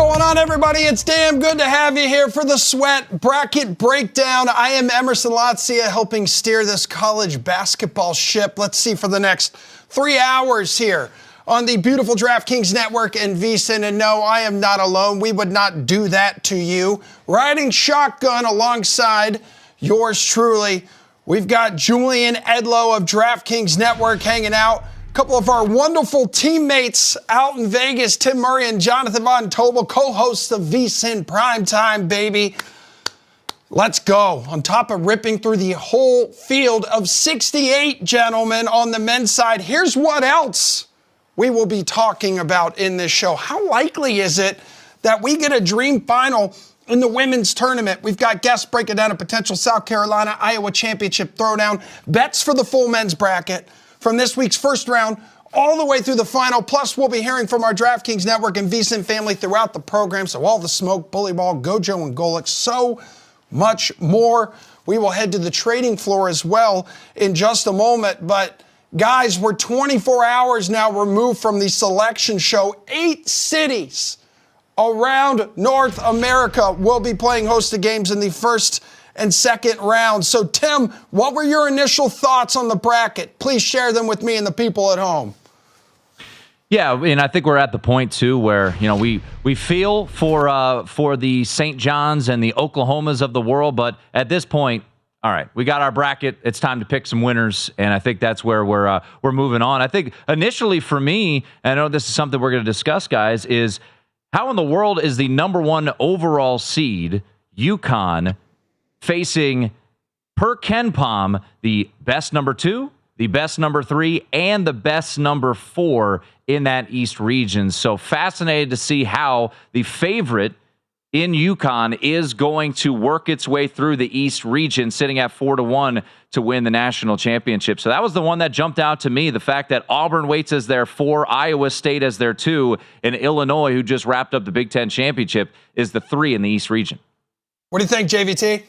going on, everybody? It's damn good to have you here for the Sweat Bracket Breakdown. I am Emerson Latzia, helping steer this college basketball ship. Let's see for the next 3 hours here on the beautiful DraftKings Network and VSiN. And no, I am not alone. We would not do that to you. Riding shotgun alongside yours truly, we've got Julian Edlow of DraftKings Network hanging out. A couple of our wonderful teammates out in Vegas, Tim Murray and Jonathan Von Tobel, co-hosts of VSiN Primetime, baby. Let's go. On top of ripping through the whole field of 68 gentlemen on the men's side, here's what else we will be talking about in this show. How likely is it that we get a dream final in the women's tournament? We've got guests breaking down a potential South Carolina-Iowa championship throwdown, bets for the full men's bracket from this week's first round all the way through the final. Plus, we'll be hearing from our DraftKings Network and VSiN family throughout the program. So all the smoke, bully ball, Gojo and Golic, so much more. We will head to the trading floor as well in just a moment. But guys, we're 24 hours now removed from the selection show. 8 cities around North America will be playing host to games in the first and second round. So, Tim, what were your initial thoughts on the bracket? Please share them with me and the people at home. Yeah, and I think we're at the point, too, where, you know, we feel for the St. John's and the Oklahomas of the world, but at this point, all right, we got our bracket. It's time to pick some winners, and I think that's where we're moving on. I think initially for me, and I know this is something we're going to discuss, guys, is how in the world is the number 1 overall seed, UConn, facing, per KenPom, the best number 2, the best number 3, and the best number 4 in that East region. So fascinated to see how the favorite in UConn is going to work its way through the East region, sitting at 4-1 to win the national championship. So that was the one that jumped out to me, the fact that Auburn waits as their 4, Iowa State as their 2, and Illinois, who just wrapped up the Big Ten championship, is the 3 in the East region. What do you think, JVT?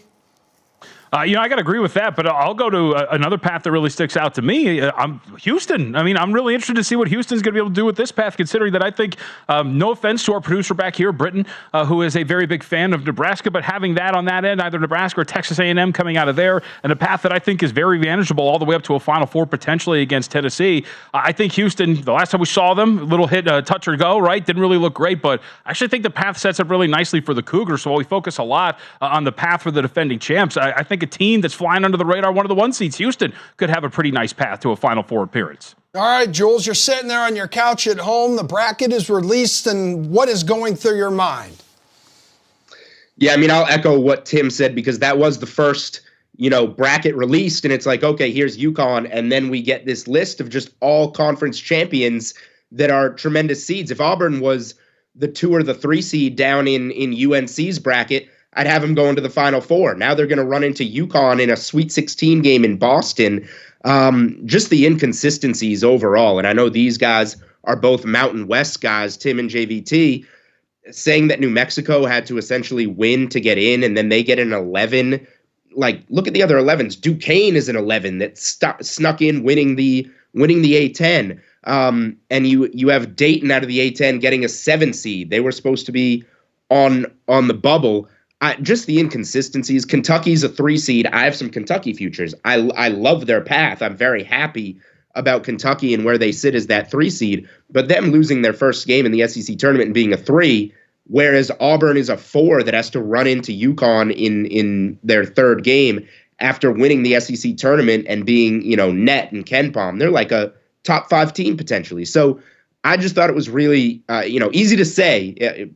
I got to agree with that, but I'll go to another path that really sticks out to me. I'm Houston. I mean, I'm really interested to see what Houston's going to be able to do with this path, considering that I think, no offense to our producer back here, Britton, who is a very big fan of Nebraska, but having that on that end, either Nebraska or Texas A&M coming out of there, and a path that I think is very manageable all the way up to a Final Four potentially against Tennessee. I think Houston, the last time we saw them, a little hit, touch or go, right? Didn't really look great, but I actually think the path sets up really nicely for the Cougars. So while we focus a lot on the path for the defending champs, I think a team that's flying under the radar, one of the 1 seeds, Houston, could have a pretty nice path to a Final Four appearance. All right, Jules, you're sitting there on your couch at home. The bracket is released, and what is going through your mind? Yeah, I mean, I'll echo what Tim said, because that was the first, bracket released, and it's like, okay, here's UConn, and then we get this list of just all conference champions that are tremendous seeds. If Auburn was the 2 or the 3 seed down in UNC's bracket, I'd have them going to the Final Four. Now they're going to run into UConn in a Sweet 16 game in Boston. Just the inconsistencies overall. And I know these guys are both Mountain West guys, Tim and JVT, saying that New Mexico had to essentially win to get in, and then they get an 11. Like, look at the other 11s. Duquesne is an 11 that snuck in winning the A10. And you have Dayton out of the A10 getting a 7 seed. They were supposed to be on the bubble. Just the inconsistencies. Kentucky's a 3 seed. I have some Kentucky futures. I love their path. I'm very happy about Kentucky and where they sit as that 3 seed. But them losing their first game in the SEC tournament and being a 3, whereas Auburn is a 4 that has to run into UConn in their 3rd game after winning the SEC tournament and being, net and KenPom. They're like a top 5 team potentially. So I just thought it was really, easy to say.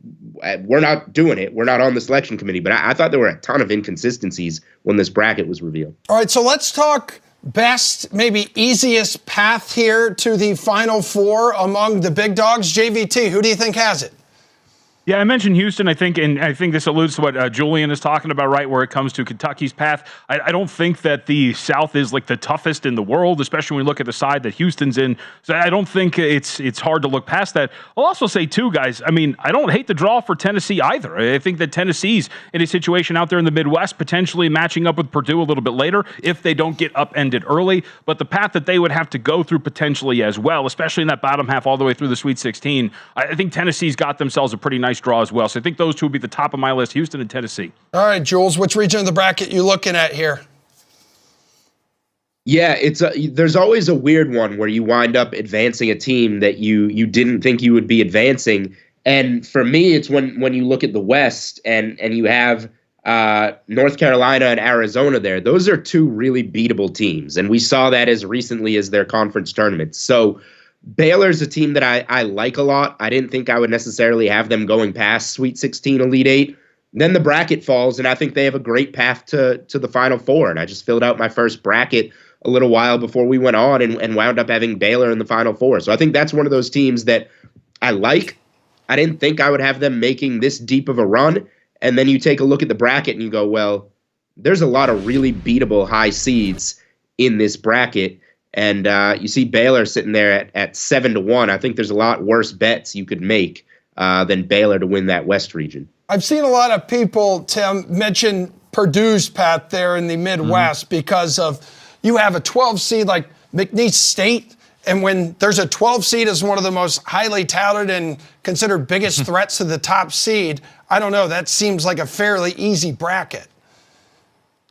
We're not doing it. We're not on the selection committee. But I thought there were a ton of inconsistencies when this bracket was revealed. All right, so let's talk best, maybe easiest path here to the Final Four among the big dogs. JVT, who do you think has it? Yeah, I mentioned Houston, I think, and I think this alludes to what Julian is talking about, right, where it comes to Kentucky's path. I don't think that the South is like the toughest in the world, especially when we look at the side that Houston's in. So I don't think it's hard to look past that. I'll also say, too, guys, I mean, I don't hate the draw for Tennessee either. I think that Tennessee's in a situation out there in the Midwest, potentially matching up with Purdue a little bit later if they don't get upended early. But the path that they would have to go through potentially as well, especially in that bottom half all the way through the Sweet 16, I think Tennessee's got themselves a pretty nice nice draw as well. So I think those two would be the top of my list, Houston and Tennessee. All right, Jules, which region of the bracket you looking at here? Yeah, there's always a weird one where you wind up advancing a team that you didn't think you would be advancing. And for me, it's when you look at the West and you have North Carolina and Arizona there. Those are two really beatable teams, and we saw that as recently as their conference tournaments. So Baylor's a team that I like a lot. I didn't think I would necessarily have them going past Sweet 16, Elite 8. Then the bracket falls, and I think they have a great path to the Final Four. And I just filled out my first bracket a little while before we went on and wound up having Baylor in the Final Four. So I think that's one of those teams that I like. I didn't think I would have them making this deep of a run. And then you take a look at the bracket and you go, well, there's a lot of really beatable high seeds in this bracket. And you see Baylor sitting there at 7-1. I think there's a lot worse bets you could make than Baylor to win that West region. I've seen a lot of people, Tim, mention Purdue's path there in the Midwest because of you have a 12 seed like McNeese State. And when there's a 12 seed as one of the most highly touted and considered biggest threats to the top seed, I don't know, that seems like a fairly easy bracket.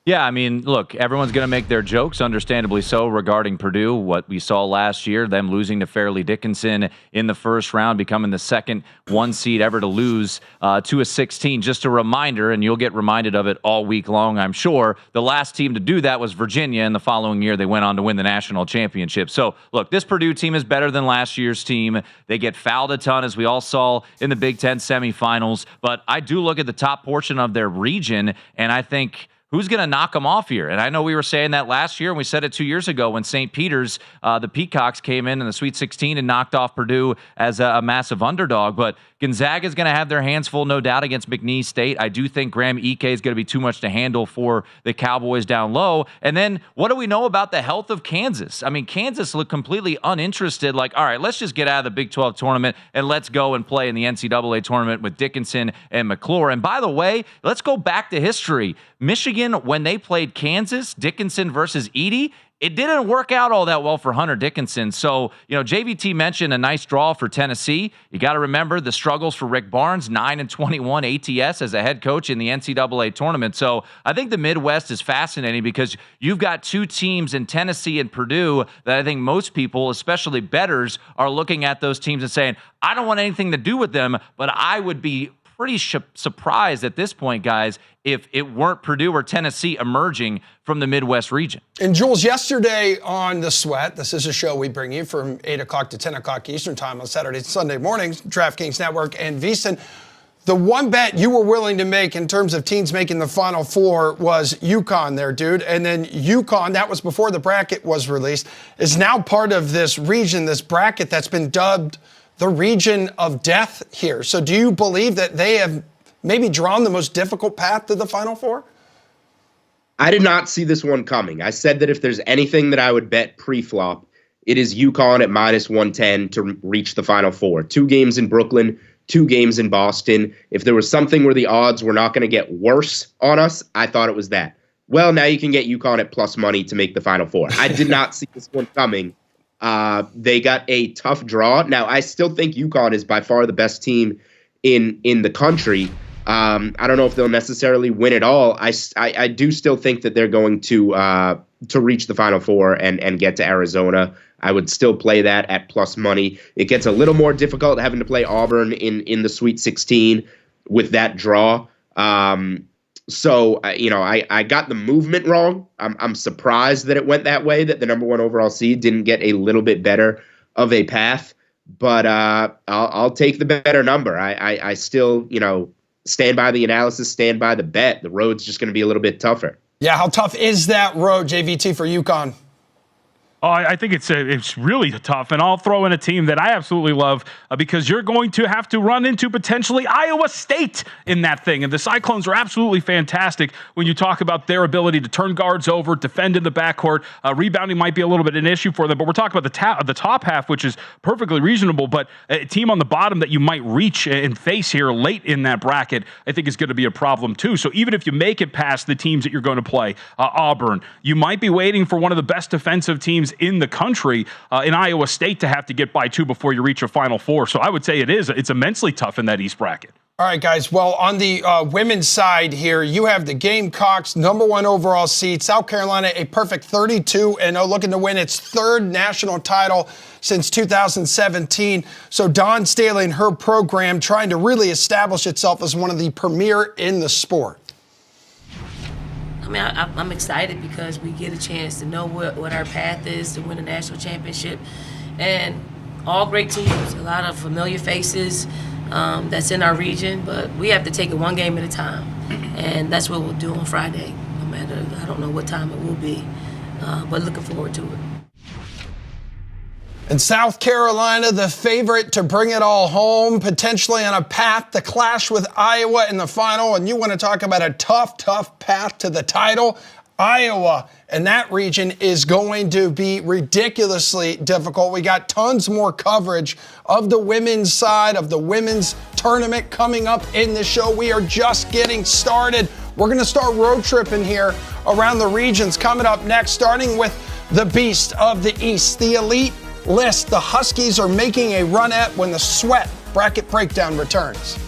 Yeah, I mean, look, everyone's going to make their jokes, understandably so, regarding Purdue, what we saw last year, them losing to Fairleigh Dickinson in the first round, becoming the second one seed ever to lose to a 16. Just a reminder, and you'll get reminded of it all week long, I'm sure, the last team to do that was Virginia, and the following year they went on to win the national championship. So, look, this Purdue team is better than last year's team. They get fouled a ton, as we all saw in the Big Ten semifinals, but I do look at the top portion of their region, and I think, who's going to knock them off here? And I know we were saying that last year, and we said it 2 years ago when St. Peter's, the Peacocks, came in the Sweet 16 and knocked off Purdue as a massive underdog. But Gonzaga is going to have their hands full, no doubt, against McNeese State. I do think Graham Ike is going to be too much to handle for the Cowboys down low. And then what do we know about the health of Kansas? I mean, Kansas looked completely uninterested, like, all right, let's just get out of the Big 12 tournament and let's go and play in the NCAA tournament with Dickinson and McClure. And by the way, let's go back to history. Michigan, when they played Kansas, Dickinson versus Edey, it didn't work out all that well for Hunter Dickinson. So, JVT mentioned a nice draw for Tennessee. You got to remember the struggles for Rick Barnes, 9-21 ATS as a head coach in the NCAA tournament. So I think the Midwest is fascinating because you've got two teams in Tennessee and Purdue that I think most people, especially bettors, are looking at those teams and saying, I don't want anything to do with them, but I would be pretty surprised at this point, guys, if it weren't Purdue or Tennessee emerging from the Midwest region. And Jules, yesterday on The Sweat, this is a show we bring you from 8 o'clock to 10 o'clock Eastern time on Saturday and Sunday mornings, DraftKings Network and VSiN. The one bet you were willing to make in terms of teams making the Final Four was UConn there, dude. And then UConn, that was before the bracket was released, is now part of this region, this bracket that's been dubbed the region of death here. So do you believe that they have maybe drawn the most difficult path to the Final Four? I did not see this one coming. I said that if there's anything that I would bet pre-flop, it is UConn at -110 to reach the Final Four. 2 games in Brooklyn, 2 games in Boston. If there was something where the odds were not going to get worse on us, I thought it was that. Well, now you can get UConn at plus money to make the Final Four. I did not see this one coming. They got a tough draw. Now, I still think UConn is by far the best team in the country. I don't know if they'll necessarily win it all. I do still think that they're going to reach the Final Four and get to Arizona. I would still play that at plus money. It gets a little more difficult having to play Auburn in the Sweet 16 with that draw. So, I got the movement wrong. I'm surprised that it went that way, that the number 1 overall seed didn't get a little bit better of a path. But I'll take the better number. I still, stand by the analysis, stand by the bet. The road's just going to be a little bit tougher. Yeah, how tough is that road, JVT, for UConn? Oh, I think it's really tough, and I'll throw in a team that I absolutely love because you're going to have to run into potentially Iowa State in that thing. And the Cyclones are absolutely fantastic when you talk about their ability to turn guards over, defend in the backcourt. Rebounding might be a little bit an issue for them, but we're talking about the top half, which is perfectly reasonable. But a team on the bottom that you might reach and face here late in that bracket, I think is going to be a problem too. So even if you make it past the teams that you're going to play, Auburn, you might be waiting for one of the best defensive teams in the country in Iowa State to have to get by 2 before you reach a Final Four. So I would say it's immensely tough in that East bracket. All right, guys. Well, on the women's side here, you have the Gamecocks, #1 overall seed. South Carolina, a perfect 32-0, looking to win its third national title since 2017. So Dawn Staley and her program trying to really establish itself as one of the premier in the sport. I mean, I'm excited because we get a chance to know what our path is to win a national championship. And all great teams, a lot of familiar faces that's in our region, but we have to take it one game at a time. And that's what we'll do on Friday, no matter, I don't know what time it will be, but looking forward to it. And South Carolina, the favorite to bring it all home, potentially on a path to clash with Iowa in the final. And you want to talk about a tough path to the title? Iowa and that region is going to be ridiculously difficult. We got tons more coverage of the women's side of the women's tournament coming up in the show. We are just getting started. We're going to start road tripping here around the regions coming up next, starting with the beast of the East, the elite list. The Huskies are making a run at when the Sweat Bracket Breakdown returns.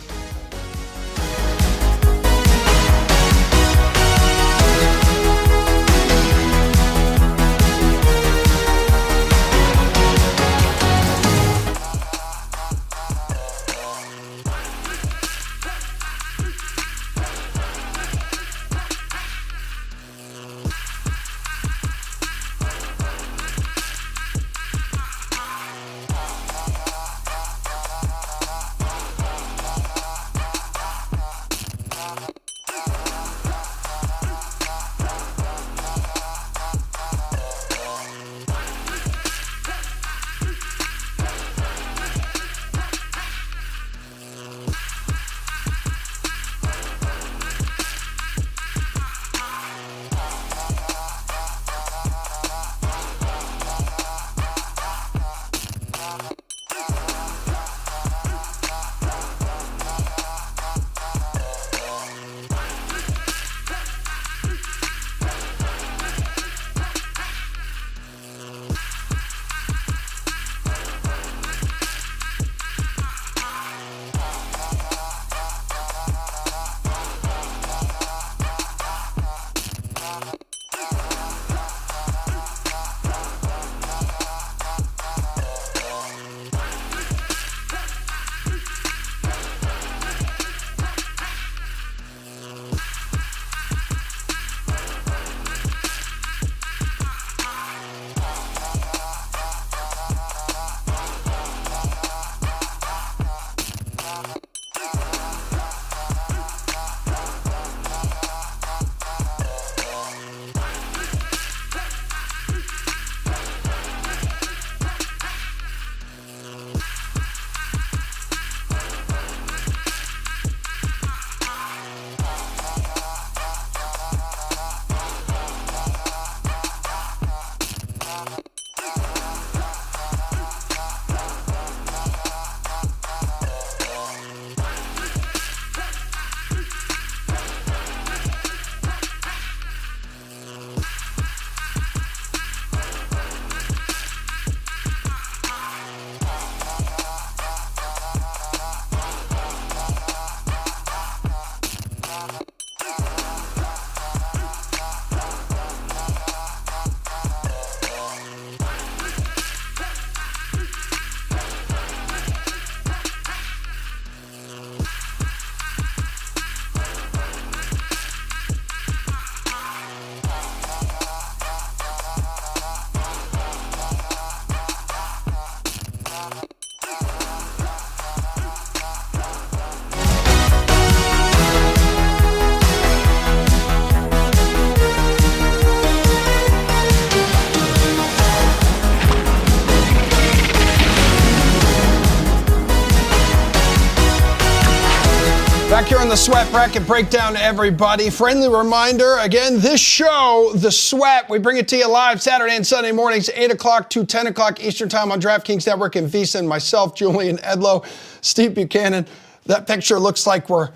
Back here on the Sweat Bracket Breakdown, everybody. Friendly reminder, again, this show, The Sweat, we bring it to you live Saturday and Sunday mornings, 8 o'clock to 10 o'clock Eastern Time on DraftKings Network and VSiN. Myself, Julian Edlow, Steve Buchanan. That picture looks like we're,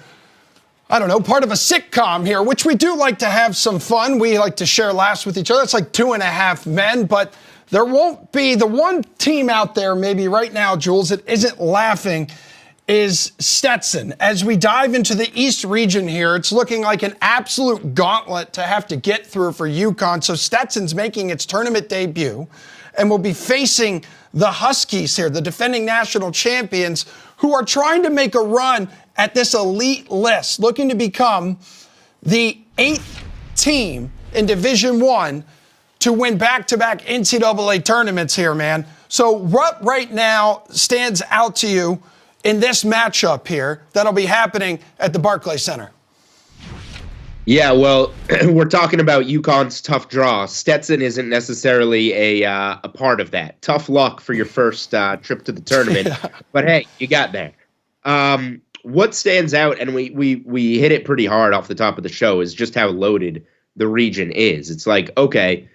I don't know, part of a sitcom here, which we do like to have some fun. We like to share laughs with each other. It's like 2.5 men, but there won't be the one team out there maybe right now, Jules, that isn't laughing is Stetson. As we dive into the East region here, it's looking like an absolute gauntlet to have to get through for UConn. So Stetson's making its tournament debut and will be facing the Huskies here, the defending national champions, who are trying to make a run at this elite list, looking to become the 8th team in Division I to win back-to-back NCAA tournaments here, man. So what right now stands out to you in this matchup here that'll be happening at the Barclays Center? Yeah, well, we're talking about UConn's tough draw. Stetson isn't necessarily a part of that. Tough luck for your first trip to the tournament. But hey, you got there. What stands out, and we hit it pretty hard off the top of the show, is just how loaded the region is. It's like, okay,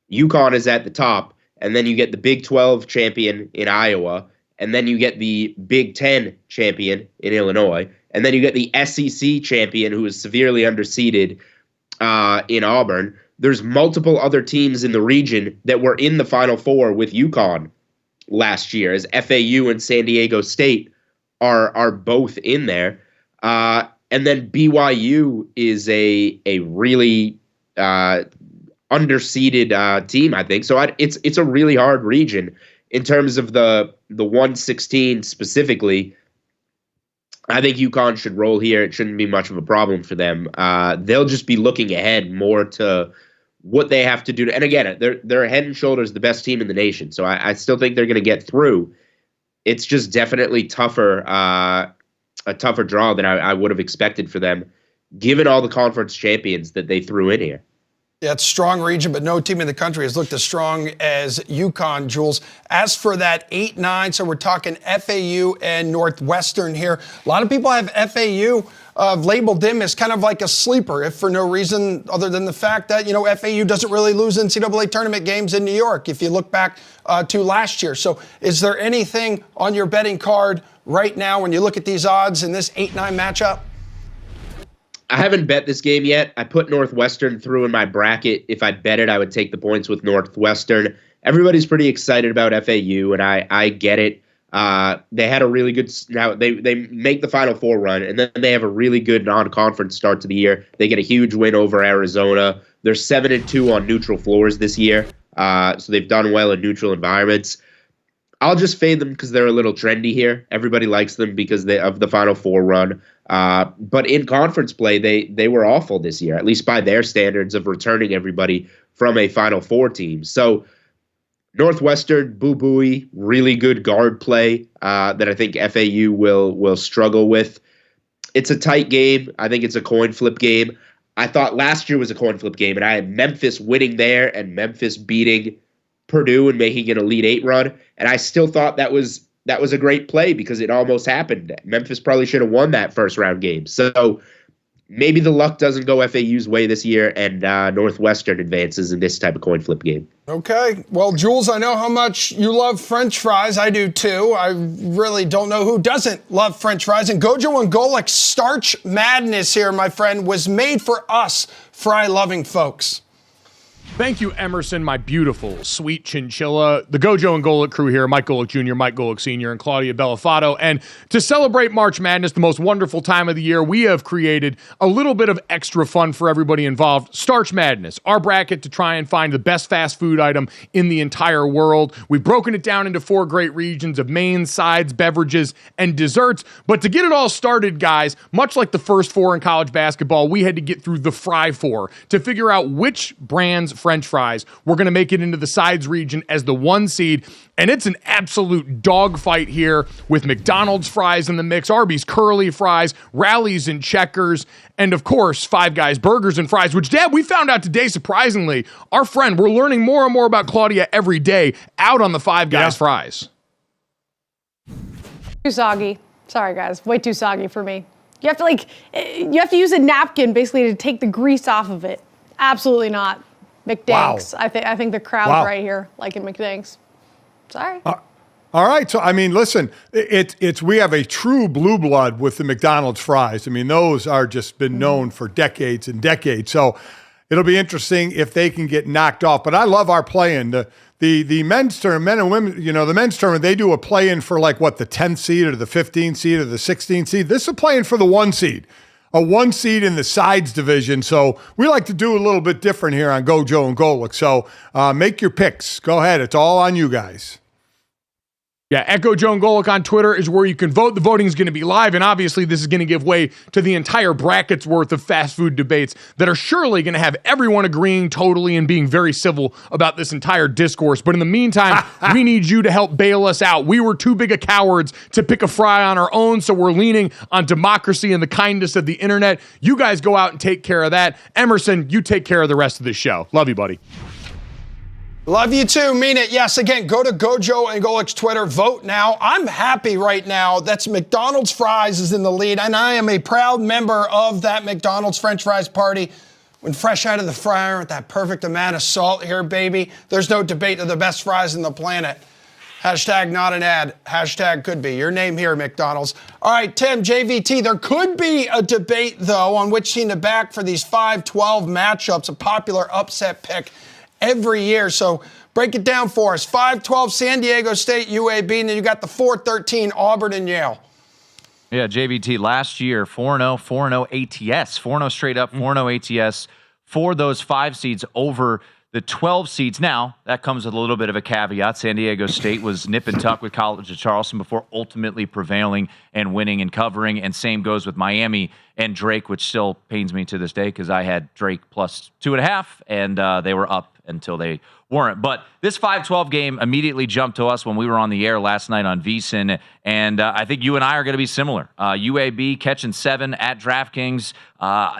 UConn is at the top, and then you get the Big 12 champion in Iowa, and then you get the Big 10 champion in Illinois, and then you get the SEC champion who is severely underseeded in Auburn. There's multiple other teams in the region that were in the Final Four with UConn last year, as FAU and San Diego State are both in there. And then BYU is a really underseeded team, I think. So it's a really hard region in terms of the 116 specifically. I think UConn should roll here. It shouldn't be much of a problem for them. They'll just be looking ahead more to what they have to do. And again, they're head and shoulders the best team in the nation. So I still think they're going to get through. It's just definitely tougher, a tougher draw than I would have expected for them, given all the conference champions that they threw in here. Yeah, it's a strong region, but no team in the country has looked as strong as UConn, Jules. As for that 8-9, so we're talking FAU and Northwestern here. A lot of people have FAU labeled them as kind of like a sleeper, if for no reason other than the fact that, FAU doesn't really lose NCAA tournament games in New York, if you look back to last year. So is there anything on your betting card right now when you look at these odds in this 8-9 matchup? I haven't bet this game yet. I put Northwestern through in my bracket. If I bet it, I would take the points with Northwestern. Everybody's pretty excited about FAU, and I get it. They had a really good now. They make the Final Four run, and then they have a really good non-conference start to the year. They get a huge win over Arizona. They're 7-2 on neutral floors this year, so they've done well in neutral environments. I'll just fade them because they're a little trendy here. Everybody likes them because of the Final Four run. But in conference play, they were awful this year, at least by their standards of returning everybody from a Final Four team. So Northwestern, Boo Buie, really good guard play that I think FAU will struggle with. It's a tight game. I think it's a coin flip game. I thought last year was a coin flip game, and I had Memphis winning there and Memphis beating Purdue and making an Elite Eight run. And I still thought that was a great play because it almost happened. Memphis probably should have won that first round game. So maybe the luck doesn't go FAU's way this year, and Northwestern advances in this type of coin flip game. Okay. Well, Jules, I know how much you love French fries. I do too. I really don't know who doesn't love French fries. And Gojo and Golic Starch Madness here, my friend, was made for us fry-loving folks. Thank you, Emerson, my beautiful, sweet chinchilla. The Gojo and Golic crew here, Mike Golic Jr., Mike Golic Sr., and Claudia Bellafato. And to celebrate March Madness, the most wonderful time of the year, we have created a little bit of extra fun for everybody involved. Starch Madness, our bracket to try and find the best fast food item in the entire world. We've broken it down into 4 great regions of mains, sides, beverages, and desserts. But to get it all started, guys, much like the first 4 in college basketball, we had to get through the Fry 4 to figure out which brands French fries we're going to make it into the sides region as the 1 seed, and it's an absolute dogfight here with McDonald's fries in the mix, Arby's curly fries, Rallies and Checkers, and of course Five Guys burgers and fries, which, Dad, we found out today, surprisingly, our friend, we're learning more and more about Claudia every day out on the Five Guys fries. Too soggy. Sorry, guys, way too soggy for me. You have to use a napkin basically to take the grease off of it. Absolutely not. McDanks. Wow. I think the crowd right here liking McDanks. Sorry. All right. So, I mean, listen, we have a true blue blood with the McDonald's fries. I mean, those are just been known for decades and decades. So it'll be interesting if they can get knocked off. But I love our play-in. The the men's tournament, men and women, the men's tournament, they do a play-in for the 10th seed or the 15th seed or the 16th seed. This is a play-in for the 1 seed. A 1 seed in the sides division. So we like to do a little bit different here on Gojo and Golic. So make your picks. Go ahead. It's all on you guys. Yeah, Echo Joan Golic on Twitter is where you can vote. The voting is going to be live, and obviously this is going to give way to the entire bracket's worth of fast food debates that are surely going to have everyone agreeing totally and being very civil about this entire discourse. But in the meantime, we need you to help bail us out. We were too big of cowards to pick a fry on our own, so we're leaning on democracy and the kindness of the internet. You guys go out and take care of that. Emerson, you take care of the rest of the show. Love you, buddy. Love you too, mean it. Yes, again, go to Gojo and Golic's Twitter, vote now. I'm happy right now. That's McDonald's Fries is in the lead, and I am a proud member of that McDonald's French fries party. When fresh out of the fryer with that perfect amount of salt here, baby, there's no debate of the best fries on the planet. Hashtag not an ad. Hashtag could be. Your name here, McDonald's. All right, Tim, JVT, there could be a debate, though, on which team to back for these 5-12 matchups, a popular upset pick every year. So break it down for us. 5-12 San Diego State, UAB, and then you got the 4-13 Auburn and Yale. Yeah, JVT last year, 4-0, 4-0 ATS, 4-0 straight up, 4-0 ATS for those 5 seeds over the 12 seeds. Now, that comes with a little bit of a caveat. San Diego State was nip and tuck with College of Charleston before ultimately prevailing and winning and covering, and same goes with Miami and Drake, which still pains me to this day because I had Drake plus 2.5, and they were up until they weren't. But this 5-12 game immediately jumped to us when we were on the air last night on VSiN, and I think you and I are going to be similar. UAB catching 7 at DraftKings.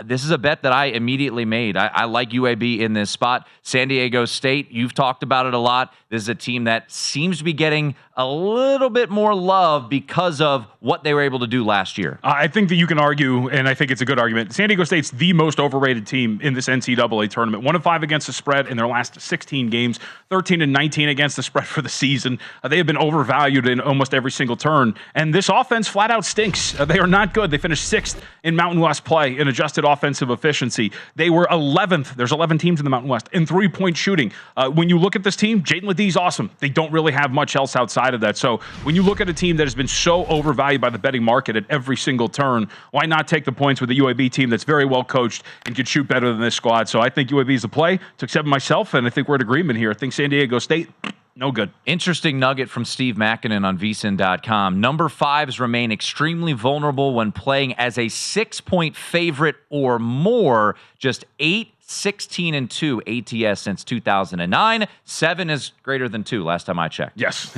This is a bet that I immediately made. I like UAB in this spot. San Diego State, you've talked about it a lot. This is a team that seems to be getting a little bit more love because of what they were able to do last year. I think that you can argue, and I think it's a good argument, San Diego State's the most overrated team in this NCAA tournament. 1-5 against the spread in their last 16 games, 13-19 against the spread for the season. They have been overvalued in almost every single turn, and this offense flat out stinks. They are not good. They finished 6th in Mountain West play in adjusted offensive efficiency. They were 11th. There's 11 teams in the Mountain West in 3-point shooting. When you look at this team, Jaden Ledee's awesome. They don't really have much else outside of that. So when you look at a team that has been so overvalued by the betting market at every single turn, why not take the points with the UAB team that's very well coached and can shoot better than this squad? So I think UAB is the play. Took 7 myself, and I think we're in agreement here. I think San Diego State, no good. Interesting nugget from Steve Makinen on VSiN.com. Number 5s remain extremely vulnerable when playing as a 6-point favorite or more. Just 8, 16-2 ATS since 2009. 7 is greater than 2 last time I checked. Yes,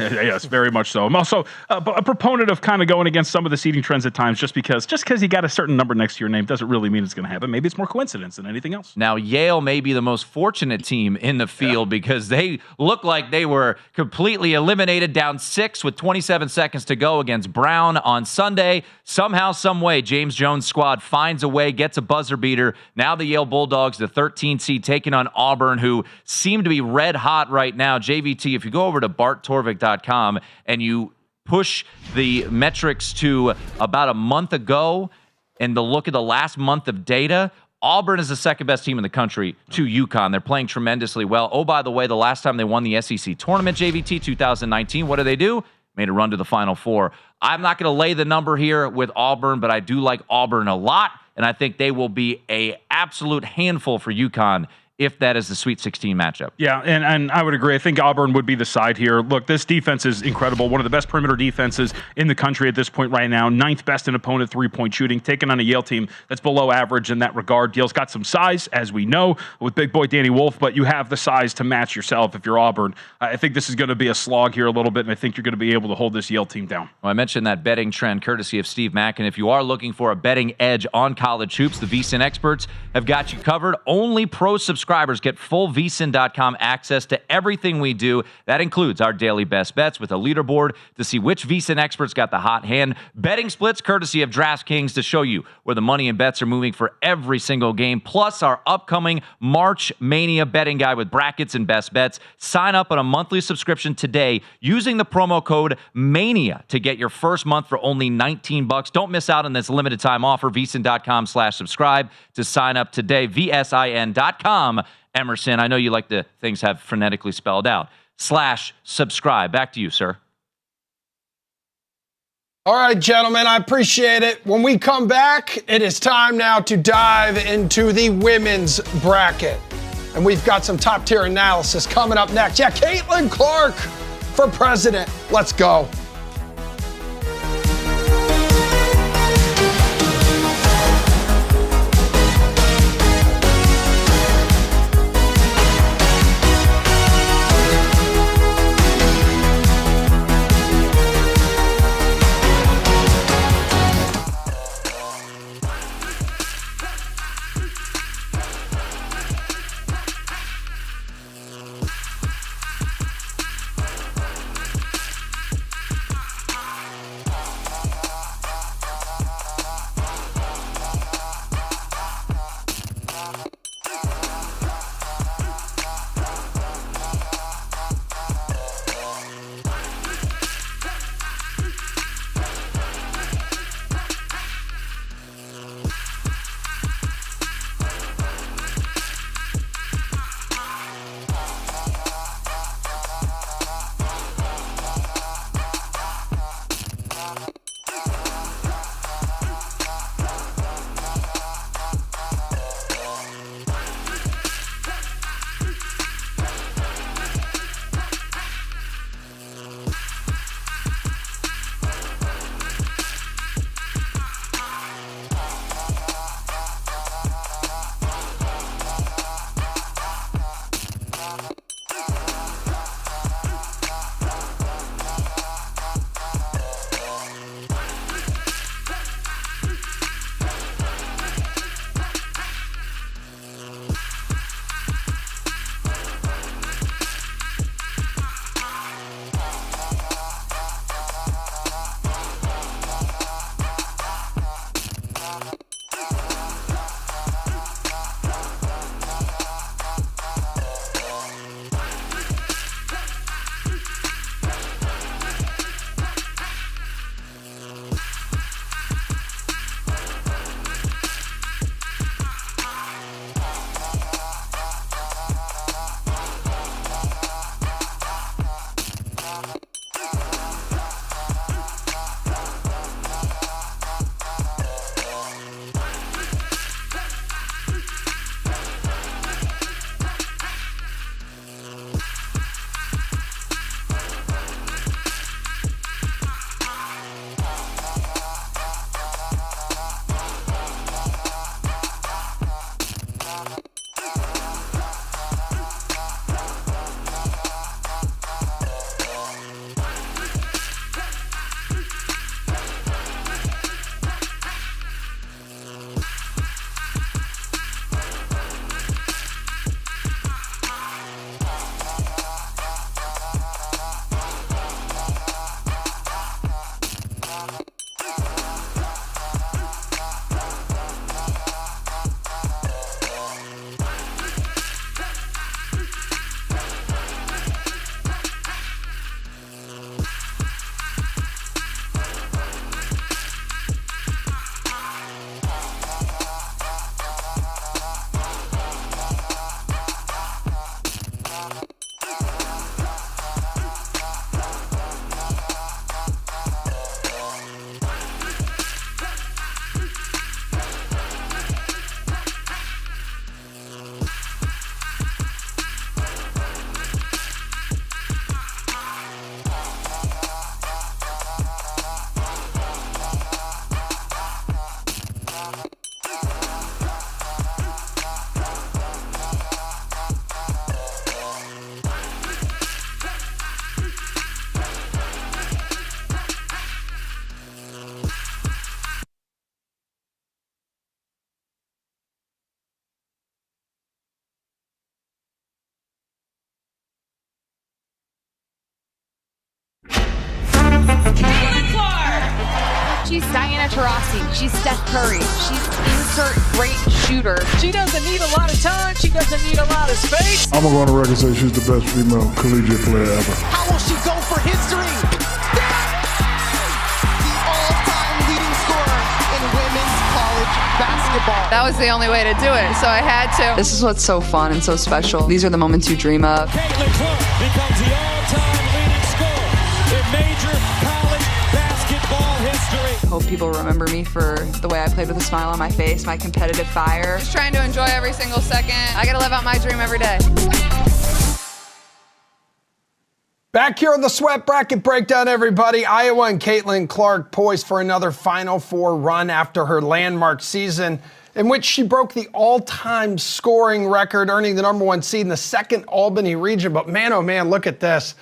very much so. I'm also a proponent of kind of going against some of the seeding trends at times, just because you got a certain number next to your name doesn't really mean it's going to happen. Maybe it's more coincidence than anything else. Now, Yale may be the most fortunate team in the field because they look like they were completely eliminated, down 6 with 27 seconds to go against Brown on Sunday. Somehow, some way, James Jones' squad finds a way, gets a buzzer beater. Now the Yale Bulldogs, the 13 seed, taking on Auburn, who seem to be red hot right now. JVT, if you go over to barttorvik.com and you push the metrics to about a month ago and the look at the last month of data, Auburn is the second best team in the country to UConn. They're playing tremendously well. Oh, by the way, the last time they won the SEC tournament, JVT, 2019, what do? Made a run to the Final Four. I'm not going to lay the number here with Auburn, but I do like Auburn a lot, and I think they will be an absolute handful for UConn if that is the Sweet 16 matchup. Yeah, and I would agree. I think Auburn would be the side here. Look, this defense is incredible. One of the best perimeter defenses in the country at this point right now. 9th best in opponent 3-point shooting, taking on a Yale team that's below average in that regard. Yale's got some size, as we know, with big boy Danny Wolf, but you have the size to match yourself if you're Auburn. I think this is going to be a slog here a little bit, and I think you're going to be able to hold this Yale team down. Well, I mentioned that betting trend courtesy of Steve Mack, and if you are looking for a betting edge on college hoops, the VSiN experts have got you covered. Only pro subscribers get full VSiN.com access to everything we do. That includes our daily best bets with a leaderboard to see which VSiN experts got the hot hand. Betting splits courtesy of DraftKings to show you where the money and bets are moving for every single game. Plus our upcoming March Mania betting guide with brackets and best bets. Sign up on a monthly subscription today using the promo code MANIA to get your first month for only $19. Don't miss out on this limited time offer. VSiN.com/subscribe to sign up today. VSIN.com. Emerson, I know you like the things have phonetically spelled out. DKN.com/subscribe. Back to you, sir. All right, gentlemen, I appreciate it. When we come back, it is time now to dive into the women's bracket. And we've got some top-tier analysis coming up next. Yeah, Caitlin Clark for president. Let's go. She's Diana Taurasi. She's Steph Curry. She's insert great shooter. She doesn't need a lot of time. She doesn't need a lot of space. I'm going to go on the record and say she's the best female collegiate player ever. How will she go for history? The all-time leading scorer in women's college basketball. That was the only way to do it, so I had to. This is what's so fun and so special. These are the moments you dream of. Caitlin Clark becomes the all-time leading scorer in major college basketball history. Hope people remember me for the way I played with a smile on my face, my competitive fire. Just trying to enjoy every single second. I got to live out my dream every day. Back here on the Sweat Bracket Breakdown, everybody. Iowa and Caitlin Clark poised for another Final Four run after her landmark season, in which she broke the all-time scoring record, earning the #1 seed in the second Albany region. But man, oh man, look at this.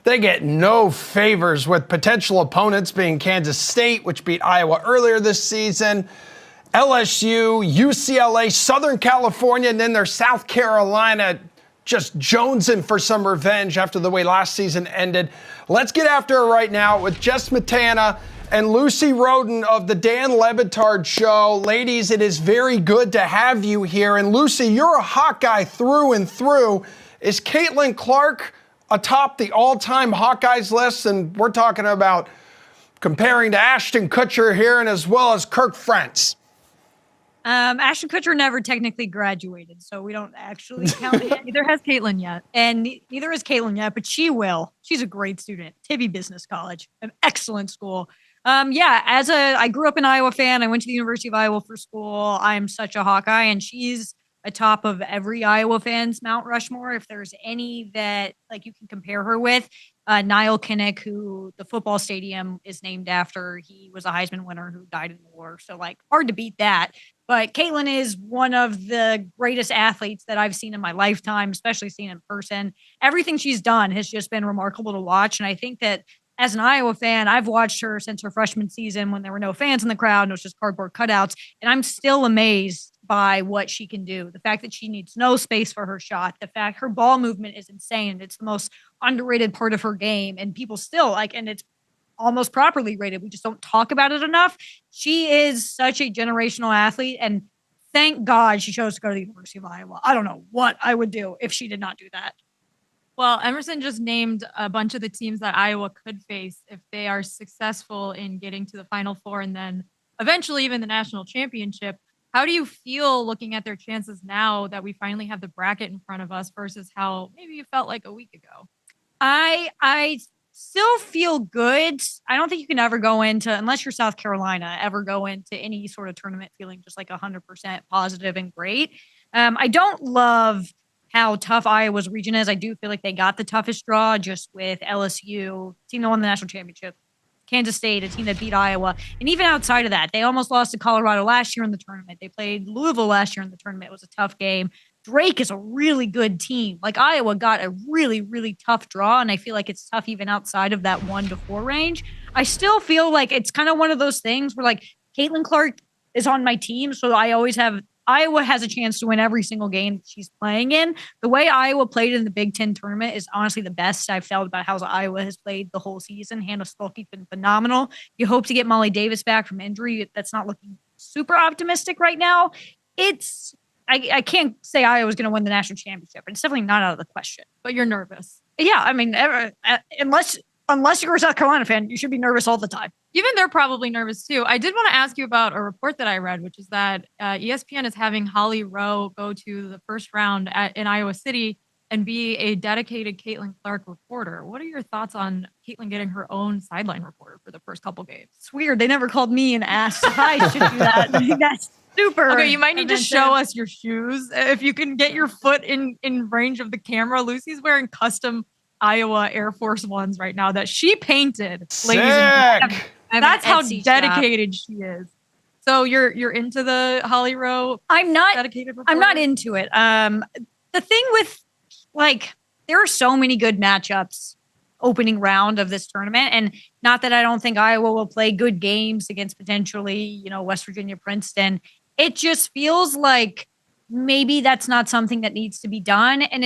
They get no favors, with potential opponents being Kansas State, which beat Iowa earlier this season, LSU, UCLA, Southern California, and then there's South Carolina just jonesing for some revenge after the way last season ended. Let's get after her right now with Jess Matana and Lucy Roden of the Dan Lebitard Show. Ladies, it is very good to have you here. And Lucy, you're a Hawkeye through and through. Is Caitlin Clark atop the all-time Hawkeyes list? And we're talking about comparing to Ashton Kutcher here, and as well as Kirk Ferentz. Ashton Kutcher never technically graduated, so we don't actually count it. Neither has Caitlin yet. And neither has Caitlin yet, but she will. She's a great student. Tibby Business College, an excellent school. I grew up an Iowa fan. I went to the University of Iowa for school. I'm such a Hawkeye, and she's atop of every Iowa fan's Mount Rushmore. If there's any that like you can compare her with, Niall Kinnick, who the football stadium is named after. He was a Heisman winner who died in the war. So like hard to beat that. But Caitlin is one of the greatest athletes that I've seen in my lifetime, especially seen in person. Everything she's done has just been remarkable to watch. And I think that as an Iowa fan, I've watched her since her freshman season when there were no fans in the crowd and it was just cardboard cutouts. And I'm still amazed by what she can do. The fact that she needs no space for her shot, the fact her ball movement is insane. It's the most underrated part of her game. And people still and it's almost properly rated. We just don't talk about it enough. She is such a generational athlete, and thank God she chose to go to the University of Iowa. I don't know what I would do if she did not do that. Well, Emerson just named a bunch of the teams that Iowa could face if they are successful in getting to the Final Four and then eventually even the national championship. How do you feel looking at their chances now that we finally have the bracket in front of us versus how maybe you felt like a week ago? I still feel good. I don't think you can ever go into, unless you're South Carolina, ever go into any sort of tournament feeling just like 100% positive and great. I don't love how tough Iowa's region is. I do feel like they got the toughest draw just with LSU, team that won the national championship, Kansas State, a team that beat Iowa. And even outside of that, they almost lost to Colorado last year in the tournament. They played Louisville last year in the tournament. It was a tough game. Drake is a really good team. Like Iowa got a really, really tough draw, and I feel like it's tough even outside of that 1 to 4 range. I still feel like it's kind of one of those things where like Caitlin Clark is on my team, so I always have Iowa has a chance to win every single game she's playing in. The way Iowa played in the Big Ten tournament is honestly the best I've felt about how Iowa has played the whole season. Hannah Stuelke's been phenomenal. You hope to get Molly Davis back from injury. That's not looking super optimistic right now. I can't say Iowa's going to win the national championship. It's definitely not out of the question. But you're nervous. Yeah, I mean, unless you're a South Carolina fan, you should be nervous all the time. Even they're probably nervous too. I did want to ask you about a report that I read, which is that ESPN is having Holly Rowe go to the first round in Iowa City and be a dedicated Caitlin Clark reporter. What are your thoughts on Caitlin getting her own sideline reporter for the first couple games? It's weird. They never called me and asked if I should do that. I think that's super. Okay, you might need to show us your shoes. If you can get your foot in range of the camera. Lucy's wearing custom Iowa Air Force Ones right now that she painted. Sick. Ladies and gentlemen. That's how dedicated she is. So you're into the Holly Rowe? I'm not dedicated reporter? I'm not into it. The thing with there are so many good matchups opening round of this tournament, and not that I don't think Iowa will play good games against potentially, West Virginia, Princeton. It just feels like maybe that's not something that needs to be done. And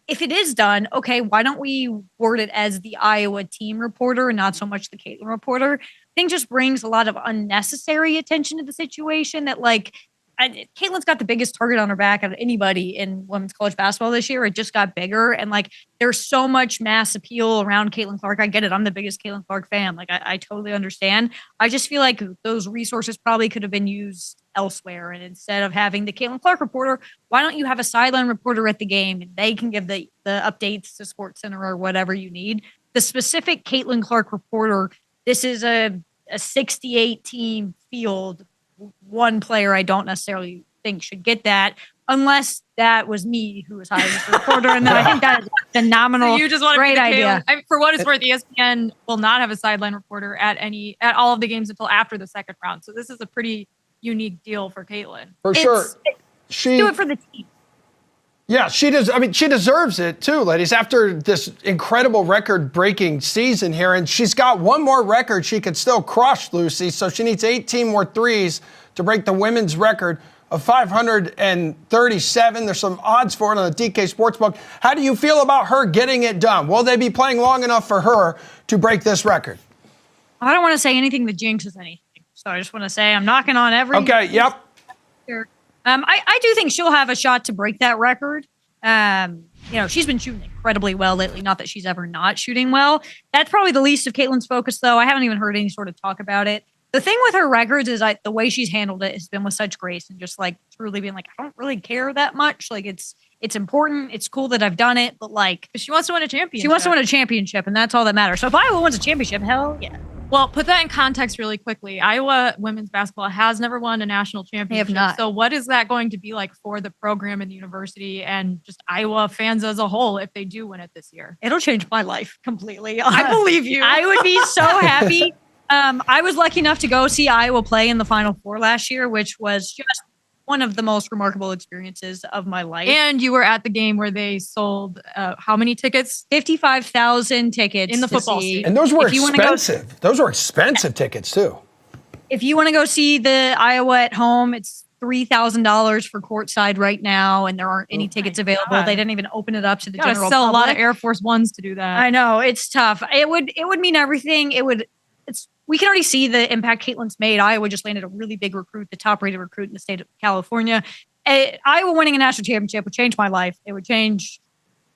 if it is done, okay, why don't we word it as the Iowa team reporter and not so much the Caitlin reporter? I think just brings a lot of unnecessary attention to the situation that Caitlin's got the biggest target on her back of anybody in women's college basketball this year. It just got bigger. And like, there's so much mass appeal around Caitlin Clark. I get it. I'm the biggest Caitlin Clark fan. Like, I totally understand. I just feel like those resources probably could have been used elsewhere. And instead of having the Caitlin Clark reporter, why don't you have a sideline reporter at the game and they can give the updates to SportsCenter or whatever you need. The specific Caitlin Clark reporter, this is a 68 team field. One player I don't necessarily think should get that unless that was me who was hired as a reporter. And then I think that is phenomenal. So you just want to great idea. For what it's worth, ESPN will not have a sideline reporter at all of the games until after the second round. So this is a pretty unique deal for Caitlin. For sure. Do it for the team. Yeah, she does. I mean, she deserves it too, ladies, after this incredible record-breaking season here. And she's got one more record she could still crush, Lucy. So she needs 18 more threes to break the women's record of 537. There's some odds for it on the DK Sportsbook. How do you feel about her getting it done? Will they be playing long enough for her to break this record? I don't want to say anything that jinxes anything. So I just want to say I'm knocking on every. Okay, yep. I do think she'll have a shot to break that record. She's been shooting incredibly well lately. Not that she's ever not shooting well. That's probably the least of Caitlin's focus, though. I haven't even heard any sort of talk about it. The thing with her records is the way she's handled it has been with such grace and just like truly being like, I don't really care that much. Like it's important. It's cool that I've done it, but like she wants to win a championship. She wants to win a championship, and that's all that matters. So if Iowa wins a championship, hell yeah. Well, put that in context really quickly. Iowa women's basketball has never won a national championship. They have not. So what is that going to be like for the program and the university and just Iowa fans as a whole if they do win it this year? It'll change my life completely. I believe you. I would be so happy. I was lucky enough to go see Iowa play in the Final Four last year, which was just one of the most remarkable experiences of my life. And you were at the game where they sold how many tickets? 55,000 tickets in the football season. And those were expensive. Those were expensive tickets too. If you want to go see the Iowa at home, it's $3,000 for courtside right now, and there aren't any tickets available. God. They didn't even open it up to the You gotta general sell public. a lot of Air Force Ones to do that. I know, it's tough. It would mean everything. We can already see the impact Caitlin's made. Iowa just landed a really big recruit, the top-rated recruit in the state of California. Iowa winning a national championship would change my life. It would change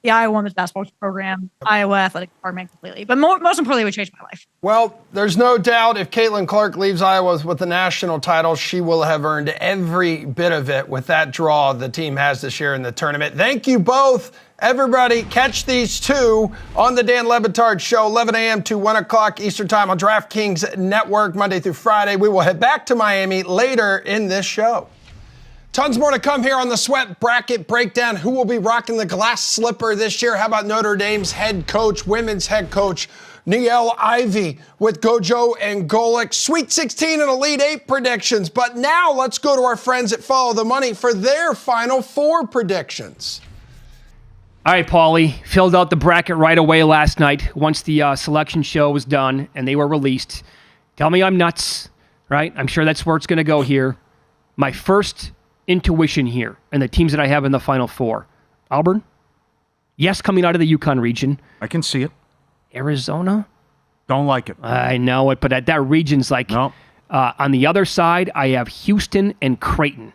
the Iowa women's basketball program, Iowa athletic department completely. But most importantly, it would change my life. Well, there's no doubt if Caitlin Clark leaves Iowa with the national title, she will have earned every bit of it with that draw the team has this year in the tournament. Thank you both. Everybody, catch these two on the Dan Le Batard Show, 11 a.m. to 1 o'clock Eastern Time on DraftKings Network, Monday through Friday. We will head back to Miami later in this show. Tons more to come here on the Sweat Bracket Breakdown. Who will be rocking the glass slipper this year? How about Notre Dame's head coach, women's head coach, Niele Ivey with Gojo and Golic? Sweet 16 and Elite 8 predictions. But now let's go to our friends at Follow the Money for their Final Four predictions. All right, Paulie, filled out the bracket right away last night once the selection show was done and they were released. Tell me I'm nuts, right? I'm sure that's where it's going to go here. My first intuition here and the teams that I have in the Final Four. Auburn, yes, coming out of the Yukon region. I can see it. Arizona? Don't like it. I know it, but that region's like, no. On the other side, I have Houston and Creighton.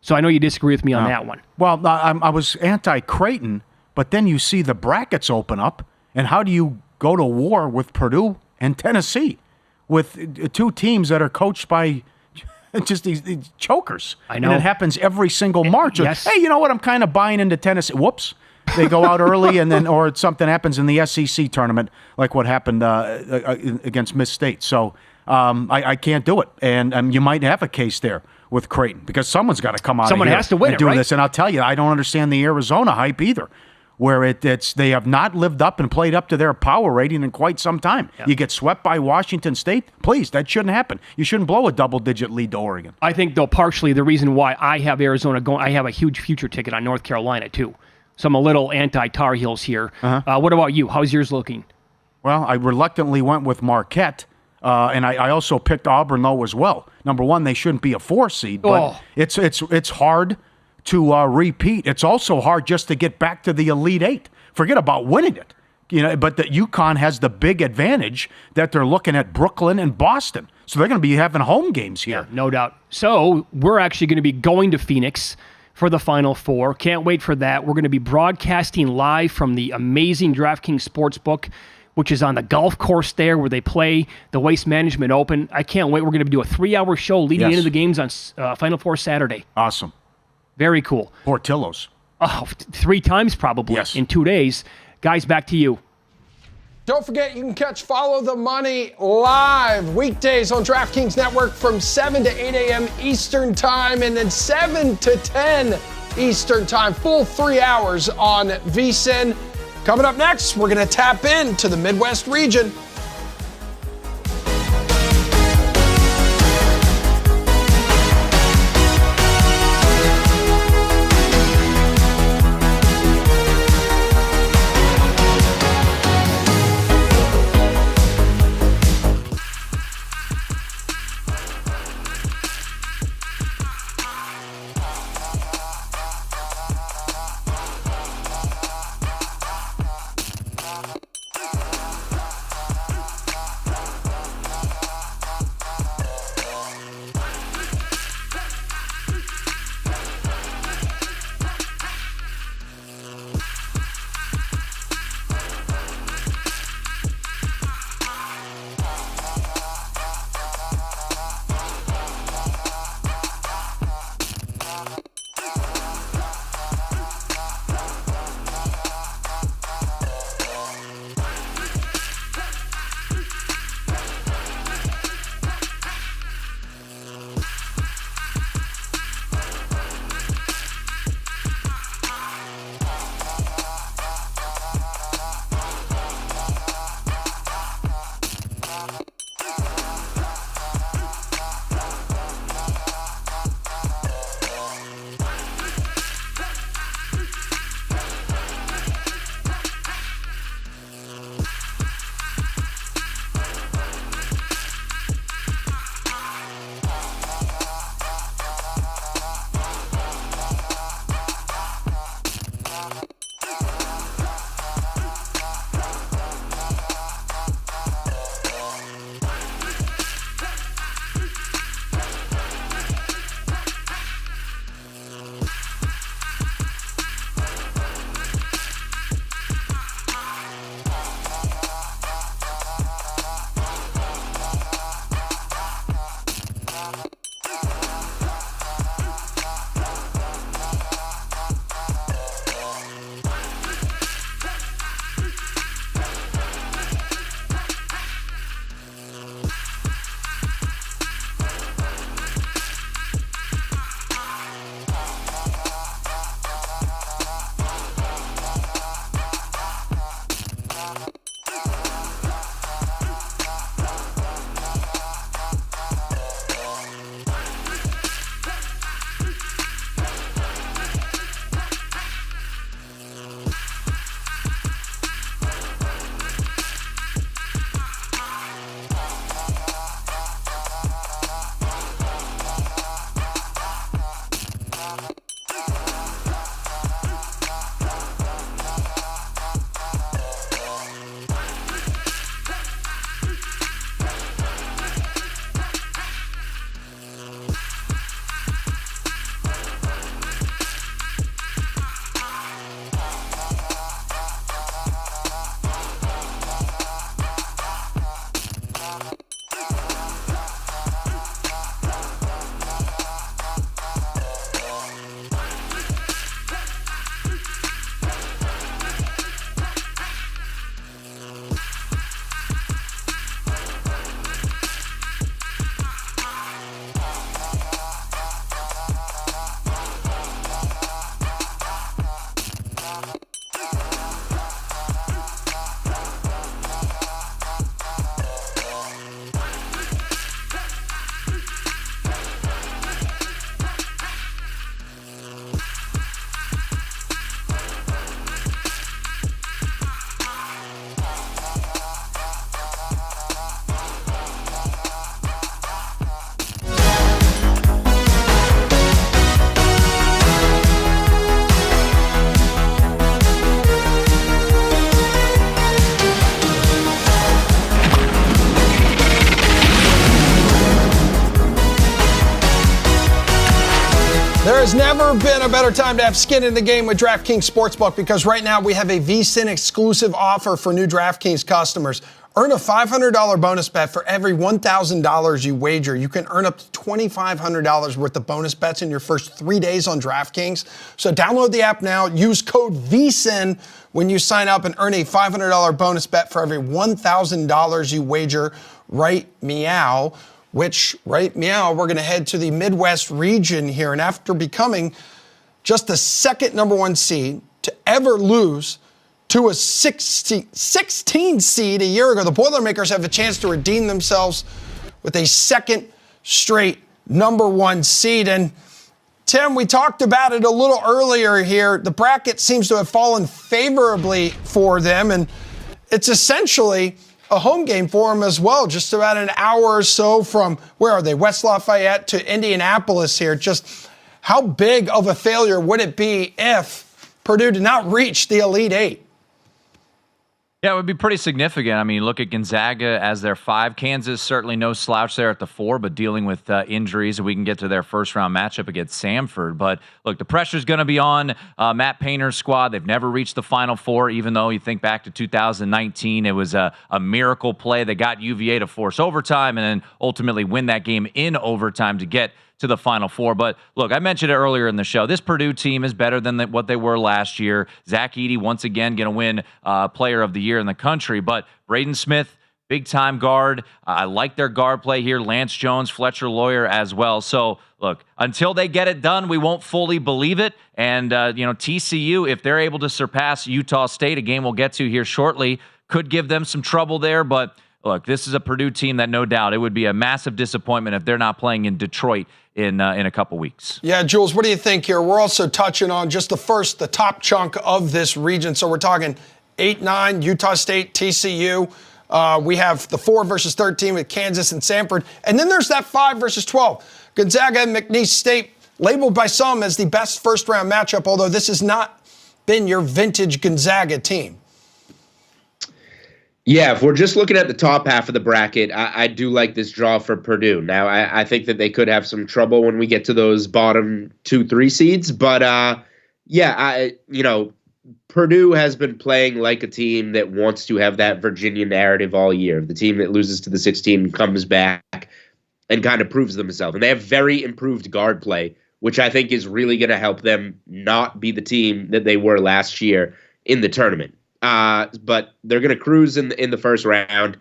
So I know you disagree with me on that one. Well, I was anti-Creighton. But then you see the brackets open up, and how do you go to war with Purdue and Tennessee with two teams that are coached by just these chokers? I know. And it happens every single March. Yes. Hey, you know what? I'm kind of buying into Tennessee. Whoops. They go out early, and then or something happens in the SEC tournament, like what happened against Miss State. So I can't do it. And you might have a case there with Creighton because someone's got to come out Someone of here has to win and it, do right? this. And I'll tell you, I don't understand the Arizona hype either, where they have not lived up and played up to their power rating in quite some time. Yeah. You get swept by Washington State. Please, that shouldn't happen. You shouldn't blow a double-digit lead to Oregon. I think, though, partially the reason why I have Arizona going, I have a huge future ticket on North Carolina, too. So I'm a little anti-Tar Heels here. What about you? How's yours looking? Well, I reluctantly went with Marquette, and I also picked Auburn, though, as well. Number one, they shouldn't be a 4 seed, but it's hard to repeat. It's also hard just to get back to the Elite 8. Forget about winning it. But the UConn has the big advantage that they're looking at Brooklyn and Boston. So they're going to be having home games here. Yeah, no doubt. So we're actually going to be going to Phoenix for the Final Four. Can't wait for that. We're going to be broadcasting live from the amazing DraftKings Sportsbook, which is on the golf course there where they play the Waste Management Open. I can't wait. We're going to do a 3-hour show leading into the games on Final Four Saturday. Awesome. Very cool. Portillo's. Oh, 3 times probably in 2 days. Guys, back to you. Don't forget, you can catch Follow the Money live weekdays on DraftKings Network from 7 to 8 a.m. Eastern Time and then 7 to 10 Eastern Time. Full 3 hours on VSiN. Coming up next, we're going to tap into the Midwest region. There's never been a better time to have skin in the game with DraftKings Sportsbook because right now we have a VSiN exclusive offer for new DraftKings customers. Earn a $500 bonus bet for every $1,000 you wager. You can earn up to $2,500 worth of bonus bets in your first 3 days on DraftKings. So download the app now. Use code VSiN when you sign up and earn a $500 bonus bet for every $1,000 you wager. Right meow. Which, right meow, we're going to head to the Midwest region here. And after becoming just the second number one seed to ever lose to a 16 seed a year ago, the Boilermakers have a chance to redeem themselves with a second straight number one seed. And Tim, we talked about it a little earlier here. The bracket seems to have fallen favorably for them, and it's essentially a home game for them as well, just about an hour or so from, where are they, West Lafayette to Indianapolis here. Just how big of a failure would it be if Purdue did not reach the Elite Eight? Yeah, it would be pretty significant. I mean, look at Gonzaga as their 5. Kansas, certainly no slouch there at the 4, but dealing with injuries. We can get to their first-round matchup against Samford. But, look, the pressure's going to be on Matt Painter's squad. They've never reached the Final Four, even though you think back to 2019, it was a miracle play that got UVA to force overtime and then ultimately win that game in overtime to get to the Final Four. But look, I mentioned it earlier in the show. This Purdue team is better than what they were last year. Zach Edey, once again, going to win Player of the Year in the country. But Braden Smith, big-time guard. I like their guard play here. Lance Jones, Fletcher Lawyer as well. So, look, until they get it done, we won't fully believe it. And, TCU, if they're able to surpass Utah State, a game we'll get to here shortly, could give them some trouble there. But, look, this is a Purdue team that no doubt it would be a massive disappointment if they're not playing in Detroit in a couple weeks. Yeah, Jules, what do you think here? We're also touching on just the top chunk of this region. So we're talking 8-9, Utah State, TCU. We have the 4 versus 13 with Kansas and Samford. And then there's that 5 versus 12. Gonzaga and McNeese State, labeled by some as the best first-round matchup, although this has not been your vintage Gonzaga team. Yeah, if we're just looking at the top half of the bracket, I do like this draw for Purdue. Now, I think that they could have some trouble when we get to those bottom 2-3 seeds. But, Purdue has been playing like a team that wants to have that Virginia narrative all year. The team that loses to the 16 comes back and kind of proves themselves. And they have very improved guard play, which I think is really going to help them not be the team that they were last year in the tournament. But they're going to cruise in the first round.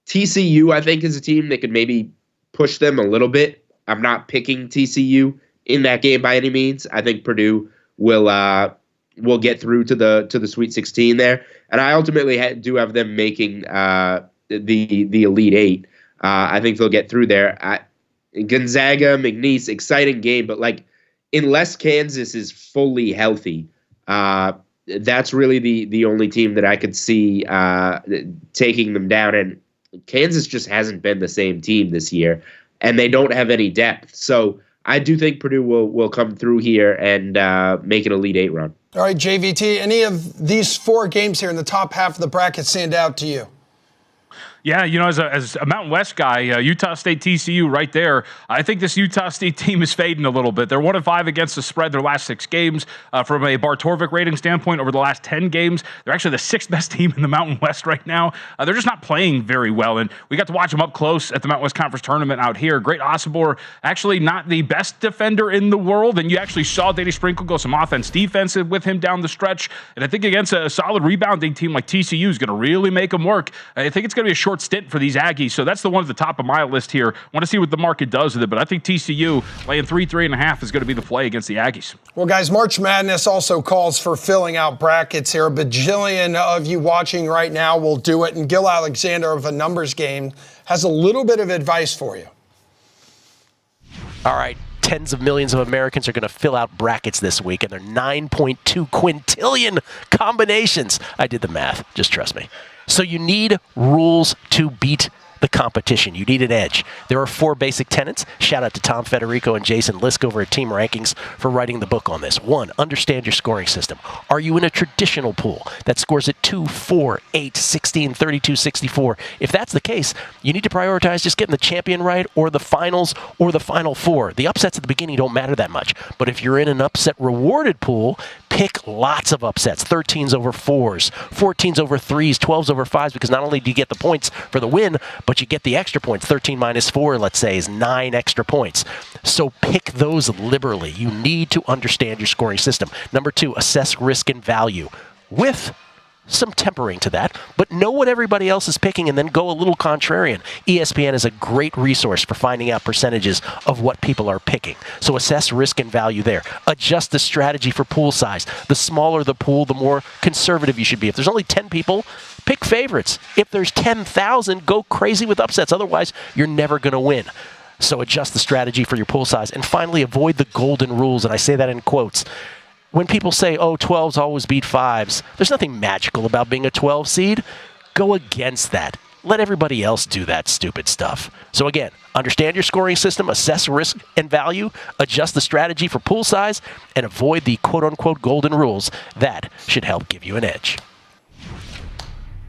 TCU, I think, is a team that could maybe push them a little bit. I'm not picking TCU in that game by any means. I think Purdue will get through to the Sweet 16 there, and I ultimately do have them making the Elite Eight. I think they'll get through there. Gonzaga, McNeese, exciting game, but unless Kansas is fully healthy, that's really the only team that I could see taking them down. And Kansas just hasn't been the same team this year, and they don't have any depth. So I do think Purdue will come through here and make an Elite Eight run. All right, JVT, any of these 4 games here in the top half of the bracket stand out to you? Yeah, as a Mountain West guy, Utah State, TCU right there, I think this Utah State team is fading a little bit. They're 1-5 against the spread their last 6 games. From a Bartorvik rating standpoint, over the last 10 games, they're actually the 6th best team in the Mountain West right now. They're just not playing very well, and we got to watch them up close at the Mountain West Conference Tournament out here. Great Osobor, actually not the best defender in the world, and you actually saw Danny Sprinkle go some offense-defense with him down the stretch, and I think against a solid rebounding team like TCU is going to really make them work. I think it's going to be a short stint for these Aggies, so that's the one at the top of my list here. Want to see what the market does with it, but I think TCU laying 3.5 is going to be the play against the Aggies. Well, guys, March Madness also calls for filling out brackets here. A bajillion of you watching right now will do it, and Gil Alexander of A Numbers Game has a little bit of advice for you. All right. Tens of millions of Americans are going to fill out brackets this week, and they're 9.2 quintillion combinations. I did the math. Just trust me. So you need rules to beat the competition. You need an edge. There are 4 basic tenets. Shout out to Tom Federico and Jason Lisk over at Team Rankings for writing the book on this. 1, understand your scoring system. Are you in a traditional pool that scores at 2, 4, 8, 16, 32, 64? If that's the case, you need to prioritize just getting the champion right or the finals or the final 4. The upsets at the beginning don't matter that much. But if you're in an upset rewarded pool, pick lots of upsets. 13s over 4s, 14s over 3s, 12s over 5s, because not only do you get the points for the win, but you get the extra points. 13 minus 4, let's say, is 9 extra points. So pick those liberally. You need to understand your scoring system. Number 2, assess risk and value with some tempering to that, but know what everybody else is picking and then go a little contrarian. ESPN is a great resource for finding out percentages of what people are picking. So assess risk and value there. Adjust the strategy for pool size. The smaller the pool, the more conservative you should be. If there's only 10 people, pick favorites. If there's 10,000, go crazy with upsets. Otherwise, you're never going to win. So adjust the strategy for your pool size. And finally, avoid the golden rules, and I say that in quotes. When people say, oh, 12s always beat 5s, there's nothing magical about being a 12 seed. Go against that. Let everybody else do that stupid stuff. So again, understand your scoring system, assess risk and value, adjust the strategy for pool size, and avoid the quote-unquote golden rules. That should help give you an edge.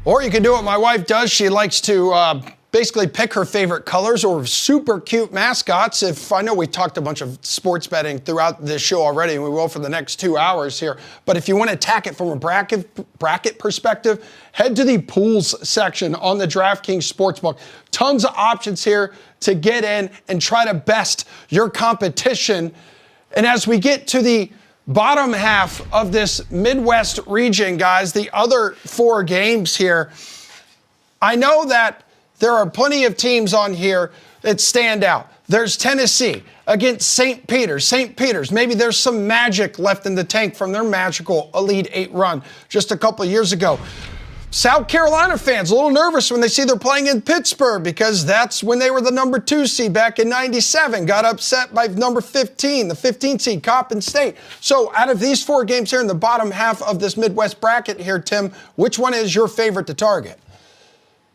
Or you can do what my wife does. She likes to basically pick her favorite colors or super cute mascots. If I know we talked a bunch of sports betting throughout this show already, and we will for the next 2 hours here. But if you want to attack it from a bracket perspective, head to the pools section on the DraftKings Sportsbook. Tons of options here to get in and try to best your competition. And as we get to the bottom half of this Midwest region, guys, the other 4 games here, I know that there are plenty of teams on here that stand out. There's Tennessee against St. Peter's. St. Peter's, maybe there's some magic left in the tank from their magical Elite 8 run just a couple of years ago. South Carolina fans a little nervous when they see they're playing in Pittsburgh because that's when they were the number 2 seed back in '97. Got upset by number 15, the 15 seed, Coppin State. So out of these 4 games here in the bottom half of this Midwest bracket here, Tim, which one is your favorite to target?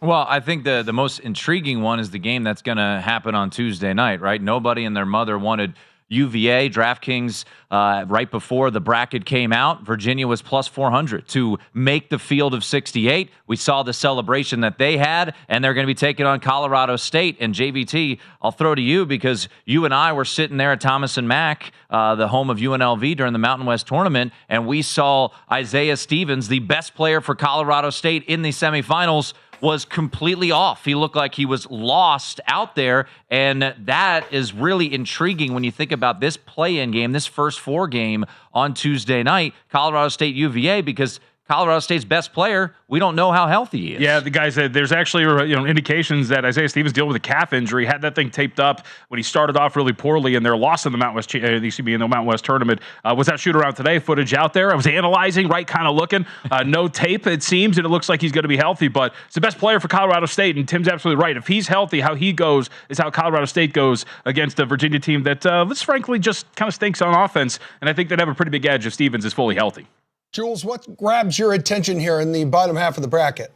Well, I think the most intriguing one is the game that's going to happen on Tuesday night, right? Nobody and their mother wanted UVA. DraftKings, right before the bracket came out, Virginia was plus 400 to make the field of 68. We saw the celebration that they had, and they're going to be taking on Colorado State. And JVT, I'll throw to you because you and I were sitting there at Thomas and Mack, the home of UNLV during the Mountain West tournament, and we saw Isaiah Stevens, the best player for Colorado State in the semifinals, was completely off. He looked like he was lost out there, and that is really intriguing when you think about this play-in game, this first 4 game on Tuesday night, Colorado State UVA, because Colorado State's best player, we don't know how healthy he is. Yeah, the guy said there's actually indications that Isaiah Stevens dealing with a calf injury, had that thing taped up when he started off really poorly in their loss in the Mountain West, in the Mountain West tournament. Was that shoot around today? Footage out there. I was analyzing, right, kind of looking. No tape, it seems, and it looks like he's going to be healthy. But it's the best player for Colorado State, and Tim's absolutely right. If he's healthy, how he goes is how Colorado State goes against a Virginia team that, let's frankly, just kind of stinks on offense. And I think they'd have a pretty big edge if Stevens is fully healthy. Jules, what grabs your attention here in the bottom half of the bracket?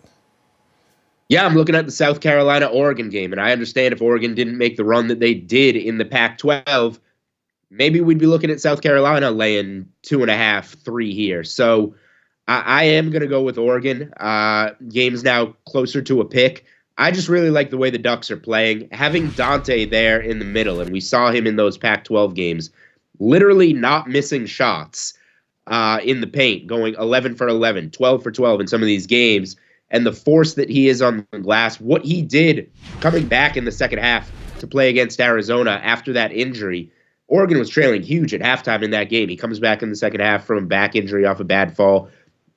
Yeah, I'm looking at the South Carolina-Oregon game, and I understand if Oregon didn't make the run that they did in the Pac-12, maybe we'd be looking at South Carolina laying 2.5, 3 here. So I am going to go with Oregon. Game's now closer to a pick. I just really like the way the Ducks are playing. Having Dante there in the middle, and we saw him in those Pac-12 games, literally not missing shots in the paint, going 11 for 11, 12 for 12 in some of these games, and the force that he is on the glass, what he did coming back in the second half to play against Arizona after that injury. Oregon was trailing huge at halftime in that game. He comes back in the second half from a back injury off a bad fall,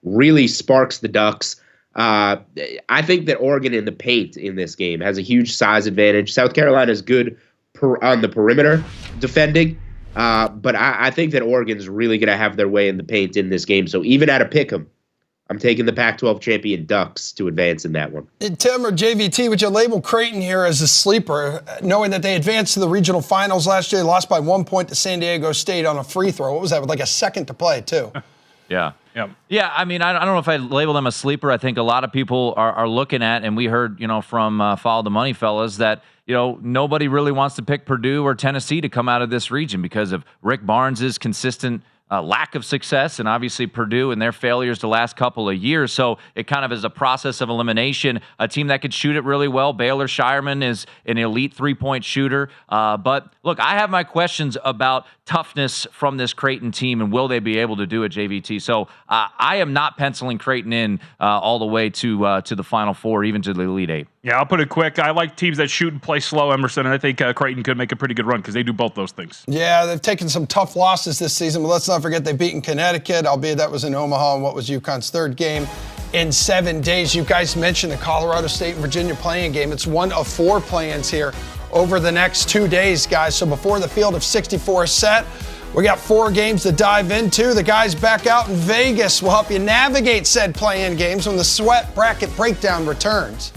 really sparks the Ducks. I think that Oregon in the paint in this game has a huge size advantage. South Carolina is good on the perimeter defending, but I think that Oregon's really going to have their way in the paint in this game. So even at a pick'em, I'm taking the Pac-12 champion Ducks to advance in that one. Tim or JVT, would you label Creighton here as a sleeper, knowing that they advanced to the regional finals last year? They lost by 1 point to San Diego State on a free throw. What was that, with like a second to play, too? Yeah. Yep. Yeah, I mean, I don't know if I label them a sleeper. I think a lot of people are looking at, and we heard, from Follow the Money fellas that, nobody really wants to pick Purdue or Tennessee to come out of this region because of Rick Barnes's consistent lack of success, and obviously Purdue and their failures the last couple of years. So it kind of is a process of elimination. A team that could shoot it really well. Baylor Shireman is an elite three-point shooter. But look, I have my questions about toughness from this Creighton team, and will they be able to do it, JVT? So I am not penciling Creighton in all the way to the Final Four, even to the Elite Eight. Yeah, I'll put it quick. I like teams that shoot and play slow, Emerson, and I think Creighton could make a pretty good run because they do both those things. Yeah, they've taken some tough losses this season, but let's not forget they've beaten Connecticut, albeit that was in Omaha, and what was UConn's third game in 7 days. You guys mentioned the Colorado State and Virginia play-in game. It's one of 4 play-ins here over the next 2 days, guys. So before the field of 64 is set, we got 4 games to dive into. The guys back out in Vegas will help you navigate said play-in games when the Sweat Bracket Breakdown returns.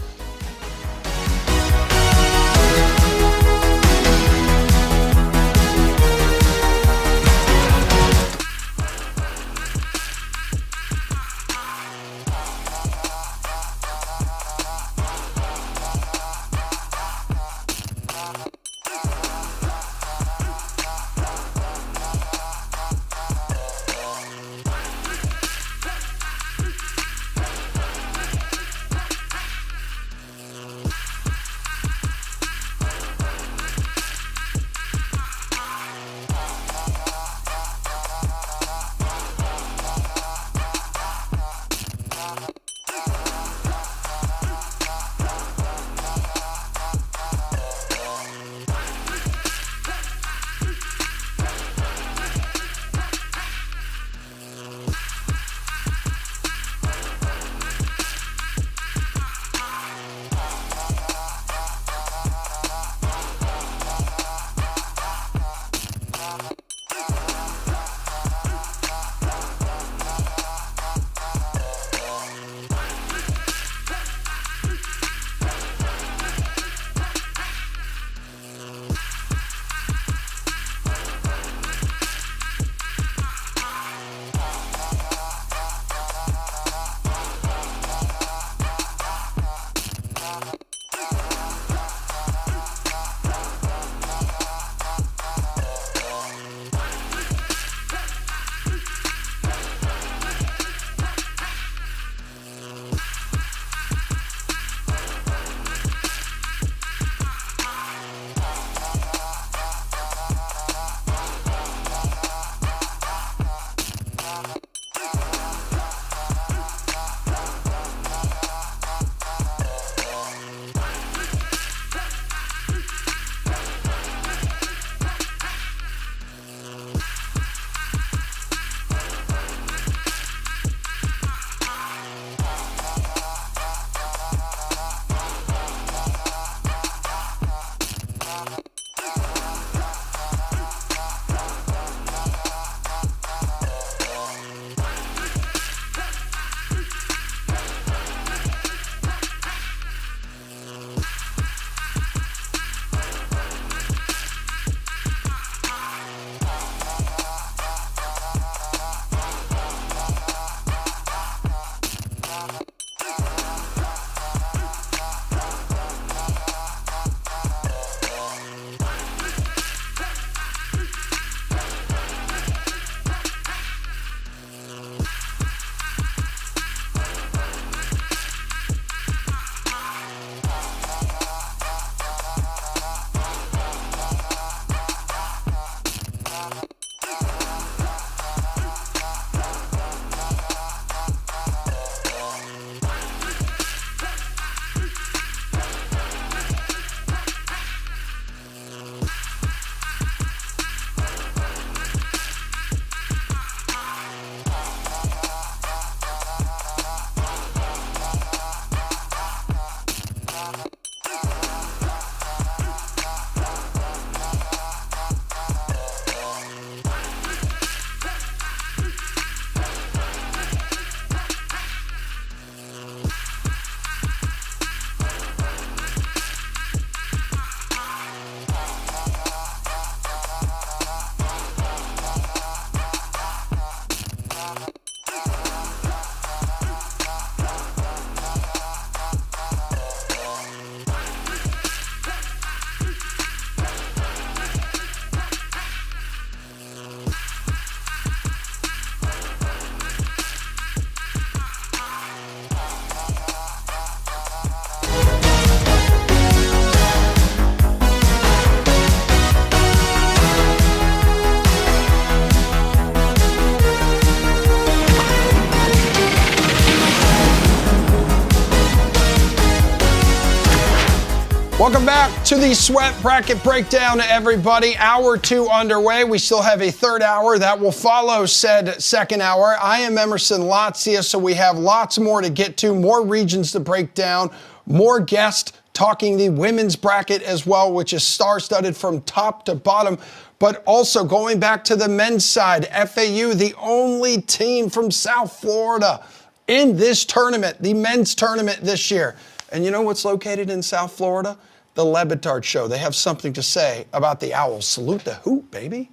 Welcome back to the Sweat Bracket Breakdown, everybody. Hour 2 underway. We still have a third hour that will follow said second hour. I am Emerson Latzia, so we have lots more to get to, more regions to break down, more guests talking the women's bracket as well, which is star-studded from top to bottom. But also going back to the men's side, FAU, the only team from South Florida in this tournament, the men's tournament this year. And you know what's located in South Florida? The Le Batard Show. They have something to say about the Owls. Salute the hoop, baby.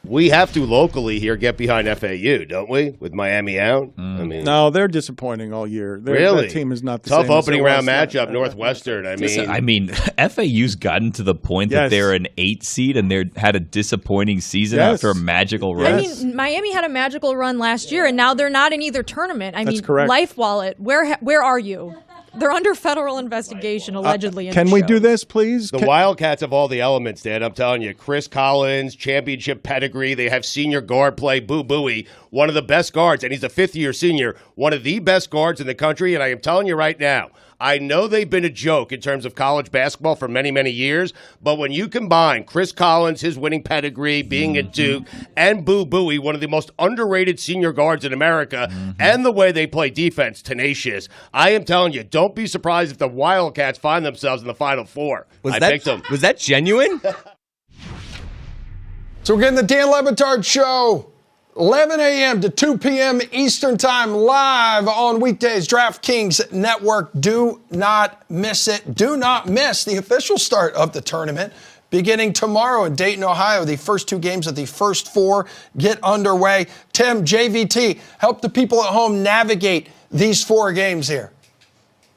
We have to locally here get behind FAU, don't we? With Miami out. I mean, no, they're disappointing all year. Really, that team is not the tough same opening round matchup. Northwestern. I mean, FAU's gotten to the point that they're an 8 seed and they had a disappointing season after a magical run. I mean, Miami had a magical run last year, and now they're not in either tournament. I mean, correct. Life Wallet, where are you? They're under federal investigation, allegedly. Can we do this, please? The Wildcats have all the elements, Dan. I'm telling you. Chris Collins, championship pedigree. They have senior guard play. Boo Booey, one of the best guards, and he's a fifth-year senior, one of the best guards in the country. And I am telling you right now, I know they've been a joke in terms of college basketball for many, many years, but when you combine Chris Collins, his winning pedigree, being at Duke, and Boo Booey, one of the most underrated senior guards in America, and the way they play defense, tenacious, I am telling you, don't be surprised if the Wildcats find themselves in the Final Four. I picked them. Was that genuine? So we're getting the Dan Le Batard Show, 11 a.m. to 2 p.m. Eastern Time, live on weekdays, DraftKings Network. Do not miss it. Do not miss the official start of the tournament, beginning tomorrow in Dayton, Ohio. The first 2 games of the first 4 get underway. Tim, JVT, help the people at home navigate these 4 games here.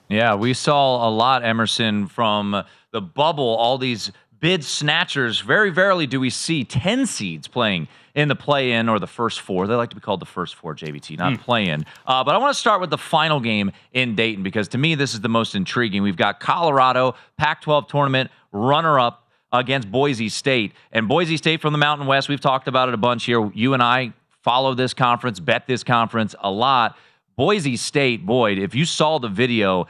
Yeah, we saw a lot, Emerson, from the bubble, all these bid snatchers. Very rarely do we see 10 seeds playing in the play-in or the first 4. They like to be called the first 4, JVT, not play-in. But I want to start with the final game in Dayton because to me this is the most intriguing. We've got Colorado, Pac-12 tournament, runner-up against Boise State. And Boise State from the Mountain West, we've talked about it a bunch here. You and I follow this conference, bet this conference a lot. Boise State, Boyd, if you saw the video,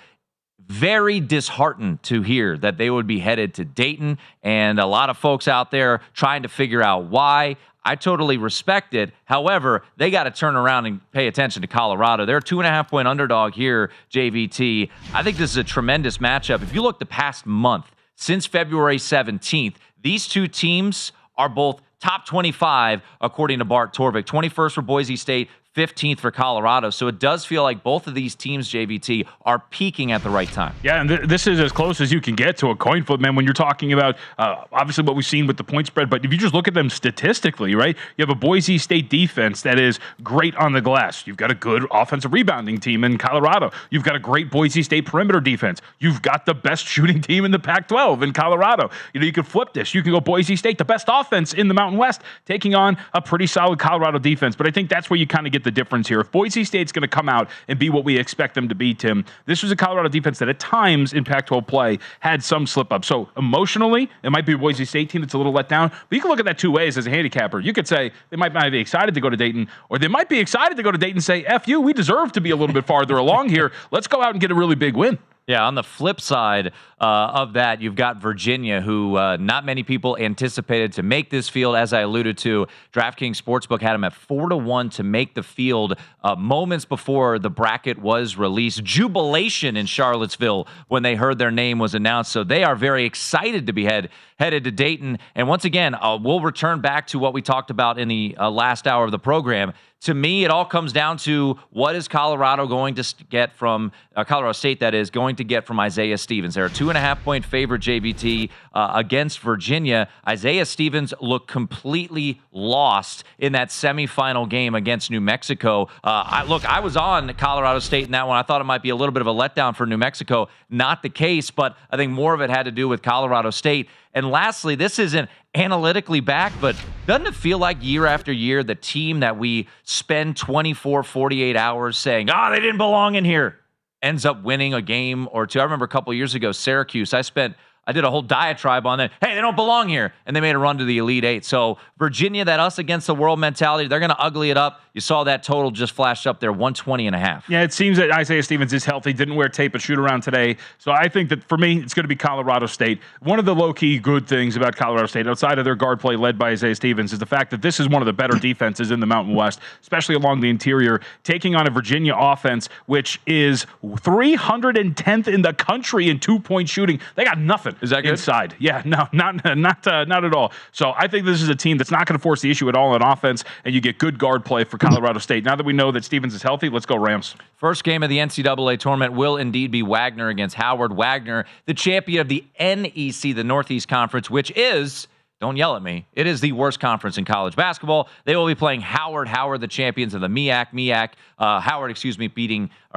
very disheartened to hear that they would be headed to Dayton, and a lot of folks out there trying to figure out why. I totally respect it. However, they got to turn around and pay attention to Colorado. They're a 2.5-point underdog here, JVT. I think this is a tremendous matchup. If you look the past month, since February 17th, these 2 teams are both top 25, according to Bart Torvik. 21st for Boise State, 15th for Colorado. So it does feel like both of these teams, JVT, are peaking at the right time. Yeah, and this is as close as you can get to a coin flip, man, when you're talking about obviously what we've seen with the point spread. But if you just look at them statistically, right, you have a Boise State defense that is great on the glass. You've got a good offensive rebounding team in Colorado. You've got a great Boise State perimeter defense. You've got the best shooting team in the Pac-12 in Colorado. You know, you could flip this. You can go Boise State, the best offense in the Mountain West, taking on a pretty solid Colorado defense. But I think that's where you kind of get the difference here. If Boise State's going to come out and be what we expect them to be, Tim, this was a Colorado defense that at times in Pac-12 play had some slip-up. So emotionally, it might be a Boise State team that's a little let down. But you can look at that 2 ways as a handicapper. You could say they might not be excited to go to Dayton, or they might be excited to go to Dayton and say, F you, we deserve to be a little bit farther along here. Let's go out and get a really big win. Yeah, on the flip side of that, you've got Virginia, who not many people anticipated to make this field. As I alluded to, DraftKings Sportsbook had them at 4-1 to make the field moments before the bracket was released. Jubilation in Charlottesville when they heard their name was announced. So they are very excited to be headed to Dayton. And once again, we'll return back to what we talked about in the last hour of the program. To me, it all comes down to what is Colorado going to get from Colorado State, that is, going to get from Isaiah Stevens. They're a 2.5-point favorite, JVT, against Virginia. Isaiah Stevens looked completely lost in that semifinal game against New Mexico. I was on Colorado State in that one. I thought it might be a little bit of a letdown for New Mexico. Not the case, but I think more of it had to do with Colorado State. And lastly, this isn't analytically backed, but doesn't it feel like year after year, the team that we spend 24, 48 hours saying, they didn't belong in here, ends up winning a game or two? I remember a couple years ago, Syracuse, I spent I did a whole diatribe on that. Hey, they don't belong here. And they made a run to the Elite Eight. So Virginia, that us against the world mentality, they're going to ugly it up. You saw that total just flash up there, 120.5. Yeah, it seems that Isaiah Stevens is healthy, didn't wear tape at shoot-around today. So I think that for me, it's going to be Colorado State. One of the low-key good things about Colorado State, outside of their guard play led by Isaiah Stevens, is the fact that this is one of the better defenses in the Mountain West, especially along the interior, taking on a Virginia offense, which is 310th in the country in two-point shooting. They got nothing. Is that good? Inside. Yeah, no, not at all. So I think this is a team that's not going to force the issue at all on offense, and you get good guard play for Colorado State. Now that we know that Stevens is healthy, let's go Rams. First game of the NCAA tournament will indeed be Wagner against Howard. Wagner, the champion of the NEC, the Northeast Conference, which is, don't yell at me, it is the worst conference in college basketball. They will be playing Howard. Howard, the champions of the MEAC. Howard,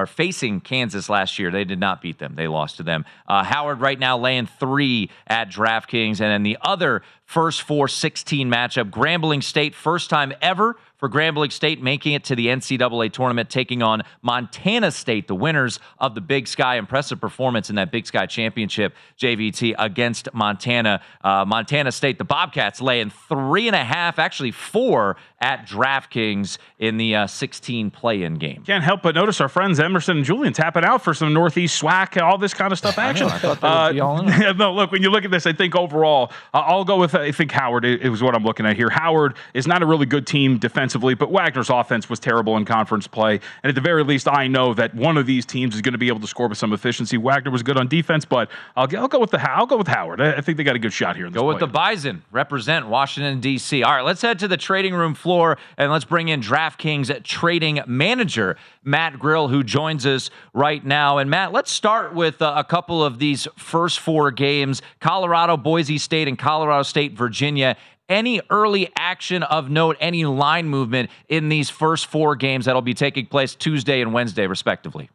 facing Kansas last year. They did not beat them. They lost to them. Howard right now laying 3 at DraftKings. And then the other first 4-16 matchup, Grambling State, first time ever for Grambling State making it to the NCAA tournament, taking on Montana State, the winners of the Big Sky. Impressive performance in that Big Sky championship, JVT, against Montana. Montana State, the Bobcats, laying 3.5, actually 4 at DraftKings in the 16 play-in game. Can't help but notice our friends Emerson and Julian tapping out for some Northeast SWAC, all this kind of stuff action. I thought that would be all in. No, look, when you look at this, I think overall, I'll go with, I think Howard is what I'm looking at here. Howard is not a really good team defensively, but Wagner's offense was terrible in conference play. And at the very least, I know that one of these teams is going to be able to score with some efficiency. Wagner was good on defense, but I'll go with Howard. I think they got a good shot here. In this go with the Bison. Represent Washington, D.C. All right, let's head to the trading room floor, and let's bring in DraftKings trading manager Matt Grill, who joins us right now. And Matt, let's start with a couple of these first 4 games: Colorado, Boise State, and Colorado State, Virginia. Any early action of note, any line movement in these first 4 games that'll be taking place Tuesday and Wednesday, respectively?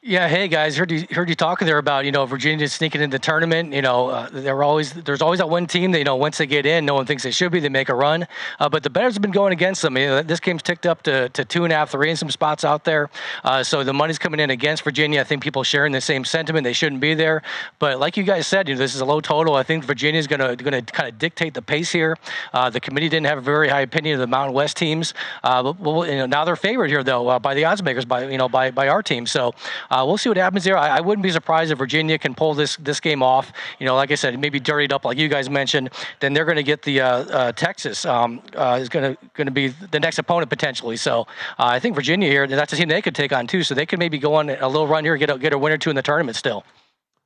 Yeah, hey guys, heard you talking there about Virginia sneaking in the tournament. There's always that one team that once they get in, no one thinks they should be. They make a run, but the bettors have been going against them. This game's ticked up to 2.5, 3 in some spots out there. So the money's coming in against Virginia. I think people sharing the same sentiment. They shouldn't be there. But like you guys said, this is a low total. I think Virginia's going to kind of dictate the pace here. The committee didn't have a very high opinion of the Mountain West teams. Now they're favored here though by the odds makers, by our team. So. We'll see what happens there. I wouldn't be surprised if Virginia can pull this game off. Like I said, maybe dirty it up like you guys mentioned. Then they're going to get the Texas is going to be the next opponent potentially. So I think Virginia here, that's a team they could take on too. So they could maybe go on a little run here, get a win or 2 in the tournament still.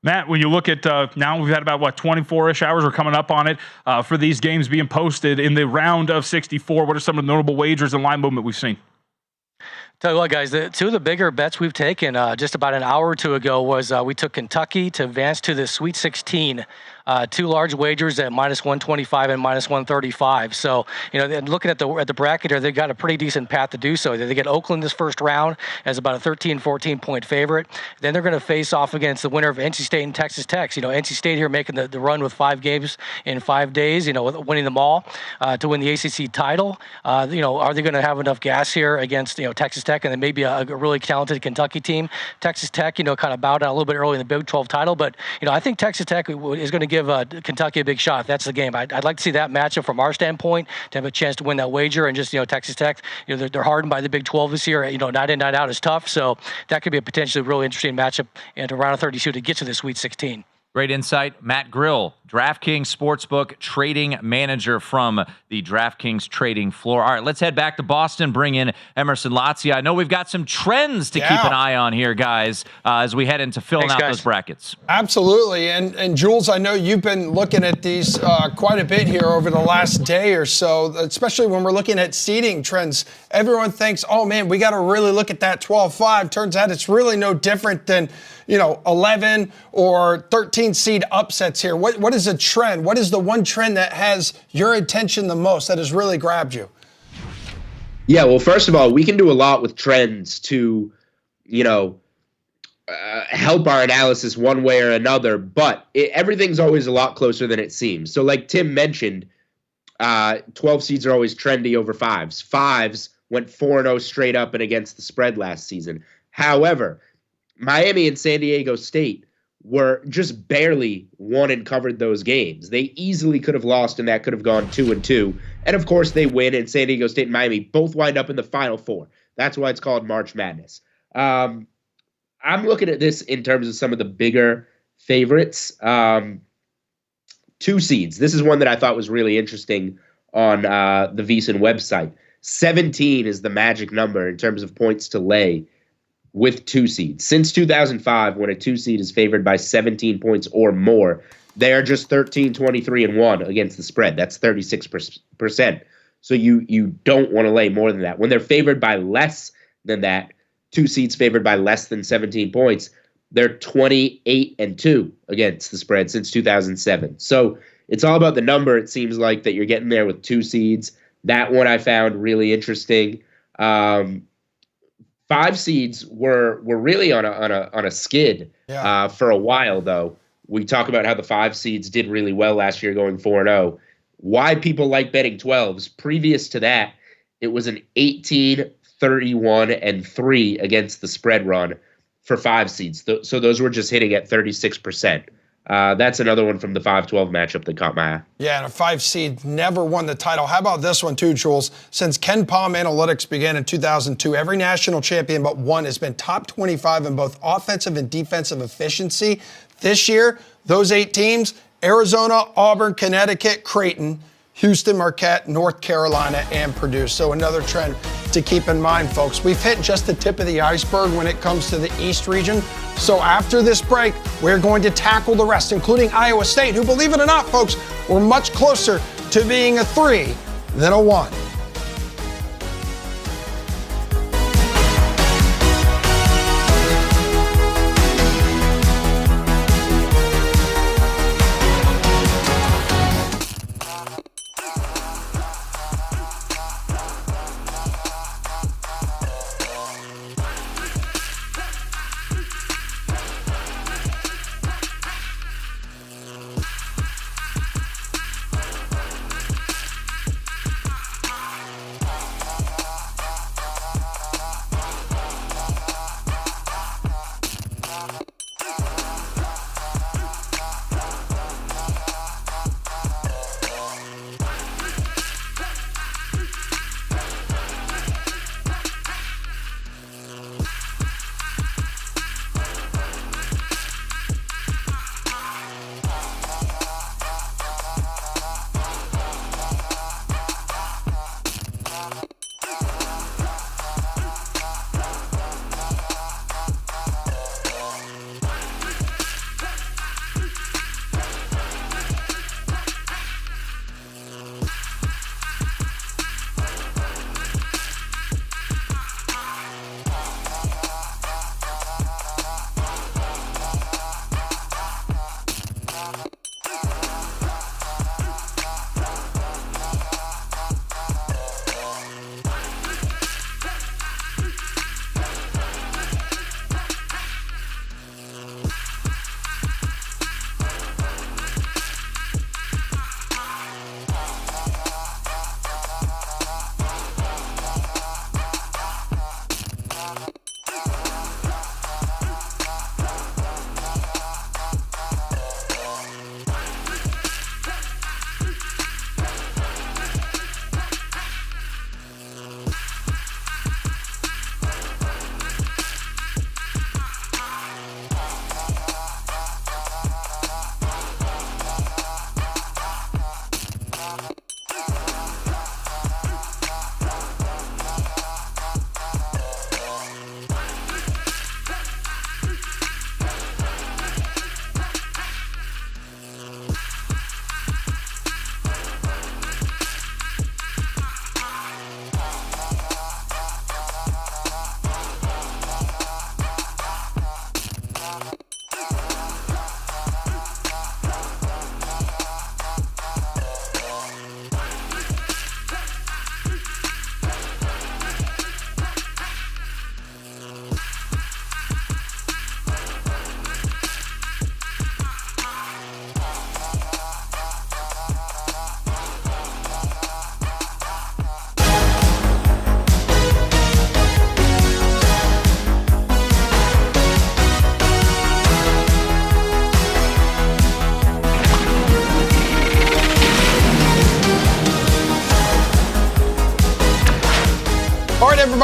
Matt, when you look at now we've had about 24-ish hours, we're coming up on it for these games being posted in the round of 64. What are some of the notable wagers and line movement we've seen? Tell you what, guys, 2 of the bigger bets we've taken just about an hour or 2 ago was we took Kentucky to advance to the Sweet 16. 2 large wagers at -125 and -135. So, and looking at the bracket here, they've got a pretty decent path to do so. They get Oakland this first round as about a 13, 14-point favorite. Then they're going to face off against the winner of NC State and Texas Tech. NC State here making the run with 5 games in 5 days, winning them all to win the ACC title. Are they going to have enough gas here against, Texas Tech and then maybe a really talented Kentucky team? Texas Tech, kind of bowed out a little bit early in the Big 12 title, but, I think Texas Tech is going to give Kentucky a big shot. That's the game. I'd like to see that matchup from our standpoint to have a chance to win that wager. And just Texas Tech, they're hardened by the Big 12 this year. Night in, night out is tough. So that could be a potentially really interesting matchup into round of 32 to get to the Sweet 16. Great insight. Matt Grill, DraftKings Sportsbook trading manager from the DraftKings trading floor. All right, let's head back to Boston, bring in Emerson Latzia. I know we've got some trends to keep an eye on here, guys, as we head into filling out those brackets. Absolutely. And Jules, I know you've been looking at these quite a bit here over the last day or so, especially when we're looking at seeding trends. Everyone thinks, oh, man, we got to really look at that 12-5. Turns out it's really no different than 11 or 13 seed upsets here. What is a trend? What is the one trend that has your attention the most, that has really grabbed you? Yeah, well, first of all, we can do a lot with trends to, help our analysis one way or another, but everything's always a lot closer than it seems. So like Tim mentioned, 12 seeds are always trendy over 5s. 5s went 4-0 straight up and against the spread last season. However, Miami and San Diego State were just barely won and covered those games. They easily could have lost, and that could have gone 2-2. And of course, they win, and San Diego State and Miami both wind up in the Final Four. That's why it's called March Madness. I'm looking at this in terms of some of the bigger favorites. 2 seeds. This is one that I thought was really interesting on the VSiN website. 17 is the magic number in terms of points to lay with 2 seeds. Since 2005, when a 2 seed is favored by 17 points or more, they are just 13, 23, and 1 against the spread. That's 36%. So you don't want to lay more than that. When they're favored by less than that, 2 seeds favored by less than 17 points, they're 28 and 2 against the spread since 2007. So it's all about the number. It seems like that you're getting there with 2 seeds. That one I found really interesting. 5 seeds were really on a skid for a while, though. We talk about how the 5 seeds did really well last year, going 4-0. Why people like betting 12s? Previous to that, it was an 18, 31, and 3 against the spread run for 5 seeds. So those were just hitting at 36%. That's another one from the 5-12 matchup that caught my eye. Yeah, and a 5 seed never won the title. How about this one too, Jules? Since Ken Palm Analytics began in 2002, every national champion but one has been top 25 in both offensive and defensive efficiency. This year, those 8 teams, Arizona, Auburn, Connecticut, Creighton, Houston, Marquette, North Carolina, and Purdue. So another trend to keep in mind, folks. We've hit just the tip of the iceberg when it comes to the East region. So after this break, we're going to tackle the rest, including Iowa State, who, believe it or not, folks, were much closer to being a 3 than a 1.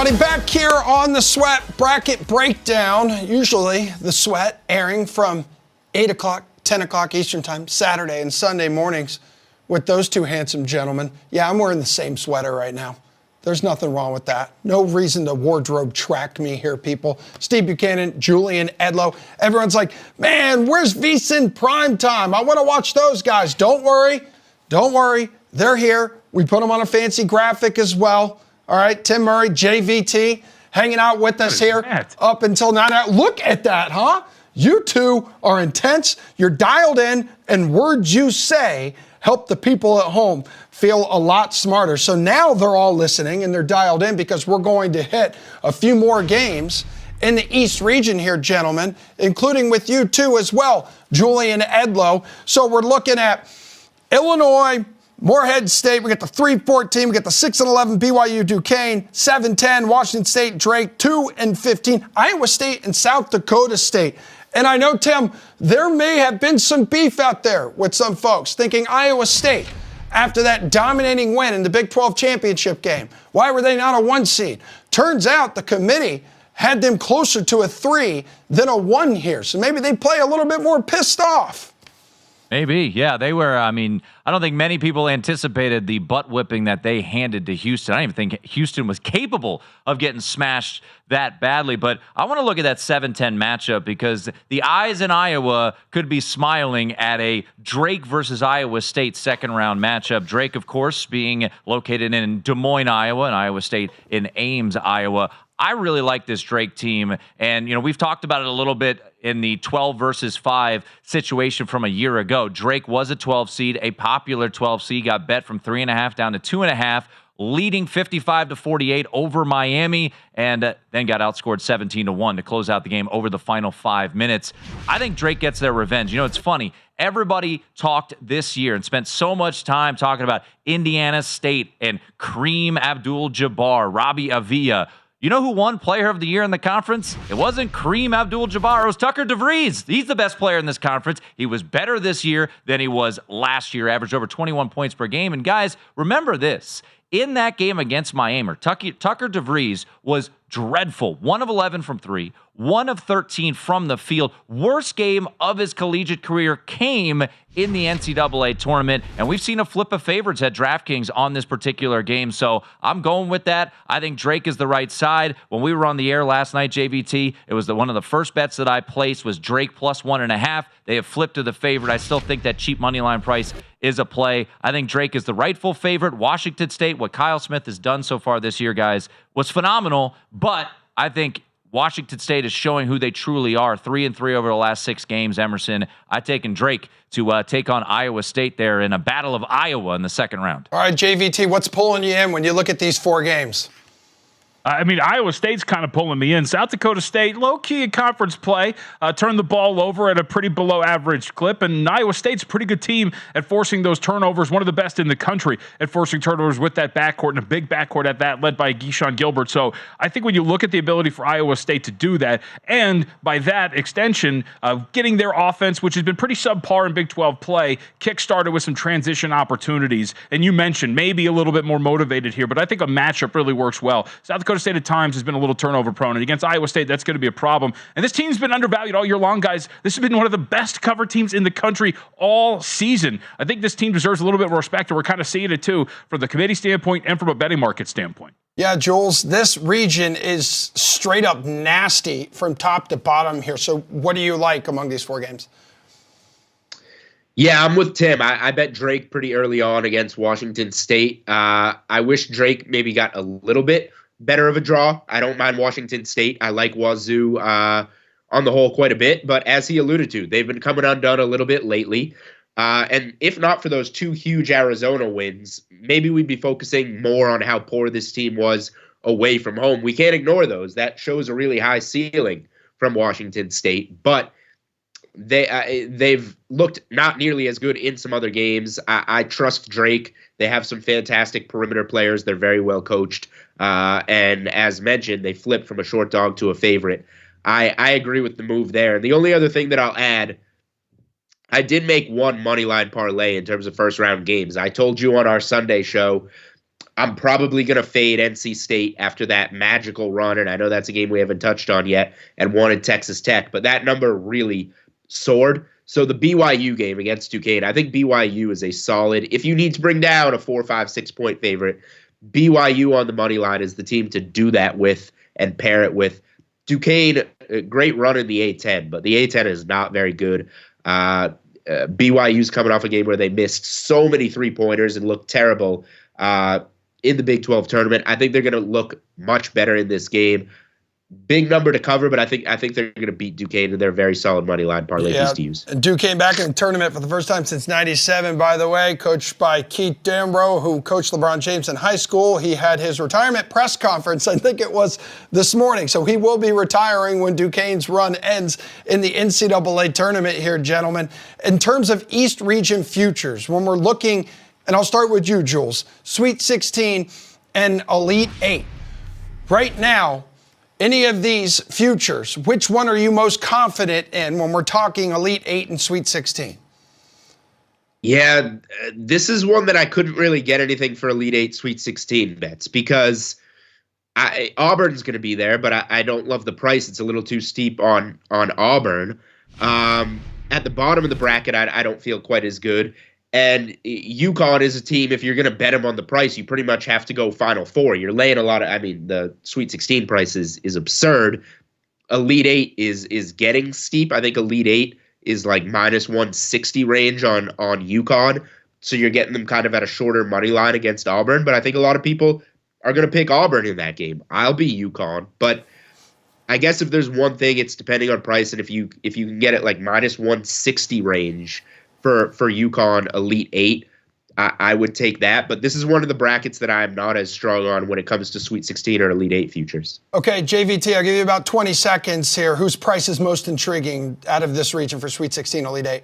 everybody. Back here on the Sweat Bracket Breakdown. Usually the Sweat airing from 8 o'clock, 10 o'clock Eastern Time, Saturday and Sunday mornings with those two handsome gentlemen. Yeah, I'm wearing the same sweater right now. There's nothing wrong with that. No reason to wardrobe track me here, people. Steve Buchanan, Julian Edlow. Everyone's like, man, where's VSiN Primetime? I want to watch those guys. Don't worry. Don't worry. They're here. We put them on a fancy graphic as well. All right, Tim Murray, JVT, hanging out with us here up until 9. Look at that, huh? You two are intense. You're dialed in, and words you say help the people at home feel a lot smarter. So now they're all listening, and they're dialed in because we're going to hit a few more games in the East region here, gentlemen, including with you too as well, Julian Edlow. So we're looking at Illinois, Morehead State, we got the 3-14, we got the 6-11 BYU Duquesne, 7-10 Washington State Drake, 2-15 Iowa State and South Dakota State. And I know, Tim, there may have been some beef out there with some folks thinking Iowa State, after that dominating win in the Big 12 championship game, why were they not a 1 seed? Turns out the committee had them closer to a 3 than a 1 here. So maybe they play a little bit more pissed off. Maybe, yeah. They were, I mean, I don't think many people anticipated the butt whipping that they handed to Houston. I don't even think Houston was capable of getting smashed that badly. But I want to look at that 7-10 matchup because the eyes in Iowa could be smiling at a Drake versus Iowa State second-round matchup. Drake, of course, being located in Des Moines, Iowa, and Iowa State in Ames, Iowa. I really like this Drake team, and you know we've talked about it a little bit in the 12 versus 5 situation from a year ago. Drake was a 12 seed, a popular 12 seed, got bet from 3.5 down to 2.5, leading 55-48 over Miami, and then got outscored 17-1 to close out the game over the final 5 minutes. I think Drake gets their revenge. You know, it's funny. Everybody talked this year and spent so much time talking about Indiana State and Kareem Abdul-Jabbar, Robbie Avila. You know who won Player of the Year in the conference? It wasn't Kareem Abdul-Jabbar. It was Tucker DeVries. He's the best player in this conference. He was better this year than he was last year, averaged over 21 points per game. And guys, remember this. In that game against Miami, Tucker DeVries was dreadful. 1 of 11 from 3, 1 of 13 from the field. Worst game of his collegiate career came in the NCAA tournament, and we've seen a flip of favorites at DraftKings on this particular game, so I'm going with that. I think Drake is the right side. When we were on the air last night, JVT, it was one of the first bets that I placed was Drake plus 1.5. They have flipped to the favorite. I still think that cheap money line price is a play. I think Drake is the rightful favorite. Washington State, what Kyle Smith has done so far this year, guys, was phenomenal, but I think Washington State is showing who they truly are. 3-3 over the last 6 games, Emerson. I've taken Drake to take on Iowa State there in a battle of Iowa in the second round. All right, JVT, what's pulling you in when you look at these 4 games? I mean, Iowa State's kind of pulling me in. South Dakota State, low-key in conference play, turned the ball over at a pretty below-average clip, and Iowa State's a pretty good team at forcing those turnovers, one of the best in the country at forcing turnovers with that backcourt, and a big backcourt at that, led by Keyshawn Gilbert. So I think when you look at the ability for Iowa State to do that, and by that extension, getting their offense, which has been pretty subpar in Big 12 play, kick-started with some transition opportunities, and you mentioned maybe a little bit more motivated here, but I think a matchup really works well. South Dakota State at times has been a little turnover prone, and against Iowa State, that's going to be a problem. And this team's been undervalued all year long, guys. This has been one of the best cover teams in the country all season. I think this team deserves a little bit more respect, and we're kind of seeing it too from the committee standpoint and from a betting market standpoint. Yeah, Jules, this region is straight up nasty from top to bottom here. So what do you like among these 4 games? Yeah, I'm with Tim. I bet Drake pretty early on against Washington State. I wish Drake maybe got a little bit better of a draw. I don't mind Washington State. I like Wazoo on the whole quite a bit. But as he alluded to, they've been coming undone a little bit lately. And if not for those 2 huge Arizona wins, maybe we'd be focusing more on how poor this team was away from home. We can't ignore those. That shows a really high ceiling from Washington State. But they've looked not nearly as good in some other games. I trust Drake. They have some fantastic perimeter players. They're very well coached. And as mentioned, they flipped from a short dog to a favorite. I agree with the move there. And the only other thing that I'll add, I did make one money line parlay in terms of first round games. I told you on our Sunday show I'm probably going to fade NC State after that magical run, and I know that's a game we haven't touched on yet, and wanted Texas Tech, but that number really soared. So the BYU game against Duquesne, I think BYU is a solid, if you need to bring down a 4, 5, 6 point favorite, BYU on the money line is the team to do that with and pair it with. Duquesne, a great run in the A-10, but the A-10 is not very good. BYU's coming off a game where they missed so many three-pointers and looked terrible in the Big 12 tournament. I think they're going to look much better in this game. Big number to cover, but I think they're going to beat Duquesne, and they're a very solid money line parlay piece to use. Duquesne back in the tournament for the first time since '97, by the way, coached by Keith Dambro, who coached LeBron James in high school. He had his retirement press conference, I think it was this morning. So he will be retiring when Duquesne's run ends in the NCAA tournament here, gentlemen. In terms of East Region futures, when we're looking, and I'll start with you, Jules, Sweet 16 and Elite 8. Right now, any of these futures, which one are you most confident in when we're talking Elite 8 and Sweet 16? Yeah, this is one that I couldn't really get anything for Elite 8, Sweet 16 bets because Auburn's going to be there, but I don't love the price. It's a little too steep on Auburn. At the bottom of the bracket, I don't feel quite as good. And UConn is a team, if you're going to bet them on the price, you pretty much have to go Final Four. You're laying a lot of, the Sweet 16 price is absurd. Elite 8 is getting steep. I think Elite 8 is like minus 160 range on UConn. So you're getting them kind of at a shorter money line against Auburn. But I think a lot of people are going to pick Auburn in that game. I'll be UConn. But I guess if there's one thing, it's depending on price. And if you can get it like minus 160 range for UConn Elite 8, I would take that. But this is one of the brackets that I'm not as strong on when it comes to Sweet 16 or Elite 8 futures. Okay, JVT, I'll give you about 20 seconds here. Whose price is most intriguing out of this region for Sweet 16 Elite 8?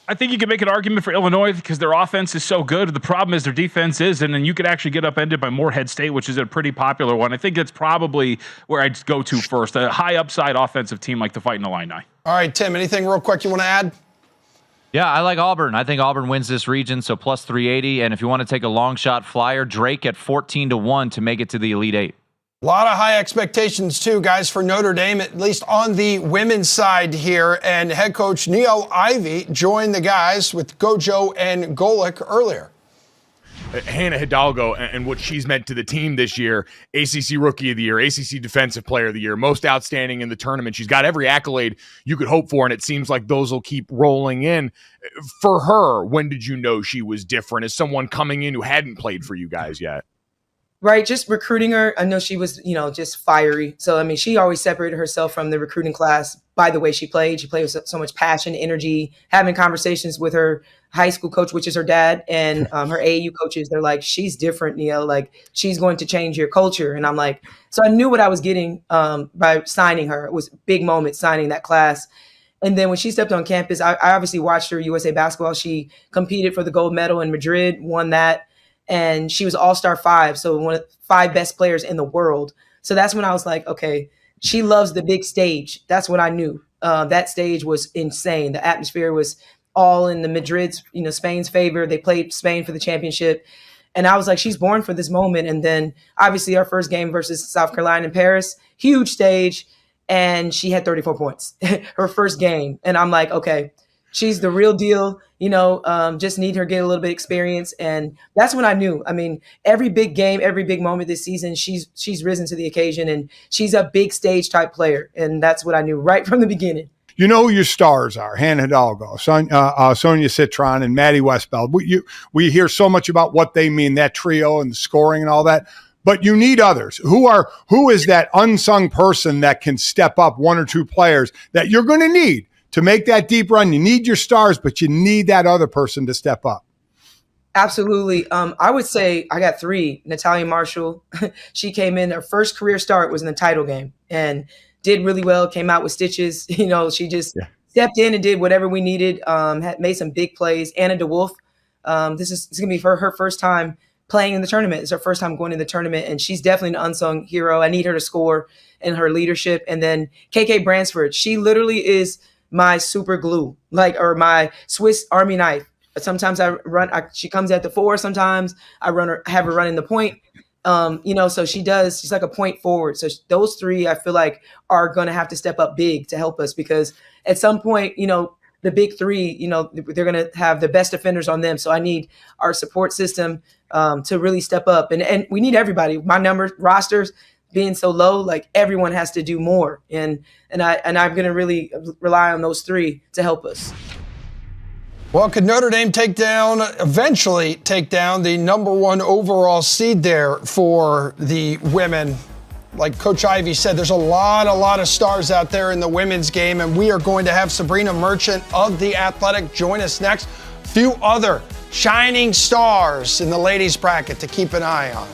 I think you can make an argument for Illinois because their offense is so good. The problem is their defense isn't, and you could actually get upended by Morehead State, which is a pretty popular one. I think that's probably where I'd go to first, a high upside offensive team like the Fighting Illini. All right, Tim, anything real quick you want to add? Yeah, I like Auburn. I think Auburn wins this region, so plus 380. And if you want to take a long shot flyer, Drake at 14-1 to make it to the Elite 8. A lot of high expectations, too, guys, for Notre Dame, at least on the women's side here. And head coach Niele Ivey joined the guys with Gojo and Golick earlier. Hannah Hidalgo and what she's meant to the team this year, ACC Rookie of the Year, ACC Defensive Player of the Year, most outstanding in the tournament. She's got every accolade you could hope for, and it seems like those will keep rolling in. For her, when did you know she was different as someone coming in who hadn't played for you guys yet? Right, just recruiting her. I know she was, just fiery. So, she always separated herself from the recruiting class by the way she played. She played with so much passion, energy, having conversations with her high school coach, which is her dad, and her AAU coaches. They're like, she's different, Niele. Like, she's going to change your culture. And I'm like, so I knew what I was getting by signing her. It was a big moment signing that class. And then when she stepped on campus, I obviously watched her USA basketball. She competed for the gold medal in Madrid, won that. And she was All-Star 5, so one of the 5 best players in the world. So that's when I was like, okay, she loves the big stage. That's what I knew. That stage was insane. The atmosphere was all in the Madrid's, Spain's favor. They played Spain for the championship. And I was like, she's born for this moment. And then obviously our first game versus South Carolina in Paris, huge stage. And she had 34 points, her first game. And I'm like, okay, she's the real deal, just need her get a little bit of experience. And that's when I knew. Every big game, every big moment this season, she's risen to the occasion, and she's a big stage type player. And that's what I knew right from the beginning. You know who your stars are: Hannah Hidalgo, Sonia Citron, and Maddie Westbeld. We hear so much about what they mean, that trio and the scoring and all that. But you need others. Who is that unsung person that can step up, one or two players that you're going to need to make that deep run? You need your stars, but you need that other person to step up. Absolutely. I would say I got 3. Natalia Marshall, she came in, her first career start was in the title game and did really well, came out with stitches. She just stepped in and did whatever we needed, had made some big plays. Anna DeWolf, this is going to be her first time playing in the tournament. It's her first time going to the tournament, and she's definitely an unsung hero. I need her to score in her leadership. And then KK Bransford, she literally is my super glue, or my Swiss Army knife. Sometimes I run. She comes at the 4. Sometimes I have her running the point. So she's like a point forward. So those 3, I feel like, are going to have to step up big to help us, because at some point, the big 3, they're going to have the best defenders on them. So I need our support system to really step up, and we need everybody. My rosters being so low, like everyone has to do more, and I'm going to really rely on those 3 to help us. Well, could Notre Dame eventually take down the number 1 overall seed there for the women? Like Coach Ivey said, there's a lot of stars out there in the women's game, and we are going to have Sabrina Merchant of The Athletic join us next. Few other shining stars in the ladies bracket to keep an eye on.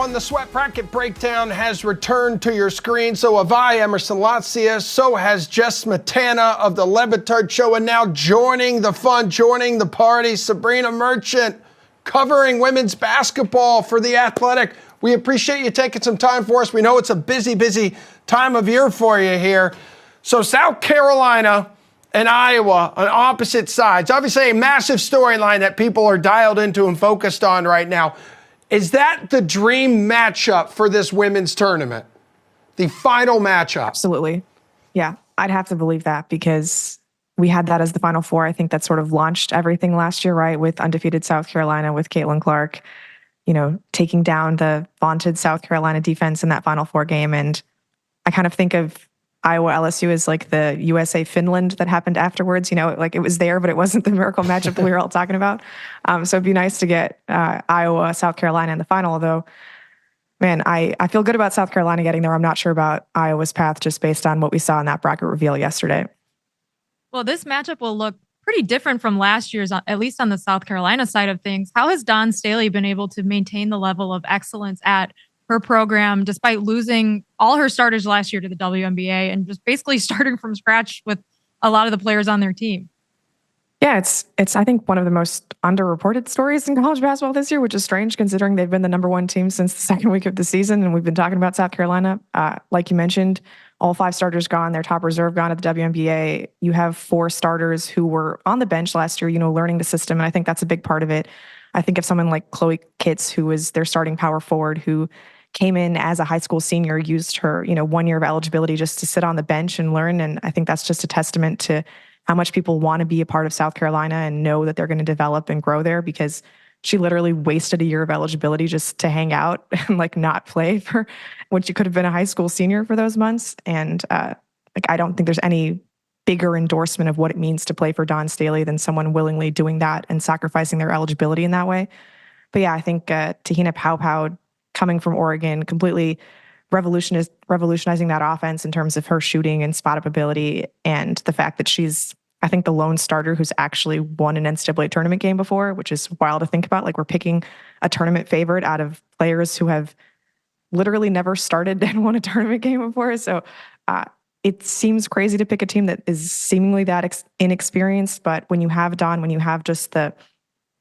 everyone. The Sweat Bracket Breakdown has returned to your screen. So have I, Emerson Latzia. So has Jess Matana of the Levitard Show. And now joining the fun, joining the party, Sabrina Merchant, covering women's basketball for The Athletic. We appreciate you taking some time for us. We know it's a busy, busy time of year for you here. So South Carolina and Iowa on opposite sides. Obviously a massive storyline that people are dialed into and focused on right now. Is that the dream matchup for this women's tournament? The final matchup? Absolutely. Yeah, I'd have to believe that because we had that as the Final Four. I think that sort of launched everything last year, right? With undefeated South Carolina, with Caitlin Clark, taking down the vaunted South Carolina defense in that Final Four game. And I kind of think of Iowa LSU as like the USA Finland that happened afterwards. Like it was there, but it wasn't the miracle matchup that we were all talking about. So it'd be nice to get Iowa, South Carolina in the final, although, man, I feel good about South Carolina getting there. I'm not sure about Iowa's path just based on what we saw in that bracket reveal yesterday. Well, this matchup will look pretty different from last year's, at least on the South Carolina side of things. How has Dawn Staley been able to maintain the level of excellence at her program despite losing all her starters last year to the WNBA and just basically starting from scratch with a lot of the players on their team? Yeah, it's I think one of the most underreported stories in college basketball this year, which is strange considering they've been the number one team since the second week of the season. And we've been talking about South Carolina. Like you mentioned, all 5 starters gone, their top reserve gone at the WNBA. You have 4 starters who were on the bench last year, learning the system. And I think that's a big part of it. I think of someone like Chloe Kitts, who was their starting power forward, who came in as a high school senior, used her, 1 year of eligibility just to sit on the bench and learn. And I think that's just a testament to how much people want to be a part of South Carolina and know that they're going to develop and grow there, because she literally wasted a year of eligibility just to hang out and not play for when she could have been a high school senior for those months. And I don't think there's any bigger endorsement of what it means to play for Dawn Staley than someone willingly doing that and sacrificing their eligibility in that way. But yeah, I think Tahina Paopao coming from Oregon, completely revolutionizing that offense in terms of her shooting and spot up ability, and the fact that she's, I think, the lone starter who's actually won an NCAA tournament game before, which is wild to think about. Like, we're picking a tournament favorite out of players who have literally never started and won a tournament game before. So it seems crazy to pick a team that is seemingly that inexperienced, but when you have Dawn, when you have just the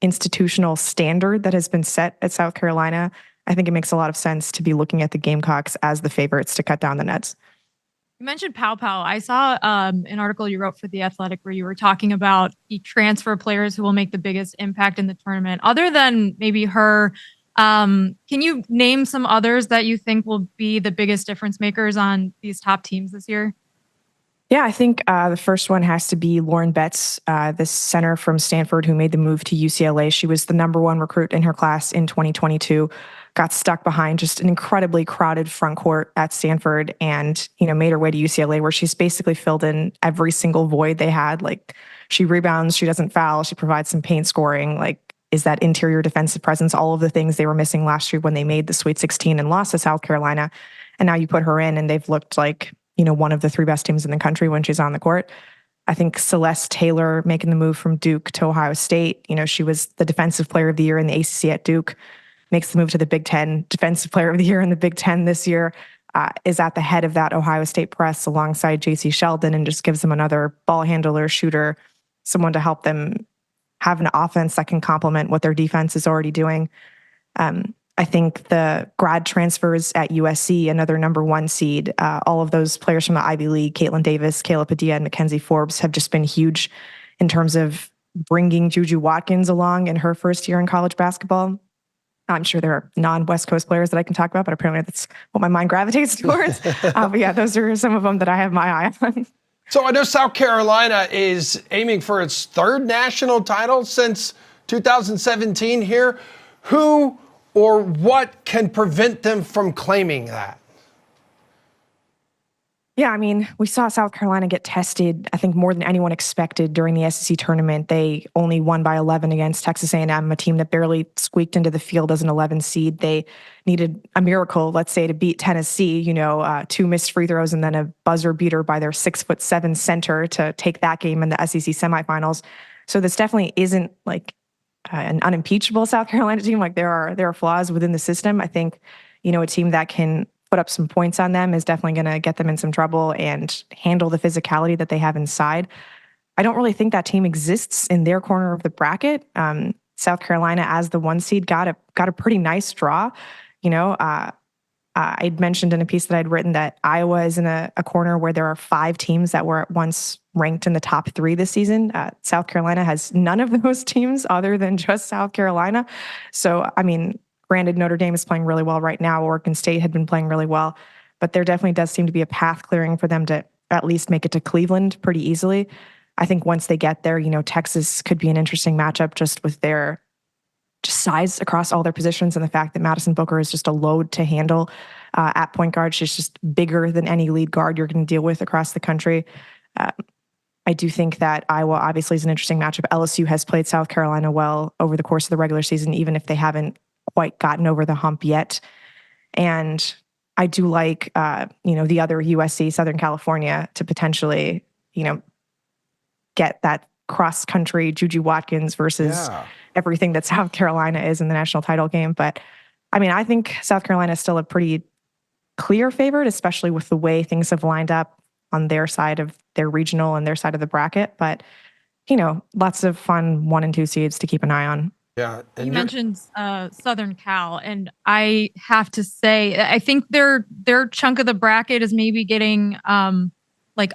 institutional standard that has been set at South Carolina, I think it makes a lot of sense to be looking at the Gamecocks as the favorites to cut down the nets. You mentioned Paopao. I saw an article you wrote for The Athletic where you were talking about the transfer players who will make the biggest impact in the tournament. Other than maybe her, can you name some others that you think will be the biggest difference makers on these top teams this year? Yeah, I think the first one has to be Lauren Betts, this center from Stanford who made the move to UCLA. She was the number 1 recruit in her class in 2022, got stuck behind just an incredibly crowded front court at Stanford and, made her way to UCLA, where she's basically filled in every single void they had. Like, she rebounds, she doesn't foul, she provides some paint scoring, is that interior defensive presence, all of the things they were missing last year when they made the Sweet 16 and lost to South Carolina. And now you put her in and they've looked like, one of the 3 best teams in the country when she's on the court. I think Celeste Taylor making the move from Duke to Ohio State. She was the defensive player of the year in the ACC at Duke, makes the move to the Big Ten, defensive player of the year in the Big Ten this year, is at the head of that Ohio State press alongside JC Sheldon, and just gives them another ball handler, shooter, someone to help them have an offense that can complement what their defense is already doing. I think the grad transfers at USC, another number 1 seed, all of those players from the Ivy League, Caitlin Davis, Kayla Padilla, and Mackenzie Forbes, have just been huge in terms of bringing Juju Watkins along in her first year in college basketball. I'm sure there are non-West Coast players that I can talk about, but apparently that's what my mind gravitates towards. But yeah, those are some of them that I have my eye on. So I know South Carolina is aiming for its 3rd national title since 2017 here. Who or what can prevent them from claiming that? Yeah, I mean, we saw South Carolina get tested, I think, more than anyone expected during the SEC tournament. They only won by 11 against Texas A&M, a team that barely squeaked into the field as an 11 seed. They needed a miracle, let's say, to beat Tennessee, 2 missed free throws and then a buzzer beater by their 6'7" center to take that game in the SEC semifinals. So this definitely isn't an unimpeachable South Carolina team. There are flaws within the system. I think, a team that can put up some points on them is definitely going to get them in some trouble and handle the physicality that they have inside. I don't really think that team exists in their corner of the bracket. South Carolina, as the 1 seed, got a pretty nice draw. I'd mentioned in a piece that I'd written that Iowa is in a corner where there are 5 teams that were at once ranked in the top 3 this season. South Carolina has none of those teams other than just South Carolina. So, granted, Notre Dame is playing really well right now. Oregon State had been playing really well, but there definitely does seem to be a path clearing for them to at least make it to Cleveland pretty easily. I think once they get there, Texas could be an interesting matchup just with their size across all their positions and the fact that Madison Booker is just a load to handle at point guard. She's just bigger than any lead guard you're going to deal with across the country. I do think that Iowa obviously is an interesting matchup. LSU has played South Carolina well over the course of the regular season, even if they haven't quite gotten over the hump yet. And I do like, the other USC, Southern California, to potentially, get that cross-country Juju Watkins versus everything that South Carolina is in the national title game. But, I think South Carolina is still a pretty clear favorite, especially with the way things have lined up on their side of their regional and their side of the bracket. But, lots of fun 1 and 2 seeds to keep an eye on. Yeah. And you mentioned Southern Cal, and I have to say, I think their chunk of the bracket is maybe getting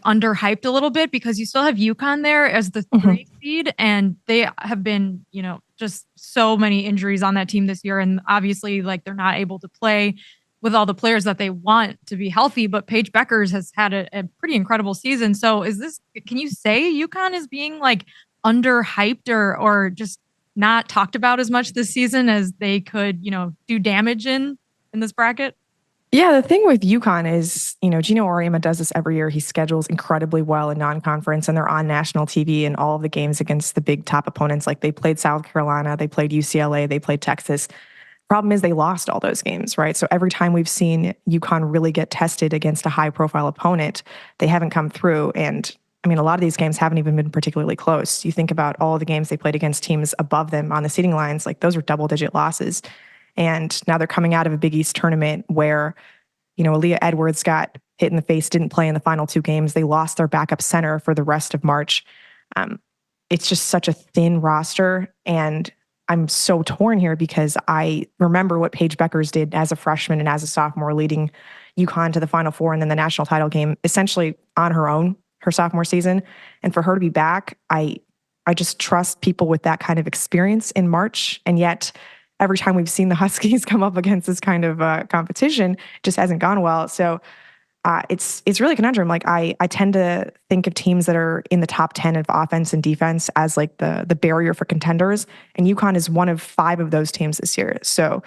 underhyped a little bit because you still have UConn there as the 3 seed, and they have been, just so many injuries on that team this year, and obviously they're not able to play with all the players that they want to be healthy. But Paige Beckers has had a pretty incredible season. So can you say UConn is being underhyped or just not talked about as much this season as they could, do damage in this bracket? Yeah, the thing with UConn is, Gino Auriemma does this every year. He schedules incredibly well in non-conference, and they're on national TV in all of the games against the big top opponents. Like they played South Carolina, they played UCLA, they played Texas. Problem is they lost all those games, right? So every time we've seen UConn really get tested against a high-profile opponent, they haven't come through. And a lot of these games haven't even been particularly close. You think about all the games they played against teams above them on the seeding lines, those are double-digit losses. And now they're coming out of a Big East tournament where, Aaliyah Edwards got hit in the face, didn't play in the final 2 games. They lost their backup center for the rest of March. It's just such a thin roster. And I'm so torn here because I remember what Paige Beckers did as a freshman and as a sophomore, leading UConn to the Final Four and then the national title game, essentially on her own, her sophomore season. And for her to be back, I just trust people with that kind of experience in March. And yet every time we've seen the Huskies come up against this kind of competition, it just hasn't gone well. So it's really a conundrum. I tend to think of teams that are in the top 10 of offense and defense as the barrier for contenders. And UConn is one of 5 of those teams this year. So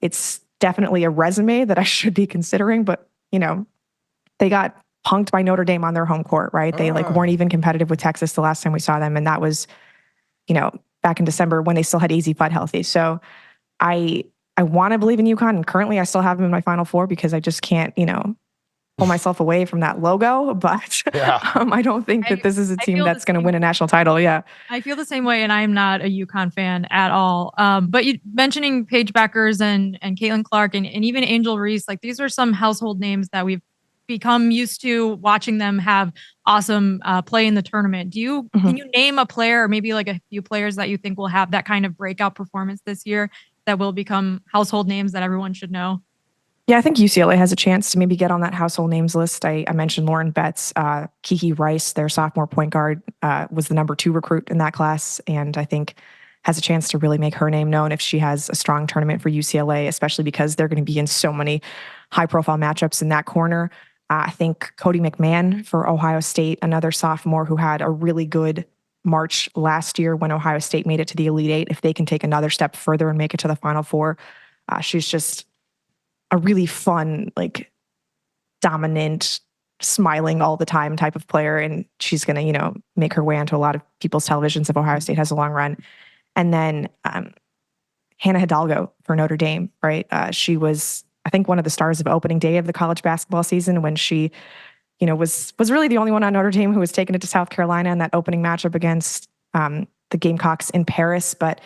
it's definitely a resume that I should be considering. But, they got punked by Notre Dame on their home court, right? They weren't even competitive with Texas the last time we saw them. And that was, back in December when they still had AZ Fudd healthy. So I want to believe in UConn, and currently I still have them in my Final Four because I just can't, pull myself away from that logo. But I don't think that this is a team that's going to win a national title. Yeah. I feel the same way, and I am not a UConn fan at all. But you mentioning Paige Beckers and Caitlin Clark and even Angel Reese, these are some household names that we've become used to watching them have awesome play in the tournament. Can you name a player or maybe a few players that you think will have that kind of breakout performance this year that will become household names that everyone should know? Yeah, I think UCLA has a chance to maybe get on that household names list. I mentioned Lauren Betts. Kiki Rice, their sophomore point guard, was the number 2 recruit in that class, and I think has a chance to really make her name known if she has a strong tournament for UCLA, especially because they're going to be in so many high-profile matchups in that corner. I think Cody McMahon for Ohio State, another sophomore who had a really good March last year when Ohio State made it to the Elite Eight. If they can take another step further and make it to the Final Four, she's just a really fun, dominant, smiling all the time type of player. And she's going to, make her way onto a lot of people's televisions if Ohio State has a long run. And then Hannah Hidalgo for Notre Dame, right? She was, I think, one of the stars of opening day of the college basketball season when she, was really the only one on Notre Dame who was taking it to South Carolina in that opening matchup against the Gamecocks in Paris. But,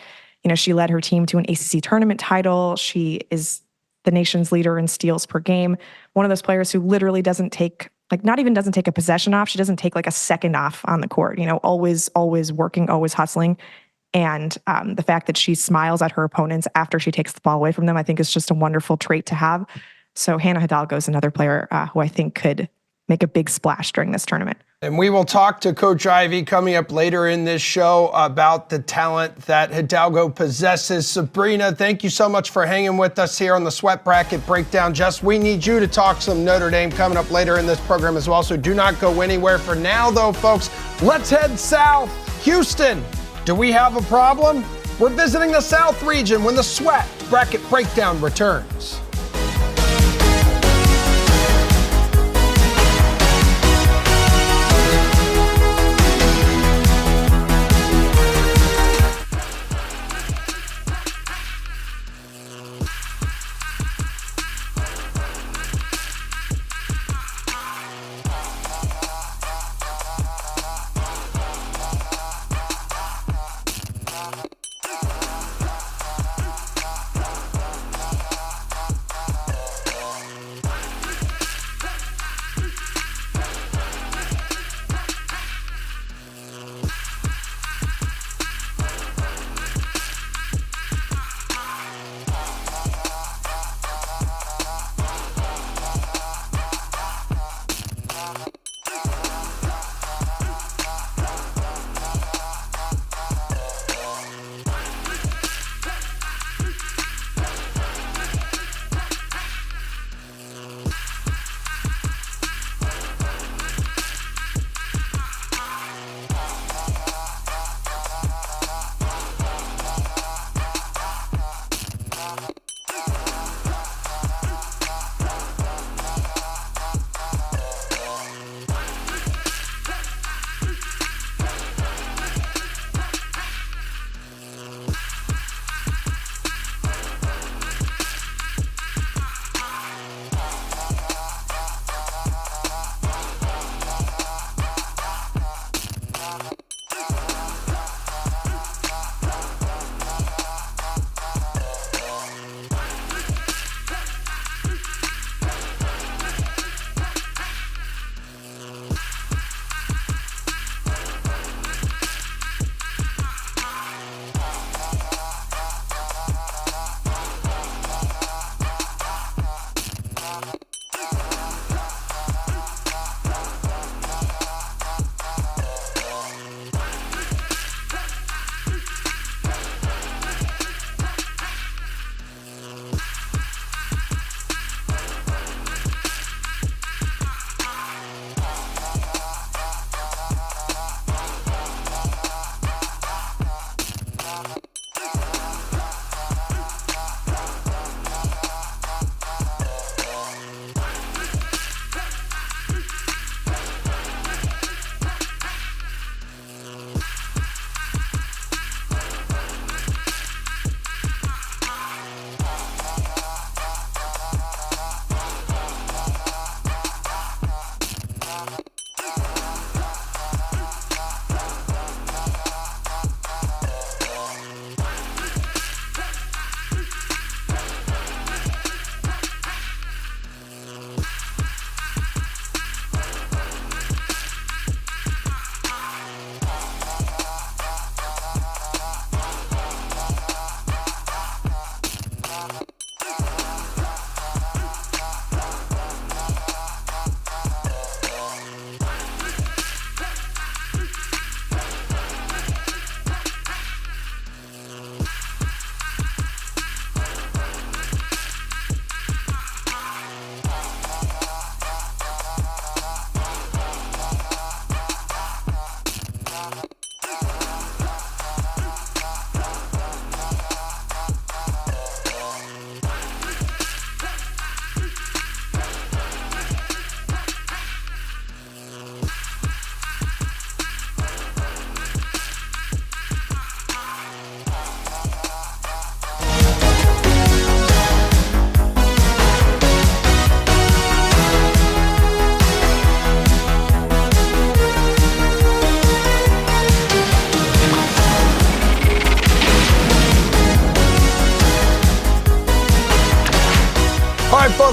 she led her team to an ACC tournament title. She is the nation's leader in steals per game. One of those players who literally doesn't take, not even doesn't take a possession off. She doesn't take a second off on the court, always working, always hustling. And the fact that she smiles at her opponents after she takes the ball away from them, I think is just a wonderful trait to have. So Hannah Hidalgo is another player who I think could make a big splash during this tournament. And we will talk to Coach Ivey coming up later in this show about the talent that Hidalgo possesses. Sabrina, thank you so much for hanging with us here on the Sweat Bracket Breakdown. Jess, we need you to talk some Notre Dame coming up later in this program as well, so do not go anywhere. For now, though, folks, let's head south. Houston, do we have a problem? We're visiting the South region when the Sweat Bracket Breakdown returns.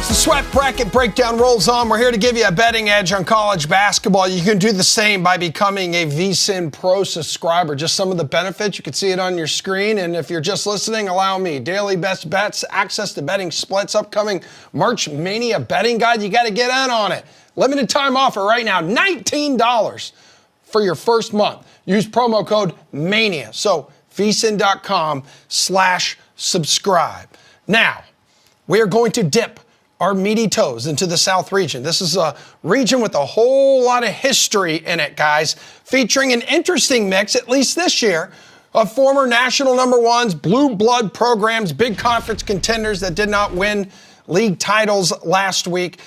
The Sweat Bracket Breakdown rolls on. We're here to give you a betting edge on college basketball. You can do the same by becoming a VSiN Pro subscriber. Just some of the benefits. You can see it on your screen. And if you're just listening, allow me. Daily best bets, access to betting splits, upcoming March Mania betting guide. You got to get in on it. Limited time offer right now, $19 for your first month. Use promo code MANIA. So vsin.com/subscribe. Now, we are going to dip our meaty toes into the South region. This is a region with a whole lot of history in it, guys, featuring an interesting mix, at least this year, of former national number ones, blue blood programs, big conference contenders that did not win league titles last week.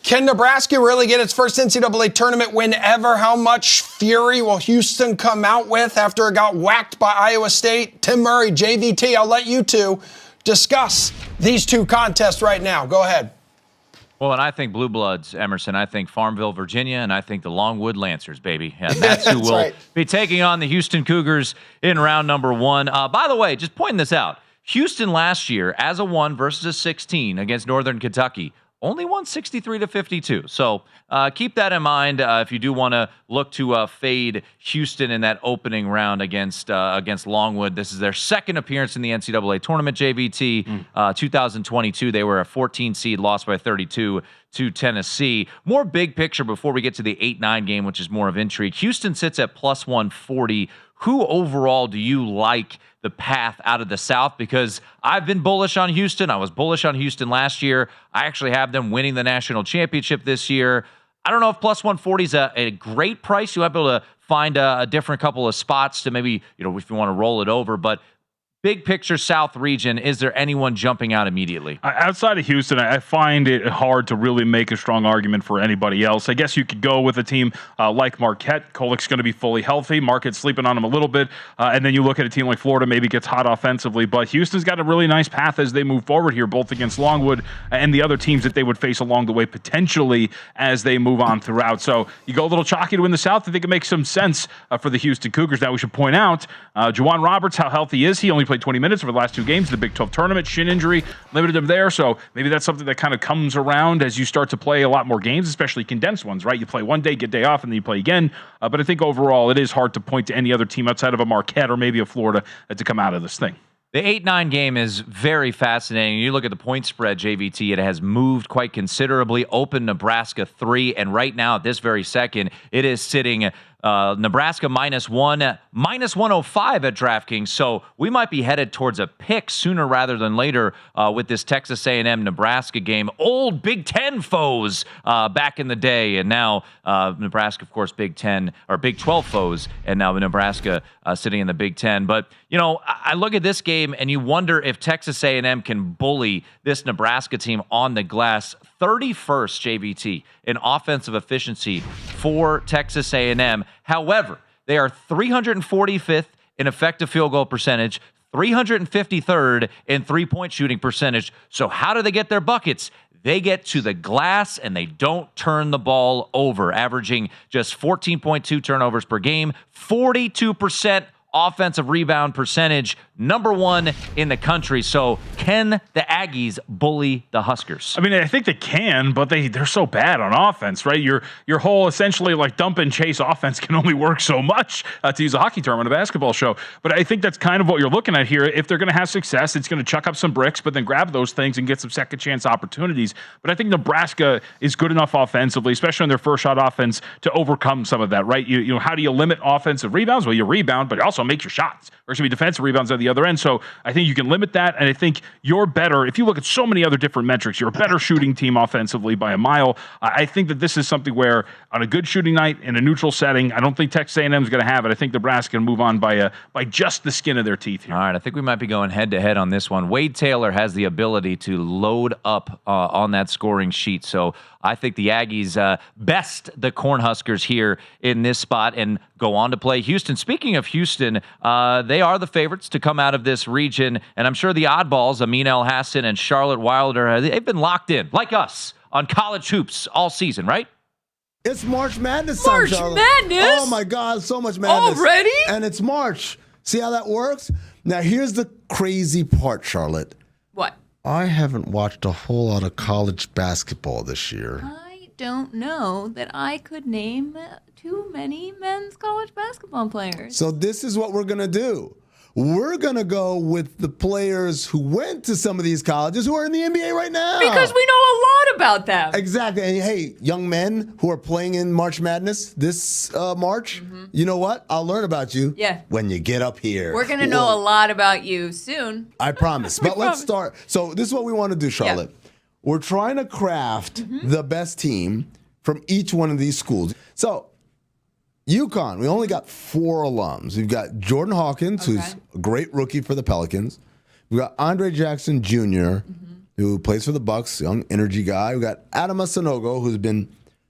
Can Nebraska really get its first NCAA tournament win ever? How much fury will Houston come out with after it got whacked by Iowa State? Tim Murray, JVT, I'll let you two discuss these two contests right now. Go ahead. Well, and I think Blue Bloods, Emerson. I think Farmville, Virginia, and I think the Longwood Lancers, baby. And that's who will be taking on the Houston Cougars in round number one. By the way, just pointing this out, Houston last year, as a 1 versus a 16 against Northern Kentucky, only won 63-52. So keep that in mind if you do want to look to fade Houston in that opening round against Longwood. This is their second appearance in the NCAA Tournament, JVT. 2022, they were a 14 seed, lost by 32 to Tennessee. More big picture before we get to the 8-9 game, which is more of intrigue. Houston sits at plus 140. Who overall do you like the path out of the South? Because I've been bullish on Houston. I was bullish on Houston last year. I actually have them winning the national championship this year. I don't know if plus 140 is a great price. You might be able to find a different couple of spots to maybe, if you want to roll it over. But big picture South region, is there anyone jumping out immediately? Outside of Houston, I find it hard to really make a strong argument for anybody else. I guess you could go with a team like Marquette. Kolik's going to be fully healthy. Marquette's sleeping on him a little bit. And then you look at a team like Florida, maybe gets hot offensively. But Houston's got a really nice path as they move forward here, both against Longwood and the other teams that they would face along the way potentially as they move on throughout. So you go a little chalky to win the South. I think it makes some sense for the Houston Cougars. Now we should point out, Juwan Roberts, how healthy is he? Only played 20 minutes over the last two games. The Big 12 tournament, shin injury limited him there. So maybe that's something that kind of comes around as you start to play a lot more games, especially condensed ones, right? You play one day, get day off, and then you play again. But I think overall it is hard to point to any other team outside of a Marquette or maybe a Florida to come out of this thing. The 8-9 game is very fascinating. You look at the point spread, JVT, it has moved quite considerably. Open Nebraska 3, and right now at this very second, it is sitting Nebraska -1, -105 at DraftKings. So we might be headed towards a pick sooner rather than later with this Texas A&M Nebraska game. Old Big Ten foes back in the day, and now Nebraska, of course, Big 10 or Big 12 foes, and now Nebraska sitting in the Big 10. But I look at this game and you wonder if Texas A&M can bully this Nebraska team on the glass. 31st, JVT, in offensive efficiency for Texas A&M. However, they are 345th in effective field goal percentage, 353rd in three-point shooting percentage. So how do they get their buckets? They get to the glass and they don't turn the ball over, averaging just 14.2 turnovers per game, 42% offensive rebound percentage, number one in the country. So can the Aggies bully the Huskers? I mean, I think they can, but they're so bad on offense, right? Your whole essentially like dump and chase offense can only work so much, to use a hockey term on a basketball show. But I think that's kind of what you're looking at here. If they're going to have success, it's going to chuck up some bricks, but then grab those things and get some second chance opportunities. But I think Nebraska is good enough offensively, especially on their first shot offense, to overcome some of that, right? You know, how do you limit offensive rebounds? Well, you rebound, but also make your shots. Or it should be defensive rebounds on the other end. So I think you can limit that. And I think you're better. If you look at so many other different metrics, you're a better shooting team offensively by a mile. I think that this is something where on a good shooting night in a neutral setting, I don't think Texas A&M is going to have it. I think Nebraska can move on by just the skin of their teeth here. All right. I think we might be going head to head on this one. Wade Taylor has the ability to load up on that scoring sheet. So I think the Aggies best the Cornhuskers here in this spot and go on to play Houston. Speaking of Houston, they are the favorites to come out of this region, and I'm sure the oddballs, Amin El Hassan and Charlotte Wilder, they've been locked in, like us, on college hoops all season, right? It's March Madness. March Madness? Oh my God, so much madness. Already? And it's March. See how that works? Now here's the crazy part, Charlotte. What? I haven't watched a whole lot of college basketball this year. I don't know that I could name too many men's college basketball players. So this is what we're going to do. We're going to go with the players who went to some of these colleges who are in the NBA right now. Because we know a lot about them. Exactly. And hey, young men who are playing in March Madness this March, you know what? I'll learn about you when you get up here. We're going to know a lot about you soon. I promise. But let's start. So this is what we want to do, Charlotte. Yeah. We're trying to craft the best team from each one of these schools. So UConn, we only got 4 alums. We've got Jordan Hawkins, who's a great rookie for the Pelicans. We've got Andre Jackson Jr., who plays for the Bucks, young energy guy. We've got Adama Sanogo, who's been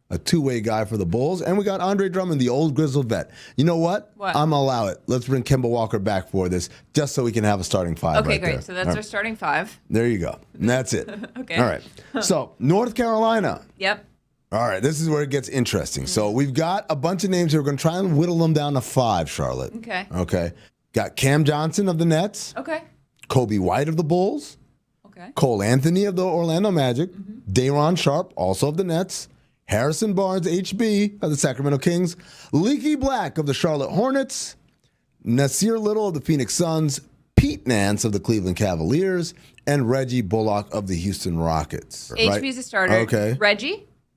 a two-way guy for the Bulls. And we got Andre Drummond, the old grizzled vet. You know what? I'm going to allow it. Let's bring Kemba Walker back for this, just so we can have a starting 5 Okay, right great. there. So that's our starting 5. There you go. And that's it. Okay. All right. So North Carolina. Yep. All right, this is where it gets interesting. So we've got a bunch of names here. We're going to try and whittle them down to 5, Charlotte. Okay. Okay. Got Cam Johnson of the Nets. Okay. Kobe White of the Bulls. Okay. Cole Anthony of the Orlando Magic. Day'Ron Sharpe, also of the Nets. Harrison Barnes, HB, of the Sacramento Kings. Leaky Black of the Charlotte Hornets. Nasir Little of the Phoenix Suns. Pete Nance of the Cleveland Cavaliers. And Reggie Bullock of the Houston Rockets. HB's a starter. Okay.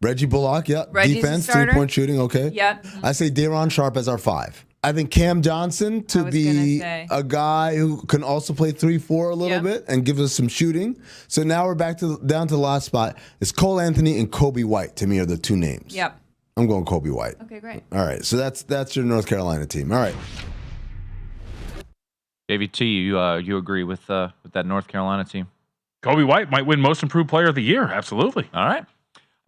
Reggie Bullock, yeah. Reggie's defense, a starter. 3-point shooting, okay. Yep. I say Day'Ron Sharpe as our 5. I think Cam Johnson to be a guy who can also play 3-4 a little bit and give us some shooting. So now we're back down to the last spot. It's Cole Anthony and Kobe White, to me, are the 2 names. Yep. I'm going Kobe White. Okay, great. All right, so that's your North Carolina team. All right. JVT, you agree with that North Carolina team? Kobe White might win Most Improved Player of the Year. Absolutely. All right.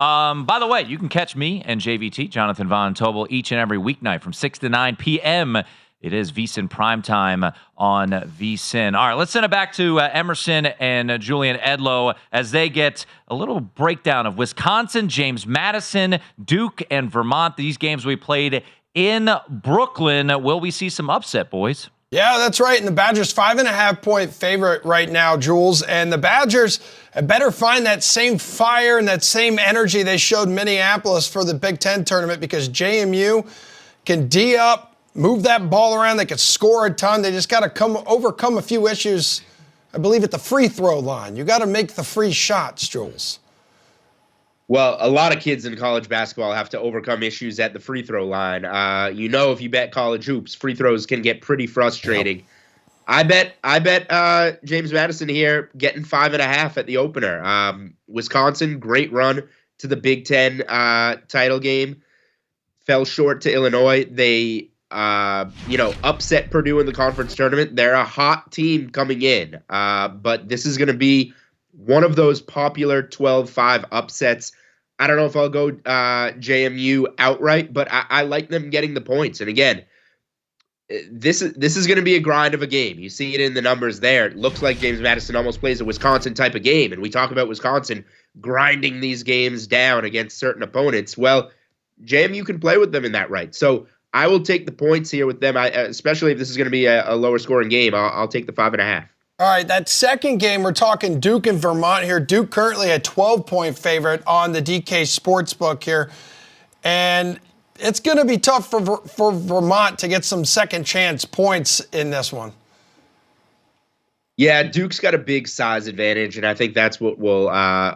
By the way, you can catch me and JVT, Jonathan Von Tobel, each and every weeknight from 6 to 9 p.m. It is VSiN Primetime on VSiN. All right, let's send it back to Emerson and Julian Edlow as they get a little breakdown of Wisconsin, James Madison, Duke, and Vermont. These games we played in Brooklyn. Will we see some upset, boys? Yeah, that's right. And the Badgers 5.5-point favorite right now, Jules. And the Badgers better find that same fire and that same energy they showed Minneapolis for the Big Ten tournament, because JMU can D up, move that ball around. They can score a ton. They just got to overcome a few issues, I believe, at the free throw line. You got to make the free shots, Jules. Well, a lot of kids in college basketball have to overcome issues at the free throw line. If you bet college hoops, free throws can get pretty frustrating. Yep. I bet James Madison here getting 5.5 at the opener. Wisconsin, great run to the Big Ten title game. Fell short to Illinois. They upset Purdue in the conference tournament. They're a hot team coming in. But this is going to be one of those popular 12-5 upsets. I don't know if I'll go JMU outright, but I like them getting the points. And again, this is going to be a grind of a game. You see it in the numbers there. It looks like James Madison almost plays a Wisconsin type of game. And we talk about Wisconsin grinding these games down against certain opponents. Well, JMU can play with them in that right. So I will take the points here with them, especially if this is going to be a lower scoring game. I'll take the 5.5. All right, that second game, we're talking Duke and Vermont here. Duke currently a 12-point favorite on the DK Sportsbook here. And it's going to be tough for Vermont to get some second chance points in this one. Yeah, Duke's got a big size advantage, and I think that's what will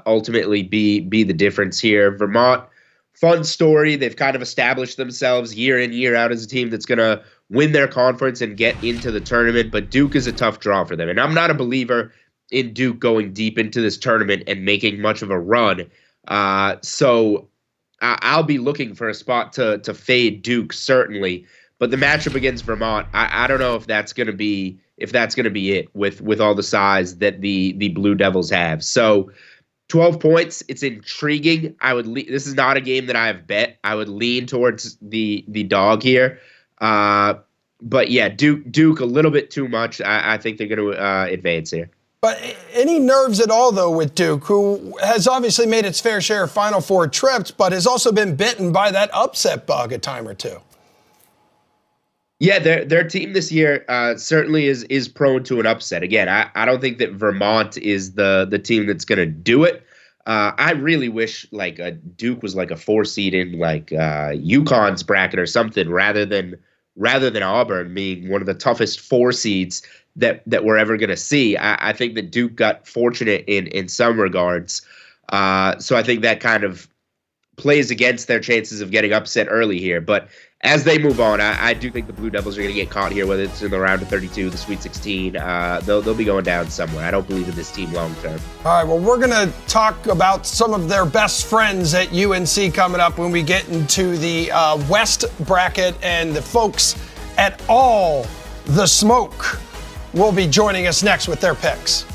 ultimately be the difference here. Vermont, fun story. They've kind of established themselves year in, year out as a team that's going to win their conference and get into the tournament, but Duke is a tough draw for them. And I'm not a believer in Duke going deep into this tournament and making much of a run. So I'll be looking for a spot to fade Duke, certainly. But the matchup against Vermont, I don't know if that's going to be it with all the size that the Blue Devils have. So 12 points, it's intriguing. This is not a game that I have bet. I would lean towards the dog here. But yeah, Duke a little bit too much. I think they're going to advance here. But any nerves at all, though, with Duke, who has obviously made its fair share of Final Four trips, but has also been bitten by that upset bug a time or two? Yeah, their team this year certainly is prone to an upset. Again, I don't think that Vermont is the team that's going to do it. I really wish like a Duke was like a 4 seed in like UConn's bracket or something, rather than Auburn being one of the toughest 4 seeds that we're ever going to see. I think that Duke got fortunate in some regards, so I think that kind of plays against their chances of getting upset early here. But as they move on, I do think the Blue Devils are going to get caught here, whether it's in the round of 32, the Sweet 16. They'll be going down somewhere. I don't believe in this team long term. All right, well, we're going to talk about some of their best friends at UNC coming up when we get into the West bracket, and the folks at All the Smoke will be joining us next with their picks.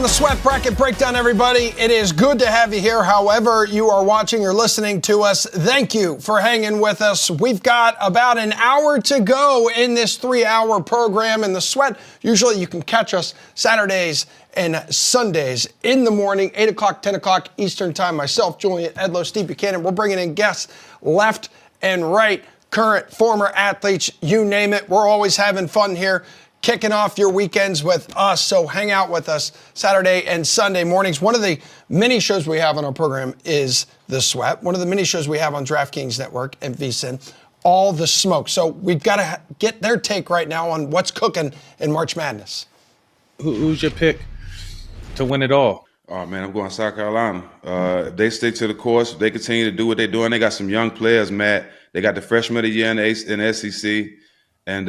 the Sweat Bracket Breakdown, everybody. It is good to have you here. However you are watching or listening to us, thank you for hanging with us. We've got about an hour to go in this 3-hour program in the Sweat. Usually you can catch us Saturdays and Sundays in the morning, 8 o'clock, 10 o'clock Eastern time. Myself, Julian Edlow, Steve Buchanan. We're bringing in guests left and right, current, former athletes, you name it. We're always having fun here, kicking off your weekends with us. So hang out with us Saturday and Sunday mornings. One of the many shows we have on our program is The Sweat. One of the many shows we have on DraftKings Network and VSiN, All the Smoke. So we've got to get their take right now on what's cooking in March Madness. Who's your pick to win it all? Oh, man, I'm going South Carolina. If they stick to the course, if they continue to do what they're doing, they got some young players, Matt. They got the freshman of the year in the SEC. And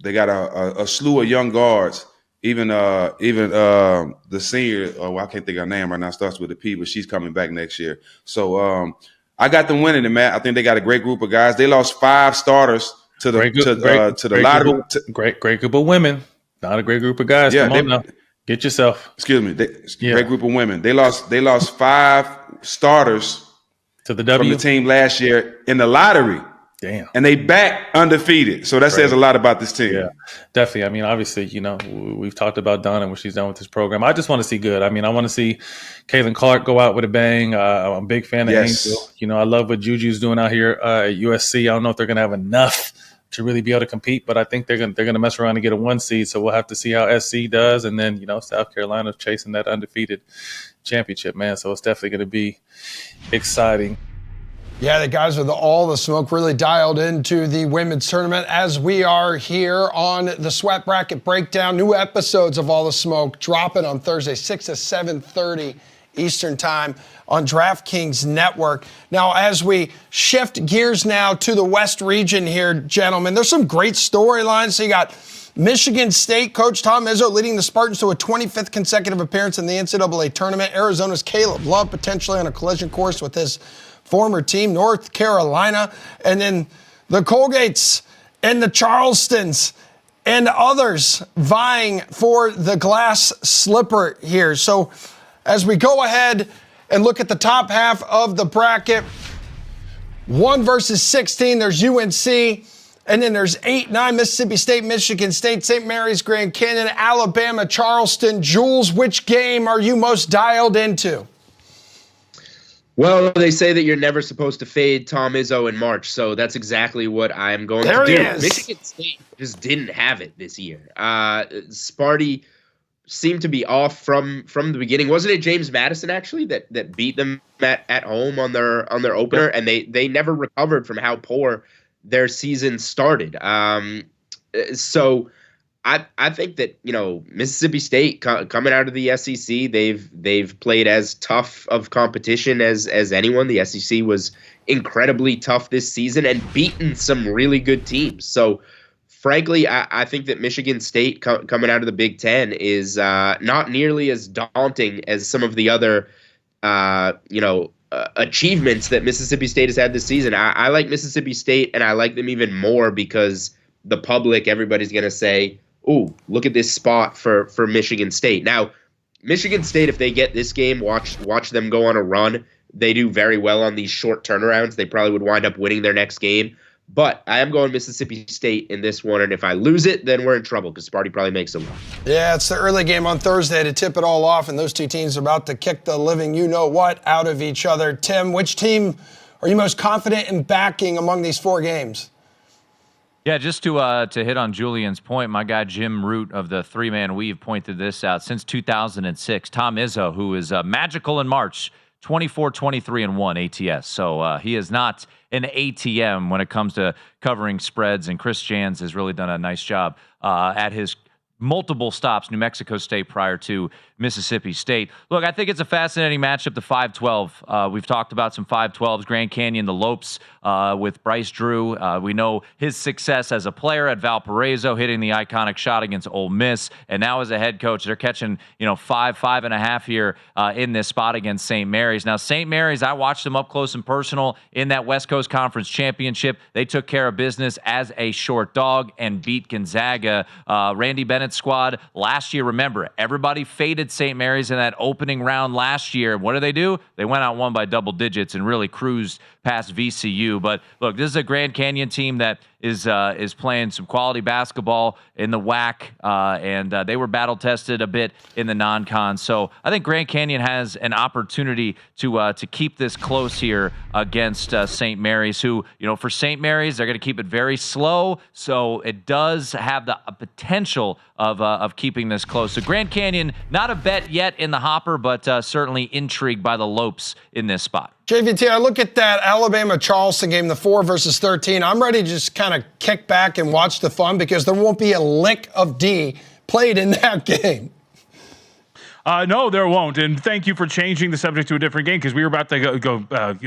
they got a slew of young guards. Even the senior, I can't think of her name right now, starts with a P, but she's coming back next year. So I got them winning it, Matt. I think they got a great group of guys. They lost 5 starters to the lottery. Great group of women. Not a great group of guys. Yeah, Come on now. Get yourself. Excuse me. Great group of women. They lost 5 starters to the W from the team last year in the lottery. Damn. And they back undefeated. So that says a lot about this team. Yeah, definitely. I mean, obviously, we've talked about Donna and what she's done with this program. I just want to see good. I mean, I want to see Caitlin Clark go out with a bang. I'm a big fan of Angel. I love what Juju's doing out here at USC. I don't know if they're going to have enough to really be able to compete, but I think they're going to mess around and get a 1 seed. So we'll have to see how SC does. And then, South Carolina's chasing that undefeated championship, man. So it's definitely going to be exciting. Yeah, the guys with all the smoke really dialed into the women's tournament as we are here on the Sweat Bracket Breakdown. New episodes of All the Smoke dropping on Thursday, 6 to 7:30 Eastern time on DraftKings Network. Now, as we shift gears now to the West region here, gentlemen, there's some great storylines. So you got Michigan State coach Tom Izzo leading the Spartans to a 25th consecutive appearance in the NCAA tournament. Arizona's Caleb Love potentially on a collision course with his former team, North Carolina, and then the Colgates and the Charlestons and others vying for the glass slipper here. So as we go ahead and look at the top half of the bracket, 1 versus 16, there's UNC, and then there's 8, 9, Mississippi State, Michigan State, St. Mary's, Grand Canyon, Alabama, Charleston. Jules, which game are you most dialed into? Well, they say that you're never supposed to fade Tom Izzo in March, so that's exactly what I'm going to do. Michigan State just didn't have it this year. Sparty seemed to be off from the beginning. Wasn't it James Madison actually that beat them at home on their opener, and they never recovered from how poor their season started. So I think that Mississippi State coming out of the SEC, they've played as tough of competition as anyone. The SEC was incredibly tough this season and beaten some really good teams. So frankly, I think that Michigan State coming out of the Big Ten is not nearly as daunting as some of the other achievements that Mississippi State has had this season. I like Mississippi State, and I like them even more because the public, everybody's going to say, ooh, look at this spot for Michigan State. Now, Michigan State, if they get this game, watch them go on a run. They do very well on these short turnarounds. They probably would wind up winning their next game. But I am going Mississippi State in this one, and if I lose it, then we're in trouble because Sparty probably makes a run. Yeah, it's the early game on Thursday to tip it all off, and those two teams are about to kick the living you-know-what out of each other. Tim, which team are you most confident in backing among these 4 games? Yeah, just to hit on Julian's point, my guy Jim Root of the 3-Man Weave pointed this out. Since 2006, Tom Izzo, who is magical in March, 24-23-1 ATS. So he is not an ATM when it comes to covering spreads, and Chris Jans has really done a nice job at his multiple stops, New Mexico State prior to Mississippi State. Look, I think it's a fascinating matchup, the 5-12. We've talked about some 5-12s, Grand Canyon, the Lopes with Bryce Drew. We know his success as a player at Valparaiso, hitting the iconic shot against Ole Miss, and now as a head coach, they're catching 5.5 here in this spot against St. Mary's. Now, St. Mary's, I watched them up close and personal in that West Coast Conference Championship. They took care of business as a short dog and beat Gonzaga. Randy Bennett tennis squad last year. Remember, everybody faded St. Mary's in that opening round last year. What did? They went out and won by double digits and really cruised past VCU. But look, this is a Grand Canyon team that is playing some quality basketball in the WAC, and they were battle tested a bit in the non-con. So I think Grand Canyon has an opportunity to keep this close here against St. Mary's, who, for St. Mary's, they're going to keep it very slow. So it does have the potential of keeping this close. So Grand Canyon, not a bet yet in the hopper, but certainly intrigued by the Lopes in this spot. JVT, I look at that Alabama-Charleston game, the 4 versus 13. I'm ready to just kind of kick back and watch the fun because there won't be a lick of D played in that game. No, there won't. And thank you for changing the subject to a different game because we were about to go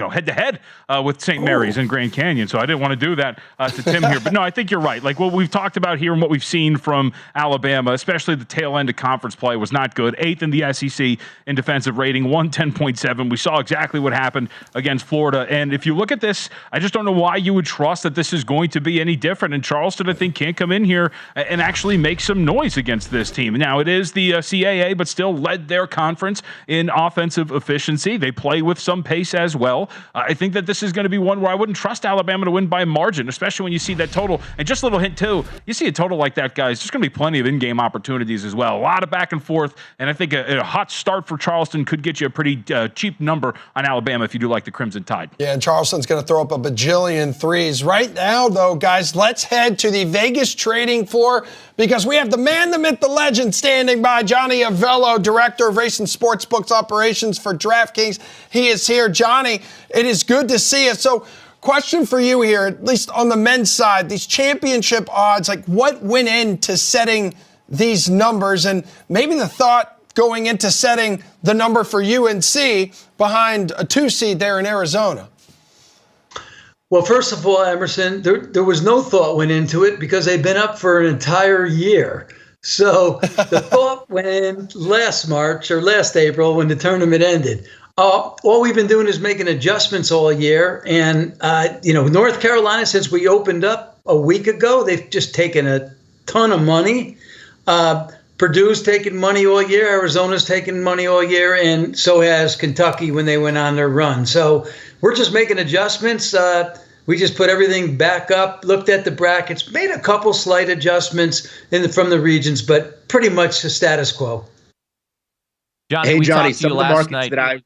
head to head with St. Mary's and Grand Canyon. So I didn't want to do that to Tim here. But no, I think you're right. Like what we've talked about here and what we've seen from Alabama, especially the tail end of conference play, was not good. 8th in the SEC in defensive rating, 110.7. We saw exactly what happened against Florida. And if you look at this, I just don't know why you would trust that this is going to be any different. And Charleston, I think, can't come in here and actually make some noise against this team. Now, it is the CAA, but still led their conference in offensive efficiency. They play with some pace as well. I think that this is going to be one where I wouldn't trust Alabama to win by margin, especially when you see that total. And just a little hint, too, you see a total like that, guys, there's going to be plenty of in-game opportunities as well. A lot of back and forth, and I think a hot start for Charleston could get you a pretty cheap number on Alabama if you do like the Crimson Tide. Yeah, and Charleston's going to throw up a bajillion threes. Right now, though, guys, let's head to the Vegas trading floor because we have the man, the myth, the legend standing by, Johnny Avello, Director of Race and Sportsbooks Operations for DraftKings. He is here. Johnny, it is good to see you. So, question for you here, at least on the men's side, these championship odds, like what went into setting these numbers and maybe the thought going into setting the number for UNC behind a 2 seed there in Arizona? Well, first of all, Emerson, there was no thought went into it because they've been up for an entire year. So the thought went in last March or last April when the tournament ended. All we've been doing is making adjustments all year. And, North Carolina, since we opened up a week ago, they've just taken a ton of money. Purdue's taken money all year. Arizona's taken money all year. And so has Kentucky when they went on their run. So we're just making adjustments. We just put everything back up, looked at the brackets, made a couple slight adjustments from the regions, but pretty much the status quo. Johnny, hey, Johnny, some of the markets that I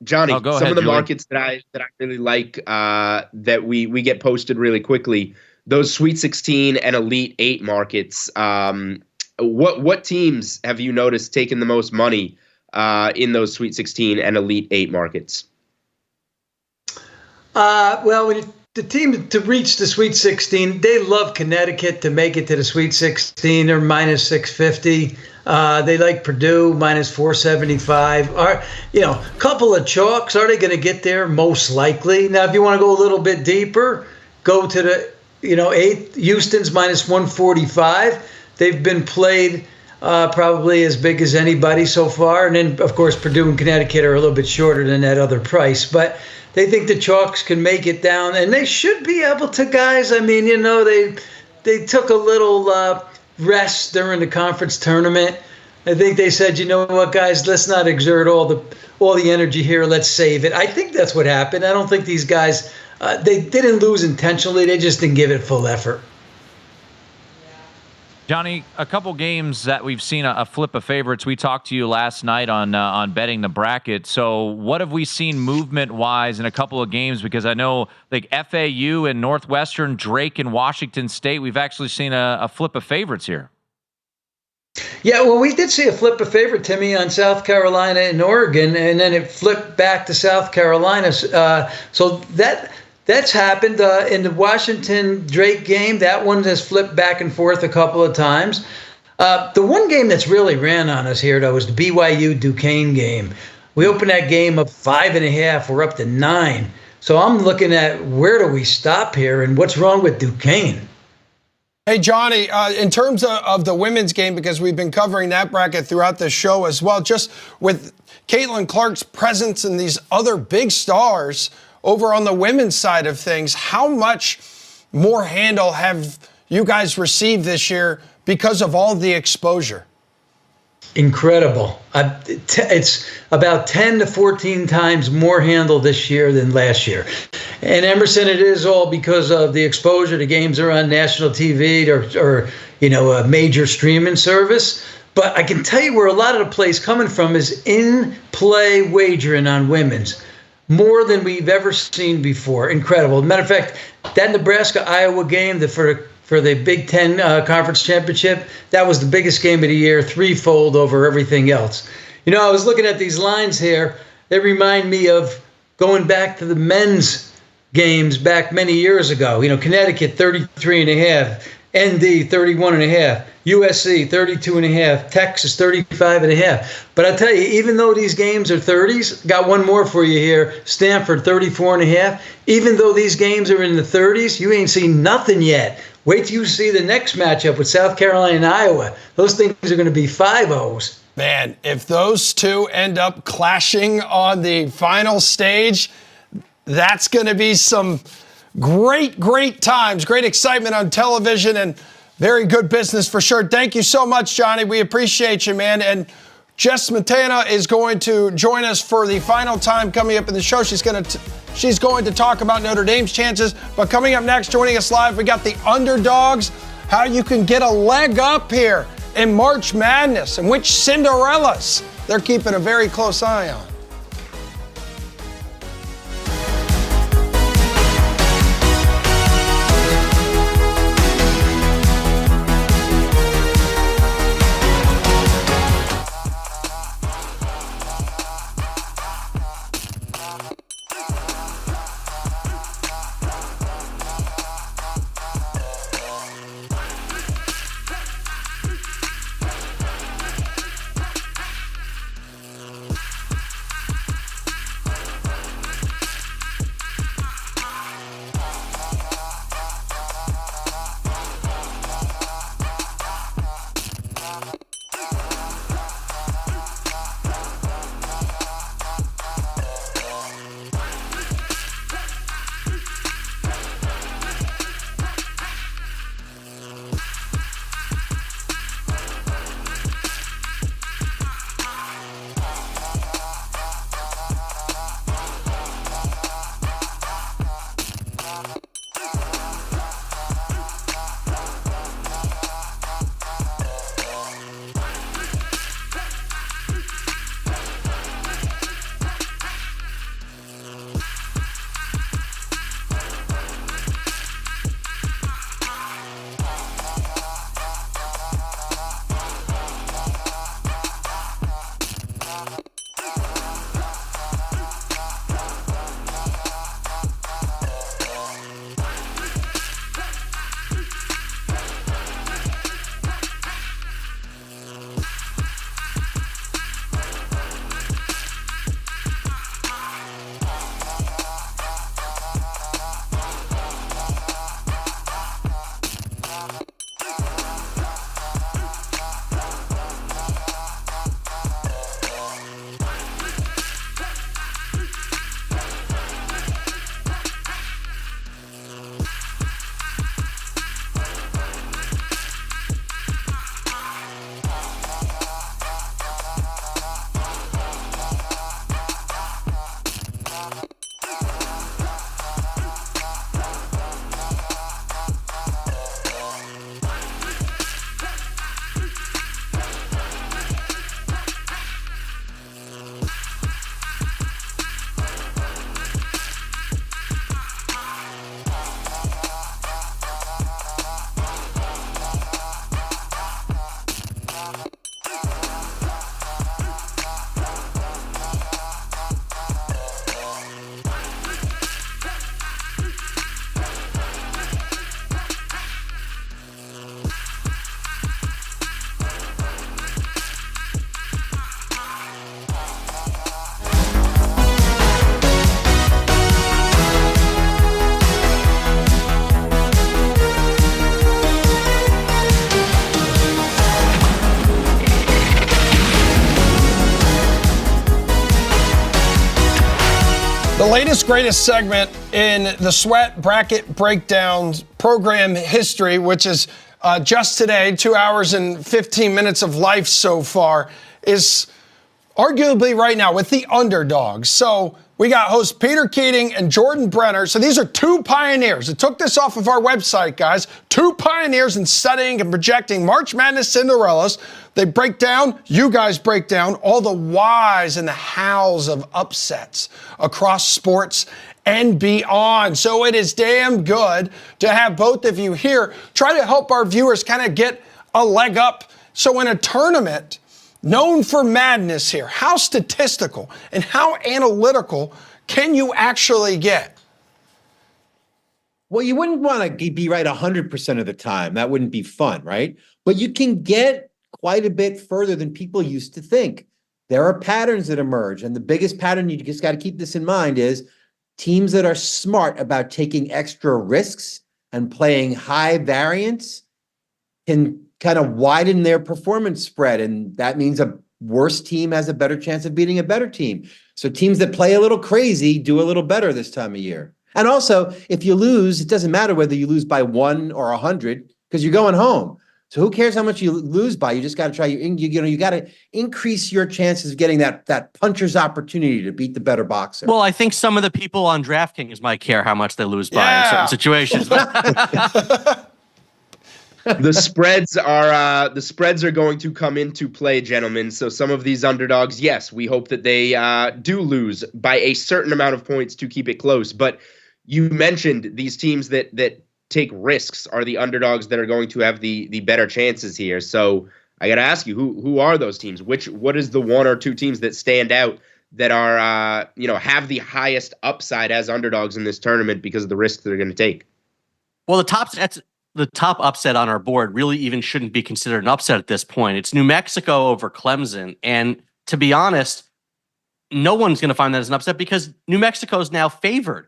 Johnny, some of the markets that I really like that we get posted really quickly, those Sweet 16 and Elite 8 markets. What teams have you noticed taking the most money in those Sweet 16 and Elite 8 markets? When the team to reach the Sweet 16, they love Connecticut to make it to the Sweet 16. They're minus 650. They like Purdue minus 475. Couple of chalks. Are they going to get there? Most likely. Now, if you want to go a little bit deeper, go to the 8th. Houston's minus 145. They've been played probably as big as anybody so far. And then, of course, Purdue and Connecticut are a little bit shorter than that other price. But they think the Chalks can make it down, and they should be able to, guys. I mean, they took a little rest during the conference tournament. I think they said, you know what, guys, let's not exert all the energy here. Let's save it. I think that's what happened. I don't think these guys, they didn't lose intentionally. They just didn't give it full effort. Johnny, a couple games that we've seen a flip of favorites. We talked to you last night on betting the bracket. So what have we seen movement-wise in a couple of games? Because I know like FAU and Northwestern, Drake and Washington State, we've actually seen a flip of favorites here. Yeah, well, we did see a flip of favorite, Timmy, on South Carolina and Oregon, and then it flipped back to South Carolina. So that's happened in the Washington-Drake game. That one has flipped back and forth a couple of times. The one game that's really ran on us here, though, is the BYU-Duquesne game. We opened that game up 5.5. We're up to 9. So I'm looking at where do we stop here and what's wrong with Duquesne? Hey, Johnny, in terms of the women's game, because we've been covering that bracket throughout the show as well, just with Caitlin Clark's presence and these other big stars over on the women's side of things, how much more handle have you guys received this year because of all the exposure? Incredible. It's about 10 to 14 times more handle this year than last year. And Emerson, it is all because of the exposure. The games are on national TV or a major streaming service. But I can tell you where a lot of the play's coming from is in-play wagering on women's. More than we've ever seen before. Incredible. Matter of fact, that Nebraska-Iowa game for the Big Ten Conference Championship, that was the biggest game of the year, threefold over everything else. I was looking at these lines here. They remind me of going back to the men's games back many years ago. Connecticut 33.5, ND 31.5, USC 32.5, Texas 35.5. But I tell you, even though these games are 30s, got one more for you here. Stanford 34.5. Even though these games are in the 30s, you ain't seen nothing yet. Wait till you see the next matchup with South Carolina and Iowa. Those things are going to be 5-0s. Man, if those two end up clashing on the final stage, that's going to be some great times, great excitement on television, and very good business for sure. Thank you so much, Johnny. We appreciate you, man. And Jess Smetana is going to join us for the final time coming up in the show. She's going to talk about Notre Dame's chances. But coming up next, joining us live, we got the Underdogs, how you can get a leg up here in March Madness, and which Cinderellas they're keeping a very close eye on. latest, greatest segment in the Sweat Bracket Breakdowns program history, which is just today, 2 hours and 15 minutes of life so far, is arguably right now with the Underdog. So we got hosts Peter Keating and Jordan Brenner. So these are two pioneers. I took this off of our website, guys. Two pioneers in studying and projecting March Madness Cinderellas. They break down, you guys break down, all the whys and the hows of upsets across sports and beyond. So it is damn good to have both of you here. Try to help our viewers kind of get a leg up. So in a tournament known for madness here, how statistical and how analytical can you actually get? Well, you wouldn't want to be right 100% of the time. That wouldn't be fun, right? But you can get quite a bit further than people used to think. There are patterns that emerge, and the biggest pattern, you just got to keep this in mind, is teams that are smart about taking extra risks and playing high variance can kind of widen their performance spread, and that means a worse team has a better chance of beating a better team. So teams that play a little crazy do a little better this time of year. And also, if you lose, it doesn't matter whether you lose by 1 or 100 because you're going home. So who cares how much you lose by? You just got to try. You got to increase your chances of getting that puncher's opportunity to beat the better boxer. Well, I think some of the people on DraftKings might care how much they lose by in certain situations. The spreads are going to come into play, gentlemen. So some of these underdogs, yes, we hope that they do lose by a certain amount of points to keep it close. But you mentioned these teams that take risks are the underdogs that are going to have the better chances here. So I got to ask you, who are those teams? What is the 1 or 2 teams that stand out that are have the highest upside as underdogs in this tournament because of the risks they're going to take? Well, the top upset on our board really even shouldn't be considered an upset at this point. It's New Mexico over Clemson. And to be honest, no one's going to find that as an upset because New Mexico is now favored.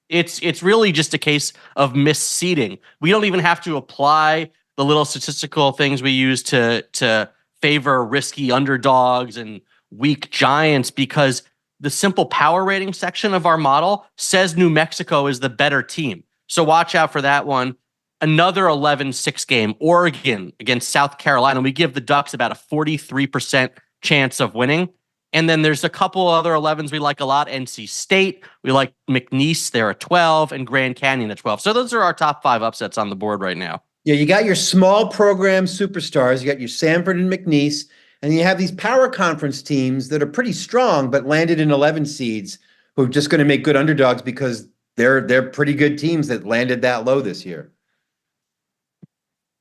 It's really just a case of misseeding. We don't even have to apply the little statistical things we use to favor risky underdogs and weak giants because the simple power rating section of our model says New Mexico is the better team. So watch out for that one. Another 11-6 game, Oregon against South Carolina. We give the Ducks about a 43% chance of winning. And then there's a couple other 11s we like a lot. NC State, we like McNeese, they're at 12, and Grand Canyon at 12. So those are our top 5 upsets on the board right now. Yeah, you got your small program superstars. You got your Sanford and McNeese, and you have these power conference teams that are pretty strong, but landed in 11 seeds who are just going to make good underdogs because they're pretty good teams that landed that low this year.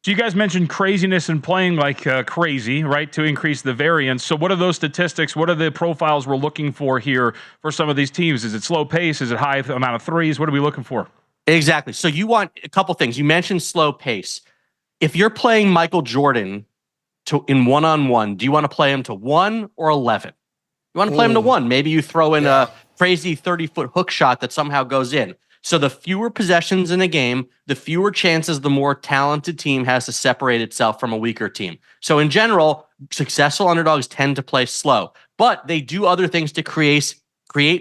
So you guys mentioned craziness and playing like crazy, right, to increase the variance. So what are those statistics? What are the profiles we're looking for here for some of these teams? Is it slow pace? Is it high amount of threes? What are we looking for? Exactly. So you want a couple things. You mentioned slow pace. If you're playing Michael Jordan in one-on-one, do you want to play him to 1 or 11? You want to play him to 1. Maybe you throw in a crazy 30-foot hook shot that somehow goes in. So the fewer possessions in a game, the fewer chances the more talented team has to separate itself from a weaker team. So in general, successful underdogs tend to play slow, but they do other things to create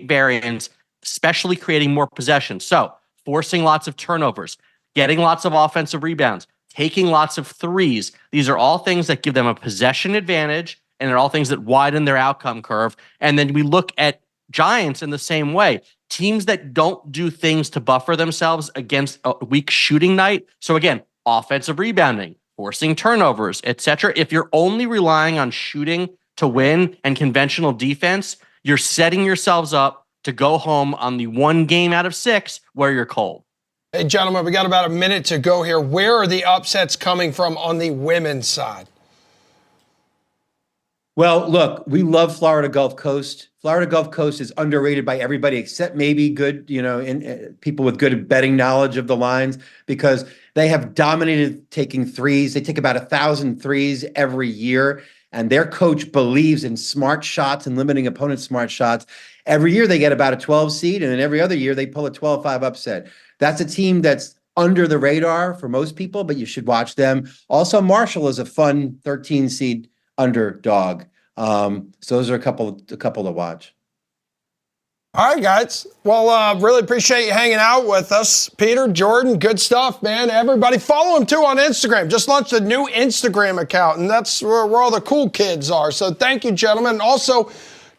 variance, especially creating more possessions. So forcing lots of turnovers, getting lots of offensive rebounds, taking lots of threes. These are all things that give them a possession advantage, and they're all things that widen their outcome curve. And then we look at giants in the same way. Teams that don't do things to buffer themselves against a weak shooting night. So again, offensive rebounding, forcing turnovers, etc. If you're only relying on shooting to win and conventional defense, you're setting yourselves up to go home on the 1 game out of 6 where you're cold. Hey, gentlemen, we got about a minute to go here. Where are the upsets coming from on the women's side? Well, look, we love Florida Gulf Coast. Florida Gulf Coast is underrated by everybody except maybe good, people with good betting knowledge of the lines because they have dominated taking threes. They take about 1,000 threes every year, and their coach believes in smart shots and limiting opponents' smart shots. Every year they get about a 12 seed, and then every other year they pull a 12-5 upset. That's a team that's under the radar for most people, but you should watch them. Also, Marshall is a fun 13 seed underdog. So those are a couple to watch. All right, guys. Well, really appreciate you hanging out with us. Peter, Jordan, good stuff, man. Everybody follow him, too, on Instagram. Just launched a new Instagram account, and that's where all the cool kids are. So thank you, gentlemen. And also,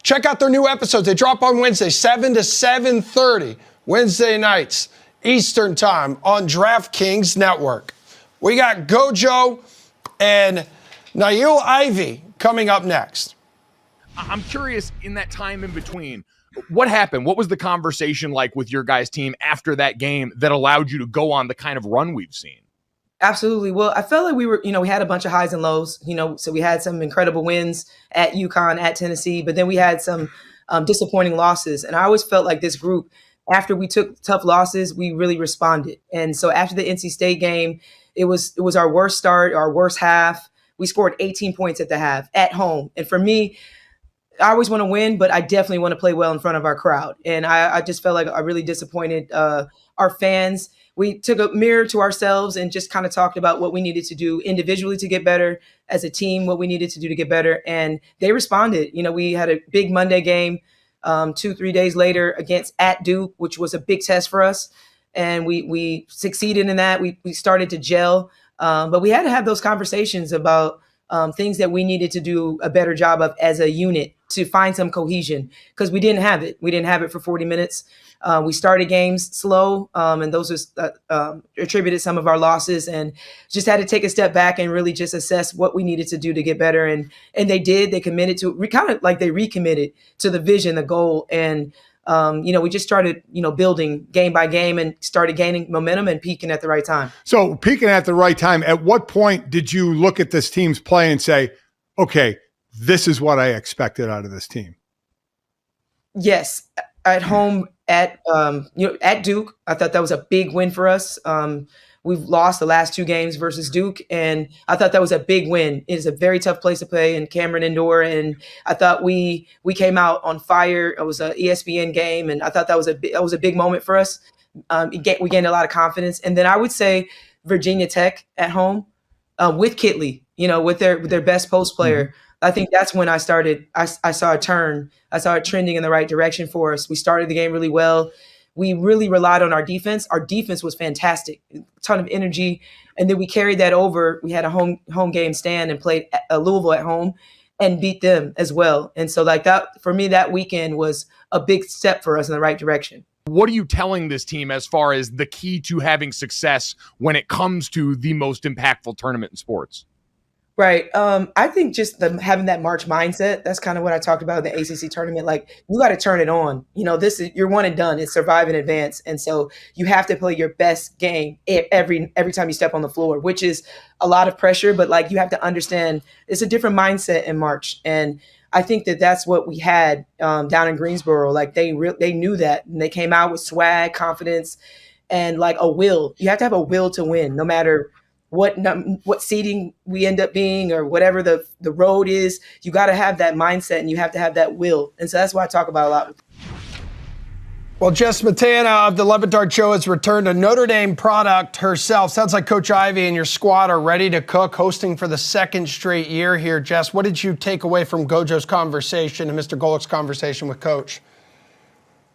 check out their new episodes. They drop on Wednesday, 7 to 7:30, Wednesday nights, Eastern Time on DraftKings Network. We got Gojo and Niele Ivey coming up next. I'm curious, in that time in between, what happened? What was the conversation like with your guys' team after that game that allowed you to go on the kind of run we've seen? Absolutely. Well, I felt like we had a bunch of highs and lows, so we had some incredible wins at UConn, at Tennessee, but then we had some disappointing losses. And I always felt like this group, after we took tough losses, we really responded. And so after the NC State game, it was our worst start, our worst half. We scored 18 points at the half at home. And for me, I always want to win, but I definitely want to play well in front of our crowd. And I just felt like I really disappointed our fans. We took a mirror to ourselves and just kind of talked about what we needed to do individually to get better, as a team, what we needed to do to get better. And they responded. We had a big Monday game 2-3 days later at Duke, which was a big test for us. And we succeeded in that. We started to gel. But we had to have those conversations about things that we needed to do a better job of as a unit to find some cohesion, because we didn't have it. We didn't have it for 40 minutes. We started games slow, and those attributed some of our losses, and just had to take a step back and really just assess what we needed to do to get better. And they did. They committed to they recommitted to the vision, the goal, and we just started building game by game and started gaining momentum and peaking at the right time. So peaking at the right time, at what point did you look at this team's play and say, okay, this is what I expected out of this team? Yes. At home at Duke, I thought that was a big win for us. We've lost the last 2 games versus Duke, and I thought that was a big win. It is a very tough place to play in Cameron Indoor, and I thought we came out on fire. It was an ESPN game, and I thought that was a big moment for us. We gained a lot of confidence, and then I would say Virginia Tech at home with Kitley, with their best post player. Mm-hmm. I think that's when I started. I saw a turn. I saw it trending in the right direction for us. We started the game really well. We really relied on our defense. Our defense was fantastic, a ton of energy. And then we carried that over. We had a home game stand and played Louisville at home and beat them as well. And so that, for me, that weekend was a big step for us in the right direction. What are you telling this team as far as the key to having success when it comes to the most impactful tournament in sports? Right. I think just having that March mindset, that's kind of what I talked about in the ACC tournament. Like, you got to turn it on. This is you're one and done. It's survive and advance. And so you have to play your best game every time you step on the floor, which is a lot of pressure. But you have to understand it's a different mindset in March. And I think that's what we had down in Greensboro. They knew that, and they came out with swag, confidence, and a will. You have to have a will to win, no matter what seeding we end up being or whatever the road is. You got to have that mindset, and you have to have that will. And so that's what I talk about a lot. Well, Jess Matana of the Levitard Show has returned a Notre Dame product herself. Sounds like Coach Ivey and your squad are ready to cook, hosting for the 2nd straight year here. Jess, what did you take away from Gojo's conversation and Mr. Golick's conversation with Coach?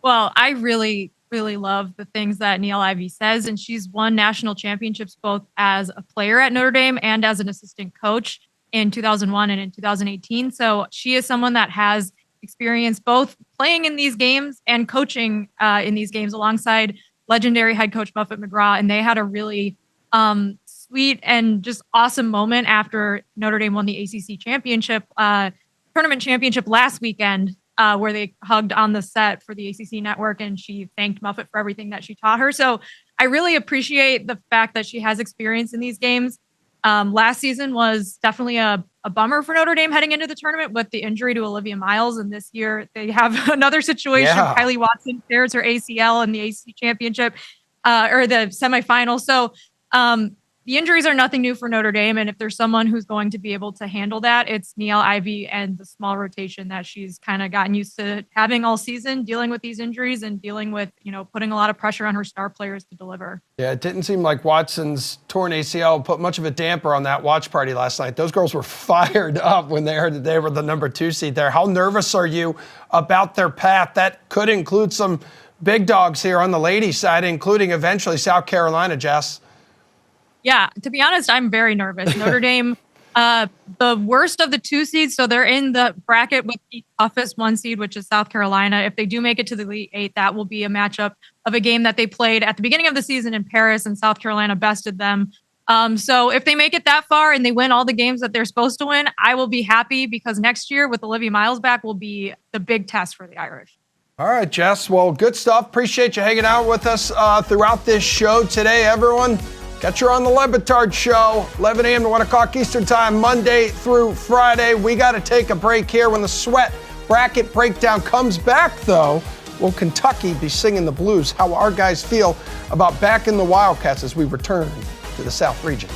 Well, I really love the things that Niele Ivey says, and she's won national championships both as a player at Notre Dame and as an assistant coach in 2001 and in 2018. So she is someone that has experience both playing in these games and coaching in these games alongside legendary head coach Muffet McGraw. And they had a really sweet and just awesome moment after Notre Dame won the ACC championship, tournament championship last weekend, where they hugged on the set for the ACC network, and she thanked Muffet for everything that she taught her. So I really appreciate the fact that she has experience in these games. Last season was definitely a bummer for Notre Dame heading into the tournament with the injury to Olivia Miles. And this year they have another situation. Yeah. Kylie Watson tears her ACL in the ACC championship or the semifinal. So the injuries are nothing new for Notre Dame. And if there's someone who's going to be able to handle that, it's Niele Ivey and the small rotation that she's kind of gotten used to having all season, dealing with these injuries and dealing with, putting a lot of pressure on her star players to deliver. Yeah, it didn't seem like Watson's torn ACL put much of a damper on that watch party last night. Those girls were fired up when they heard that they were the number 2 seed there. How nervous are you about their path? That could include some big dogs here on the ladies' side, including eventually South Carolina, Jess. Yeah, to be honest, I'm very nervous. Notre Dame, the worst of the 2 seeds, so they're in the bracket with the toughest 1 seed, which is South Carolina. If they do make it to the Elite 8, that will be a matchup of a game that they played at the beginning of the season in Paris, and South Carolina bested them. So if they make it that far and they win all the games that they're supposed to win, I will be happy, because next year with Olivia Miles back will be the big test for the Irish. All right, Jess. Well, good stuff. Appreciate you hanging out with us throughout this show today, everyone. Catch you on the Le Batard Show, 11 a.m. to 1 o'clock Eastern Time, Monday through Friday. We got to take a break here. When the Sweat Bracket Breakdown comes back, though, will Kentucky be singing the blues? How our guys feel about backing the Wildcats as we return to the South region.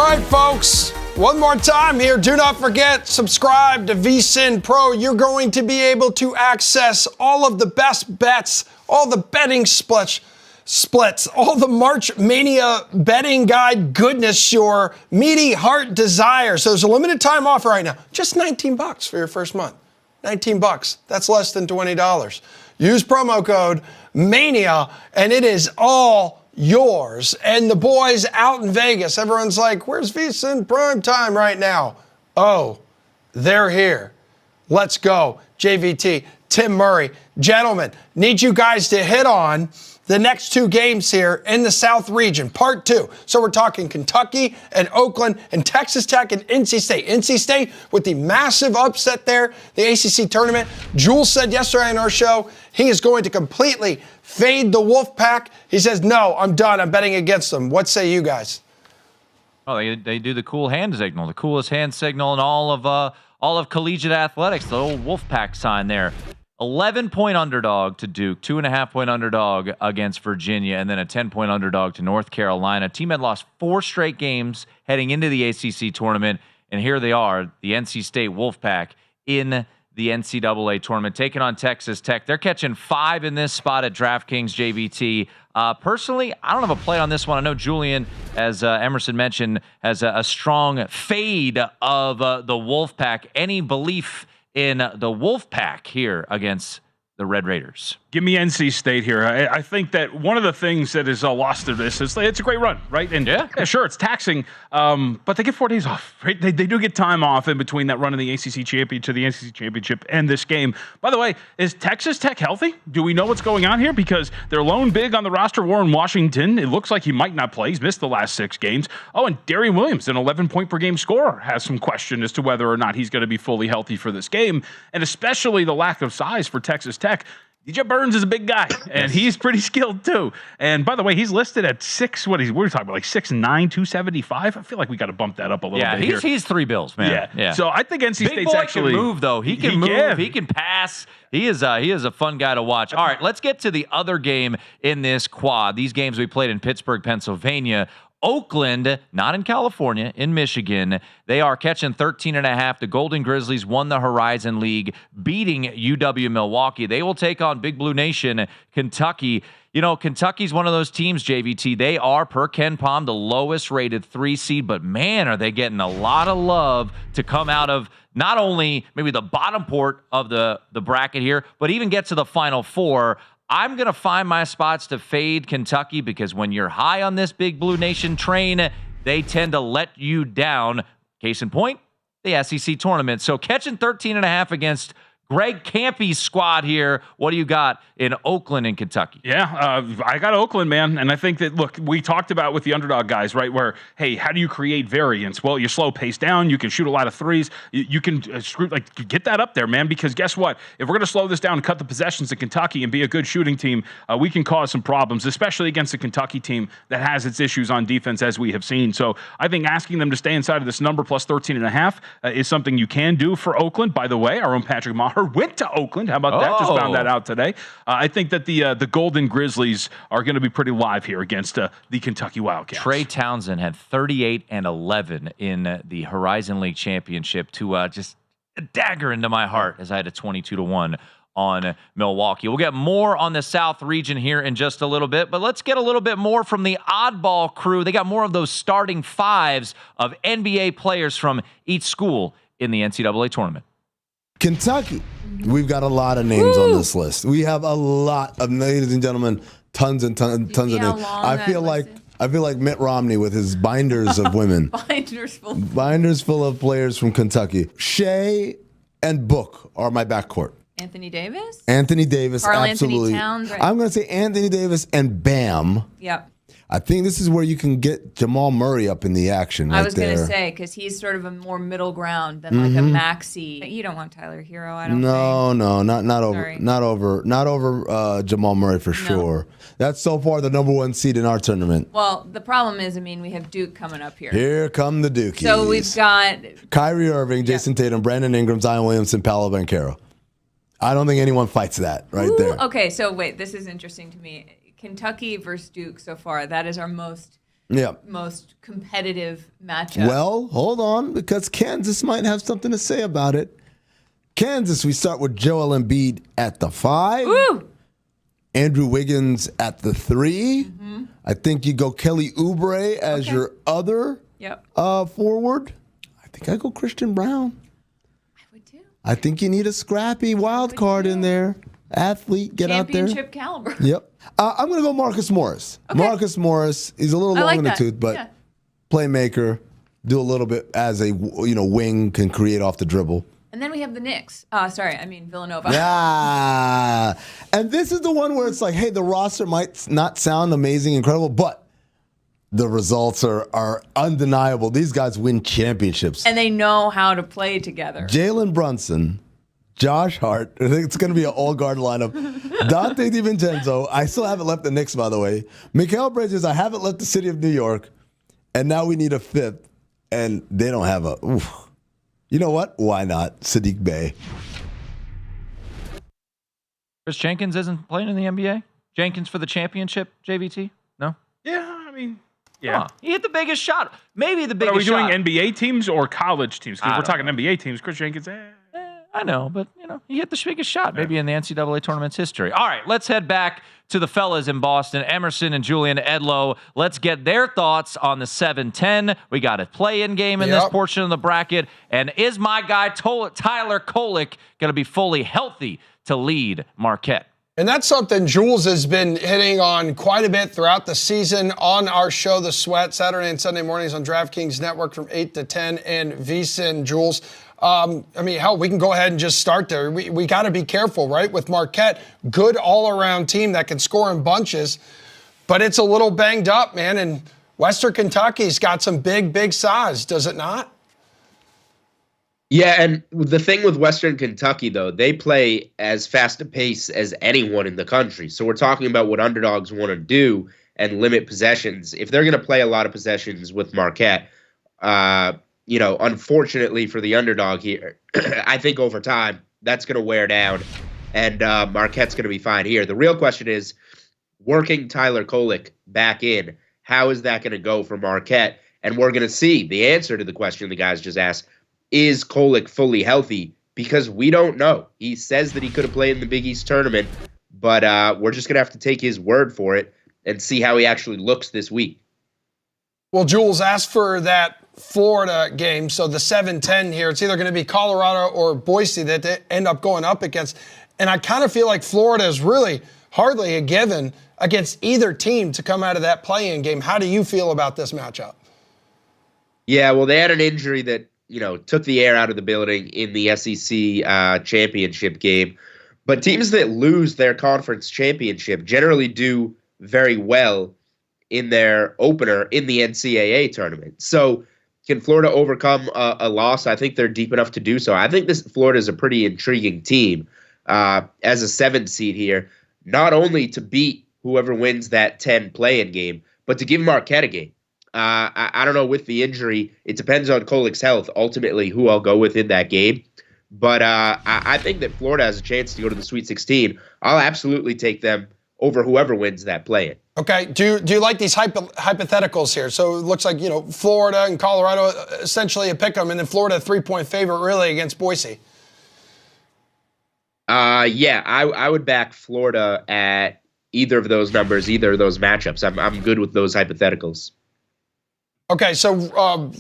All right, folks, one more time here. Do not forget, subscribe to VSiN Pro. You're going to be able to access all of the best bets, all the betting splits, all the March Mania betting guide goodness your meaty heart desires. So there's a limited time offer right now. Just $19 for your first month. $19. That's less than $20. Use promo code MANIA, and it is all yours. And the boys out in Vegas, everyone's like, where's VSiN Prime Time right now? Oh, they're here. Let's go. JVT, Tim Murray. Gentlemen, need you guys to hit on the next two games here in the South region, part 2. So we're talking Kentucky and Oakland and Texas Tech and NC State. NC State with the massive upset there, the ACC tournament. Jules said yesterday on our show he is going to completely fade the Wolfpack. He says, no, I'm done. I'm betting against them. What say you guys? Oh, they do the cool hand signal, the coolest hand signal in all of collegiate athletics, the old Wolfpack sign there. 11-point underdog to Duke, 2.5-point underdog against Virginia, and then a 10-point underdog to North Carolina. Team had lost 4 straight games heading into the ACC tournament, and here they are, the NC State Wolfpack in the NCAA tournament, taking on Texas Tech. They're catching 5 in this spot at DraftKings JVT. Personally, I don't have a play on this one. I know Julian, as Emerson mentioned, has a strong fade of the Wolfpack. Any belief in the Wolfpack here against the Red Raiders? Give me NC State here. I think that one of the things that is a loss to this is it's a great run, right? And yeah sure, it's taxing, but they get 4 days off, right? They do get time off in between that run in the ACC championship to the NCC championship and this game. By the way, is Texas Tech healthy? Do we know what's going on here? Because their lone big on the roster, Warren Washington, it looks like he might not play. He's missed the last 6 games. Oh, and Darian Williams, an 11-point per game scorer, has some question as to whether or not he's going to be fully healthy for this game, and especially the lack of size for Texas Tech. DJ Burns is a big guy, and he's pretty skilled too. And by the way, he's listed at 6. We're talking about like 6'9", 275. I feel like we got to bump that up a little bit. Yeah, he's 3 bills, man. Yeah. So I think NC State's actually can move though. He can move. Can. He can pass. He is a fun guy to watch. All right, let's get to the other game in this quad. These games we played in Pittsburgh, Pennsylvania. Oakland, not in California, in Michigan. They are catching 13.5. The Golden Grizzlies won the Horizon League, beating UW Milwaukee. They will take on Big Blue Nation, Kentucky. You know, Kentucky's one of those teams, JVT. They are, per Ken Pom, the lowest rated 3 seed, but man, are they getting a lot of love to come out of not only maybe the bottom port of the bracket here, but even get to the Final Four. I'm going to find my spots to fade Kentucky because when you're high on this Big Blue Nation train, they tend to let you down. Case in point, the SEC tournament. So catching 13.5 against Greg Campy's squad here. What do you got in Oakland and Kentucky? Yeah, I got Oakland, man. And I think that, look, we talked about with the underdog guys, right, where, hey, how do you create variance? Well, you slow pace down. You can shoot a lot of threes. You can get that up there, man, because guess what? If we're going to slow this down and cut the possessions to Kentucky and be a good shooting team, we can cause some problems, especially against a Kentucky team that has its issues on defense, as we have seen. So I think asking them to stay inside of this number plus 13.5 is something you can do for Oakland. By the way, our own Patrick Maher went to Oakland. How about that? Just found that out today. I think that the Golden Grizzlies are going to be pretty live here against the Kentucky Wildcats. Trey Townsend had 38 and 11 in the Horizon League Championship to just a dagger into my heart as I had a 22-1 on Milwaukee. We'll get more on the South region here in just a little bit, but let's get a little bit more from the oddball crew. They got more of those starting fives of NBA players from each school in the NCAA tournament. Kentucky. We've got a lot of names on this list. We have a lot of, ladies and gentlemen, tons and tons of names. I feel like Mitt Romney with his binders of women. Binders full of players from Kentucky. Shea and Book are my backcourt. Anthony Davis? Anthony Davis, Karl absolutely. Anthony Towns, right. I'm going to say Anthony Davis and Bam. Yep. I think this is where you can get Jamal Murray up in the action. I was going to say, because he's sort of a more middle ground than like a Maxey. You don't want Tyler Hero, I don't think. No, not over Jamal Murray for sure. That's so far the number 1 seed in our tournament. Well, the problem is, I mean, we have Duke coming up here. Here come the Dukies. So we've got Kyrie Irving, Jason Tatum, Brandon Ingram, Zion Williamson, Paolo Banchero. I don't think anyone fights that there. Okay, so wait, this is interesting to me. Kentucky versus Duke so far, that is our most most competitive matchup. Well, hold on, because Kansas might have something to say about it. Kansas, we start with Joel Embiid at the 5. Woo! Andrew Wiggins at the 3. Mm-hmm. I think you go Kelly Oubre as your other forward. I think I go Christian Brown. I would too. I think you need a scrappy wild card in there. Athlete, get out there. Championship caliber. Yep. I'm going to go Marcus Morris. Okay. Marcus Morris, he's a little long in the tooth, but playmaker, do a little bit as a wing, can create off the dribble. And then we have the Knicks. Villanova. Yeah. And this is the one where it's like, hey, the roster might not sound amazing, incredible, but the results are undeniable. These guys win championships. And they know how to play together. Jalen Brunson, Josh Hart. I think it's going to be an all-guard lineup. Dante DiVincenzo. I still haven't left the Knicks, by the way. Mikal Bridges. I haven't left the city of New York. And now we need a 5th. And they don't have a... Oof. You know what? Why not? Sadiq Bey. Chris Jenkins isn't playing in the NBA? Jenkins for the championship, JVT? No? Yeah, I mean, yeah. He hit the biggest shot. Maybe the But biggest are we shot. doing NBA teams or college teams? Because I we're don't talking NBA teams. Chris Jenkins, I know, but he hit the biggest shot maybe in the NCAA tournament's history. All right, let's head back to the fellas in Boston, Emerson and Julian Edlow. Let's get their thoughts on the 7-10. We got a play-in game in this portion of the bracket. And is my guy Tyler Kolek going to be fully healthy to lead Marquette? And that's something Jules has been hitting on quite a bit throughout the season on our show, The Sweat, Saturday and Sunday mornings on DraftKings Network from 8 to 10 and VSiN, Jules. Hell, we can go ahead and just start there. We got to be careful, right? With Marquette, good all-around team that can score in bunches, but it's a little banged up, man. And Western Kentucky's got some big size, does it not? Yeah, and the thing with Western Kentucky, though, they play as fast a pace as anyone in the country. So we're talking about what underdogs want to do and limit possessions. If they're going to play a lot of possessions with Marquette, unfortunately for the underdog here, I think over time that's going to wear down, and Marquette's going to be fine here. The real question is, working Tyler Kolek back in, how is that going to go for Marquette? And we're going to see the answer to the question the guys just asked. Is Kolek fully healthy? Because we don't know. He says that he could have played in the Big East tournament, but we're just going to have to take his word for it and see how he actually looks this week. Well, Jules asked for that Florida game, so the 7-10 here, it's either going to be Colorado or Boise that they end up going up against. And I kind of feel like Florida is really hardly a given against either team to come out of that play-in game. How do you feel about this matchup? Yeah, well, they had an injury that, took the air out of the building in the SEC championship game. But teams that lose their conference championship generally do very well in their opener in the NCAA tournament. So can Florida overcome a loss? I think they're deep enough to do so. I think Florida is a pretty intriguing team as a 7th seed here, not only to beat whoever wins that 10 play-in game, but to give Marquette a game. I don't know, with the injury, it depends on Kolek's health, ultimately, who I'll go with in that game. But I think that Florida has a chance to go to the Sweet 16. I'll absolutely take them over whoever wins that play-in. Okay. Do you like these hypotheticals here? So it looks like, Florida and Colorado essentially a pick 'em, and then Florida a 3-point favorite really against Boise. Yeah, I would back Florida at either of those numbers, either of those matchups. I'm good with those hypotheticals. Okay, so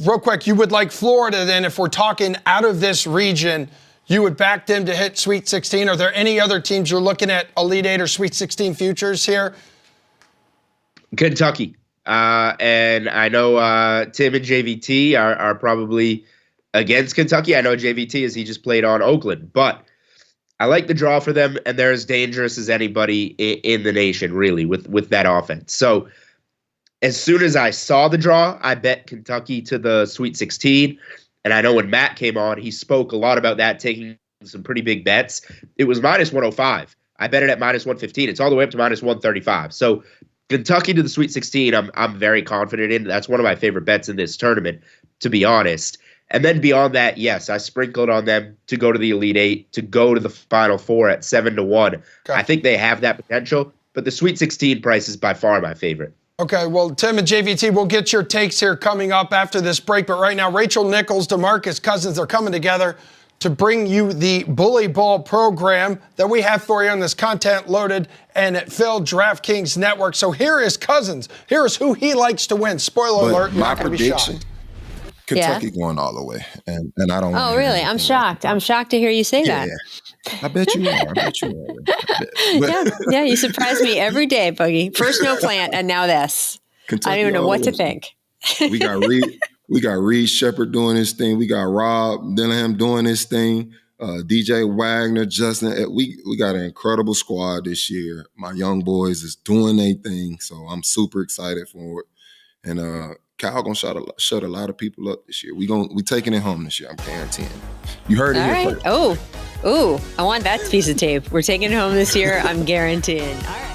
real quick, you would like Florida then, if we're talking out of this region, you would back them to hit Sweet 16. Are there any other teams you're looking at Elite 8 or Sweet 16 futures here? Kentucky. And I know Tim and JVT are probably against Kentucky. I know JVT as he just played on Oakland. But I like the draw for them, and they're as dangerous as anybody in the nation, really, with that offense. So as soon as I saw the draw, I bet Kentucky to the Sweet 16. And I know when Matt came on, he spoke a lot about that, taking some pretty big bets. It was minus 105. I bet it at minus 115. It's all the way up to minus 135. So Kentucky to the Sweet 16, I'm very confident in. That's one of my favorite bets in this tournament, to be honest. And then beyond that, yes, I sprinkled on them to go to the Elite 8, to go to the Final Four at 7-1. Okay. I think they have that potential, but the Sweet 16 price is by far my favorite. Okay, well, Tim and JVT, we'll get your takes here coming up after this break. But right now, Rachel Nichols, DeMarcus Cousins are coming together to bring you the Bully Ball program that we have for you on this Content Loaded and Phil DraftKings Network. So here is Cousins. Here is who he likes to win. Spoiler alert, you're my not going to be prediction, shocked. Kentucky going all the way. And I don't Oh, really? I'm shocked. I'm shocked to hear you say that. I bet you are. Yeah, you surprise me every day, Boogie. First no plant, and now this. Kentucky I don't even know what to always. think. We got Reed Shepard doing his thing. We got Rob Dillingham doing his thing. DJ Wagner, Justin. We got an incredible squad this year. My young boys is doing their thing, so I'm super excited for it. And Cal gonna shut a lot of people up this year. We taking it home this year. I'm guaranteeing. You heard it All here right. first. Oh, I want that piece of tape. We're taking it home this year. I'm guaranteeing. All right.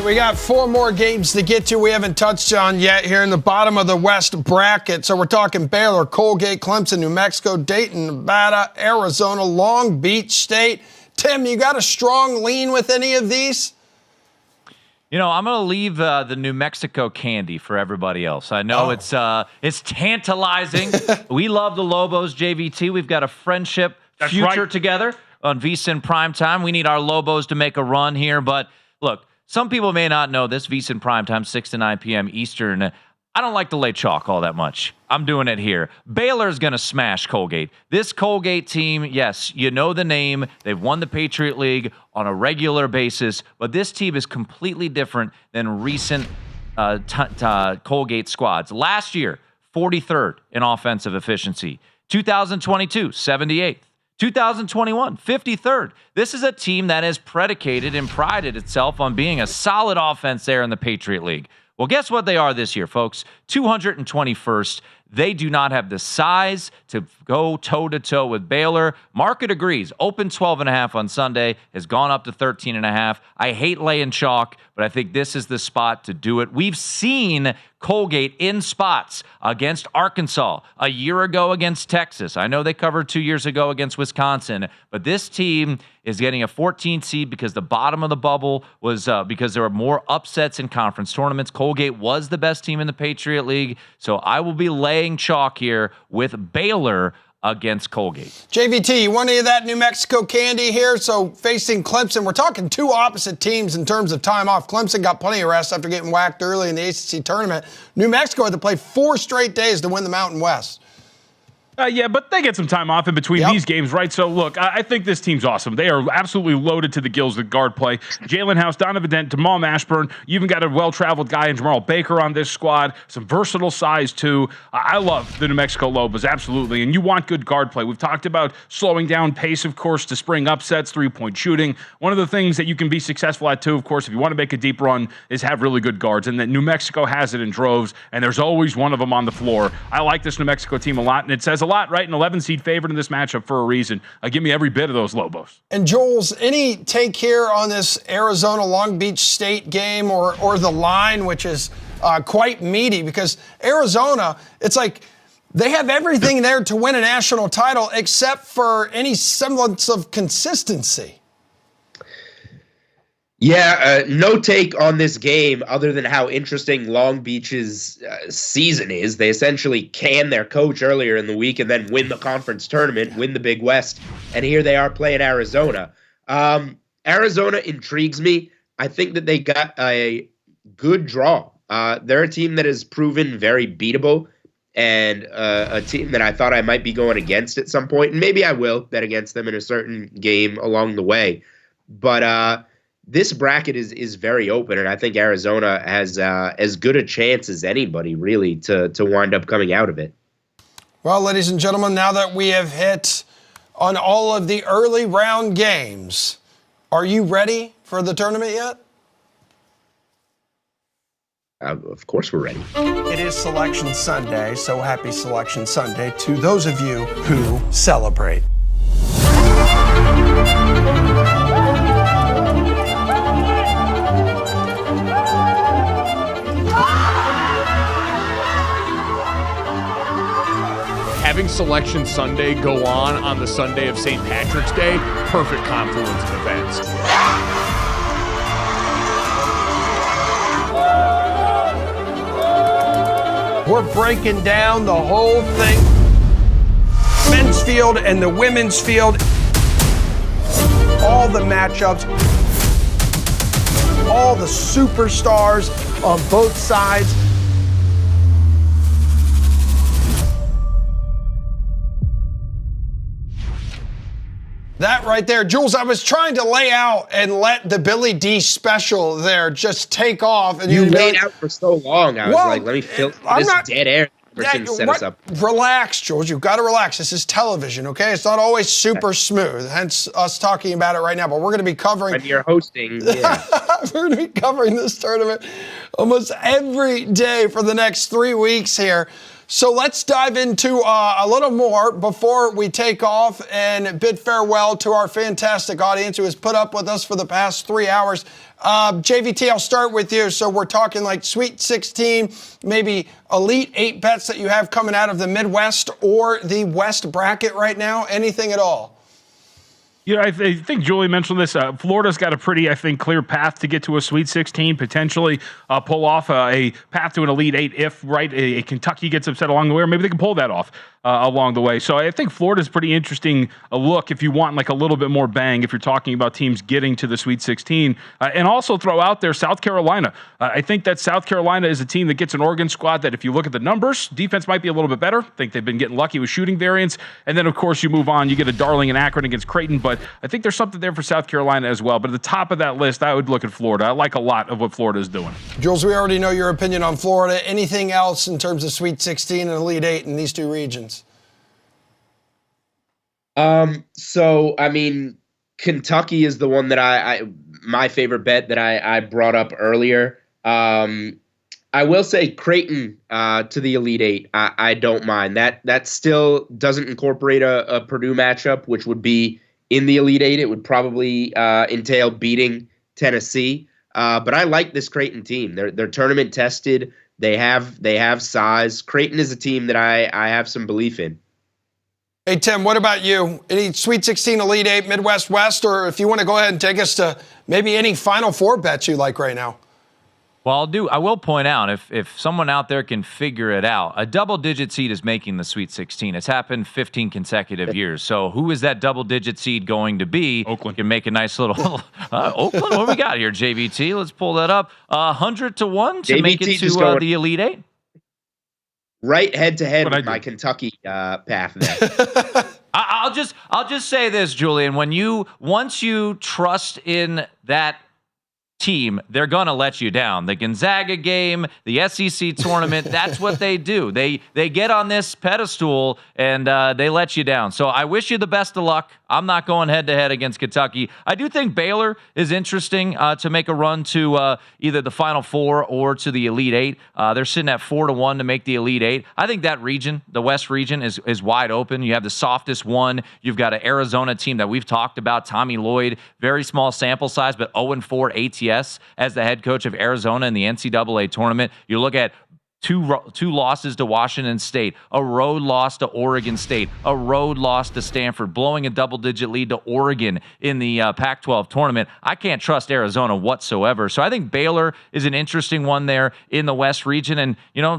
we got 4 more games to get to we haven't touched on yet here in the bottom of the West bracket. So we're talking Baylor, Colgate, Clemson, New Mexico, Dayton, Nevada, Arizona, Long Beach State. Tim, you got a strong lean with any of these? You know, I'm going to leave the New Mexico candy for everybody else. I know it's tantalizing. We love the Lobos, JVT. We've got a friendship future together on VSiN Primetime. We need our Lobos to make a run here. But look, some people may not know this. VSiN Primetime, 6 to 9 p.m. Eastern. I don't like to lay chalk all that much. I'm doing it here. Baylor's going to smash Colgate. This Colgate team, yes, you know the name. They've won the Patriot League on a regular basis, but this team is completely different than recent Colgate squads. Last year, 43rd in offensive efficiency. 2022, 78th. 2021, 53rd. This is a team that is predicated and prided itself on being a solid offense there in the Patriot League. Well, guess what they are this year, folks? 221st. They do not have the size to go toe-to-toe with Baylor. Market agrees. Open 12.5 on Sunday, has gone up to 13.5. I hate laying chalk, but I think this is the spot to do it. We've seen Colgate in spots against Arkansas, a year ago against Texas. I know they covered 2 years ago against Wisconsin, but this team is getting a 14th seed because the bottom of the bubble was because there were more upsets in conference tournaments. Colgate was the best team in the Patriot League, so I will be laying chalk here with Baylor against Colgate. JVT, you want any of that New Mexico candy here? So facing Clemson, we're talking 2 opposite teams in terms of time off. Clemson got plenty of rest after getting whacked early in the ACC tournament. New Mexico had to play 4 straight days to win the Mountain West. Yeah, but they get some time off in between these games, right? So, look, I think this team's awesome. They are absolutely loaded to the gills with guard play. Jalen House, Donovan Dent, Jamal Mashburn. You even got a well-traveled guy in Jamal Baker on this squad. Some versatile size, too. I love the New Mexico Lobos, absolutely. And you want good guard play. We've talked about slowing down pace, of course, to spring upsets, 3-point shooting. One of the things that you can be successful at, too, of course, if you want to make a deep run, is have really good guards. And that New Mexico has it in droves, and there's always one of them on the floor. I like this New Mexico team a lot, and it says a lot, right? An 11-seed favorite in this matchup for a reason. Give me every bit of those Lobos. And Jules, any take here on this Arizona-Long Beach State game or the line, which is quite meaty? Because Arizona, it's like they have everything there to win a national title except for any semblance of consistency. Yeah, no take on this game other than how interesting Long Beach's season is. They essentially can their coach earlier in the week and then win the conference tournament, win the Big West, and here they are playing Arizona. Arizona intrigues me. I think that they got a good draw. They're a team that has proven very beatable and a team that I thought I might be going against at some point, and maybe I will bet against them in a certain game along the way. But this bracket is very open, and I think Arizona has as good a chance as anybody, really, to wind up coming out of it. Well, ladies and gentlemen, now that we have hit on all of the early round games, are you ready for the tournament yet? Of course we're ready. It is Selection Sunday, so happy Selection Sunday to those of you who celebrate. Having Selection Sunday go on the Sunday of St. Patrick's Day, perfect confluence of events. We're breaking down the whole thing. Men's field and the women's field. All the matchups. All the superstars on both sides. That right there, Jules, I was trying to lay out and let the Billy D special there just take off. And you laid out for so long. I was like, let me fill this dead air. Set us up. Relax, Jules. You've got to relax. This is television, okay? It's not always super smooth, hence us talking about it right now. But we're going to be covering. When you're hosting, yeah. We're going to be covering this tournament almost every day for the next 3 weeks here. So let's dive into a little more before we take off and bid farewell to our fantastic audience who has put up with us for the past 3 hours. JVT, I'll start with you. So we're talking like Sweet 16, maybe Elite 8 bets that you have coming out of the Midwest or the West bracket right now. Anything at all? You know, I think Julie mentioned this. Florida's got a pretty, I think, clear path to get to a Sweet 16, potentially pull off a path to an Elite 8 if, right, a Kentucky gets upset along the way, or maybe they can pull that off along the way. So I think Florida's pretty interesting look if you want like a little bit more bang, if you're talking about teams getting to the Sweet 16. And also throw out there South Carolina. I think that South Carolina is a team that gets an Oregon squad that if you look at the numbers, defense might be a little bit better. I think they've been getting lucky with shooting variants. And then, of course, you move on. You get a Darling and Akron against Creighton. But I think there's something there for South Carolina as well. But at the top of that list, I would look at Florida. I like a lot of what Florida is doing. Jules, we already know your opinion on Florida. Anything else in terms of Sweet 16 and Elite 8 in these two regions? So, I mean, Kentucky is the one that my favorite bet that I brought up earlier. I will say Creighton to the Elite 8. I don't mind. That still doesn't incorporate a Purdue matchup, which would be in the Elite 8. It would probably entail beating Tennessee. But I like this Creighton team. They're tournament tested. They have size. Creighton is a team that I have some belief in. Hey, Tim, what about you? Any Sweet 16, Elite 8, Midwest, West, or if you want to go ahead and take us to maybe any Final Four bets you like right now? Well, I will point out, if someone out there can figure it out, a double-digit seed is making the Sweet 16. It's happened 15 consecutive years. So who is that double-digit seed going to be? Oakland. Can make a nice little Oakland. What do we got here, JVT? Let's pull that up. 100 to 1 to make it to the Elite 8. Right head-to-head with my Kentucky path there. I'll just say this, Julian. Once you trust in that team, they're going to let you down. The Gonzaga game, the SEC tournament, that's what they do. They get on this pedestal and they let you down. So I wish you the best of luck. I'm not going head-to-head against Kentucky. I do think Baylor is interesting to make a run to either the Final Four or to the Elite 8. They're sitting at 4-1 to make the Elite 8. I think that region, the West region, is wide open. You have the softest one. You've got an Arizona team that we've talked about, Tommy Lloyd, very small sample size, but 0-4 ATS as the head coach of Arizona in the NCAA tournament. You look at two losses to Washington State, a road loss to Oregon State, a road loss to Stanford, blowing a double-digit lead to Oregon in the Pac-12 tournament. I can't trust Arizona whatsoever. So I think Baylor is an interesting one there in the West region. And,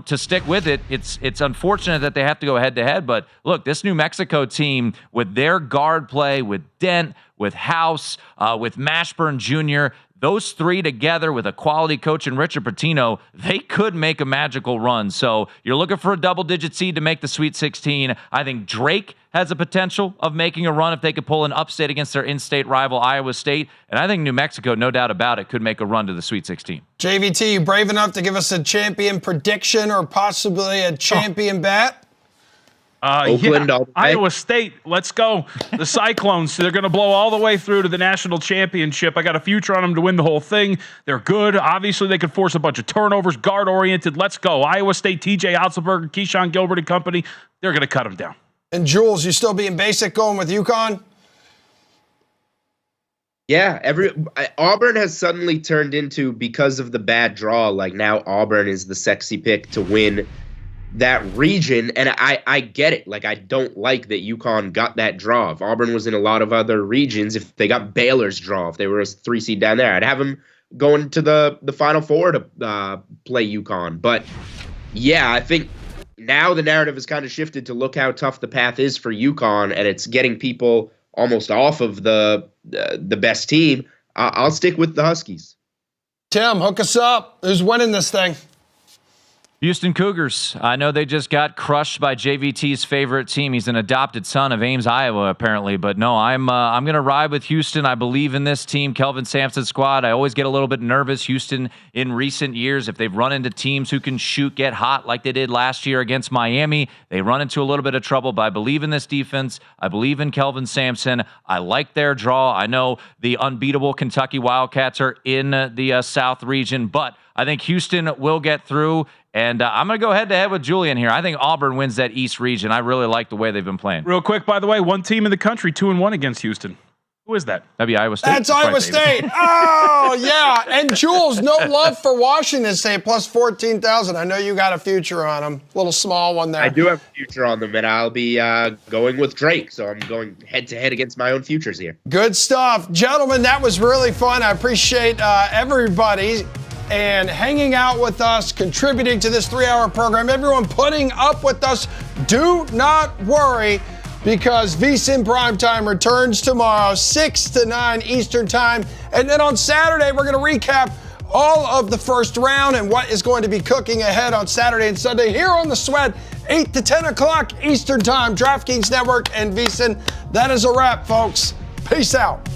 to stick with it, it's unfortunate that they have to go head-to-head. But, look, this New Mexico team with their guard play, with Dent, with House, with Mashburn Jr., those three together with a quality coach in Richard Pitino, they could make a magical run. So you're looking for a double-digit seed to make the Sweet 16. I think Drake has a potential of making a run if they could pull an upset against their in-state rival, Iowa State. And I think New Mexico, no doubt about it, could make a run to the Sweet 16. JVT, you brave enough to give us a champion prediction or possibly a champion bet? Oakland, Iowa State, let's go. The Cyclones, they're going to blow all the way through to the national championship. I got a future on them to win the whole thing. They're good. Obviously, they could force a bunch of turnovers, guard-oriented. Let's go. Iowa State, TJ Otzelberger, Keyshawn Gilbert and company, they're going to cut them down. And Jules, you still being basic going with UConn? Yeah, Auburn has suddenly turned into, because of the bad draw, like now Auburn is the sexy pick to win that region, and I get it. Like, I don't like that UConn got that draw. If Auburn was in a lot of other regions, if they got Baylor's draw, if they were a 3 seed down there, I'd have them going to the Final Four to play UConn. But yeah, I think now the narrative has kind of shifted to look how tough the path is for UConn, and it's getting people almost off of the best team. I'll stick with the Huskies. Tim, hook us up. Who's winning this thing? Houston Cougars. I know they just got crushed by JVT's favorite team. He's an adopted son of Ames, Iowa, apparently. But no, I'm going to ride with Houston. I believe in this team, Kelvin Sampson's squad. I always get a little bit nervous. Houston, in recent years, if they've run into teams who can shoot, get hot like they did last year against Miami, they run into a little bit of trouble. But I believe in this defense. I believe in Kelvin Sampson. I like their draw. I know the unbeatable Kentucky Wildcats are in the South region, but I think Houston will get through. And I'm going to go head-to-head with Julian here. I think Auburn wins that East region. I really like the way they've been playing. Real quick, by the way, one team in the country 2-1 against Houston. Who is that? That'd be Iowa State. That's Iowa State. Oh, yeah. And Jules, no love for Washington State, plus 14,000. I know you got a future on them. Little small one there. I do have a future on them, and I'll be going with Drake. So I'm going head-to-head against my own futures here. Good stuff. Gentlemen, that was really fun. I appreciate everybody and hanging out with us, contributing to this 3-hour program. Everyone putting up with us. Do not worry, because VSiN Primetime returns tomorrow, 6 to 9 Eastern Time. And then on Saturday, we're going to recap all of the first round and what is going to be cooking ahead on Saturday and Sunday here on The Sweat, 8 to 10 o'clock Eastern Time, DraftKings Network and VSiN. That is a wrap, folks. Peace out.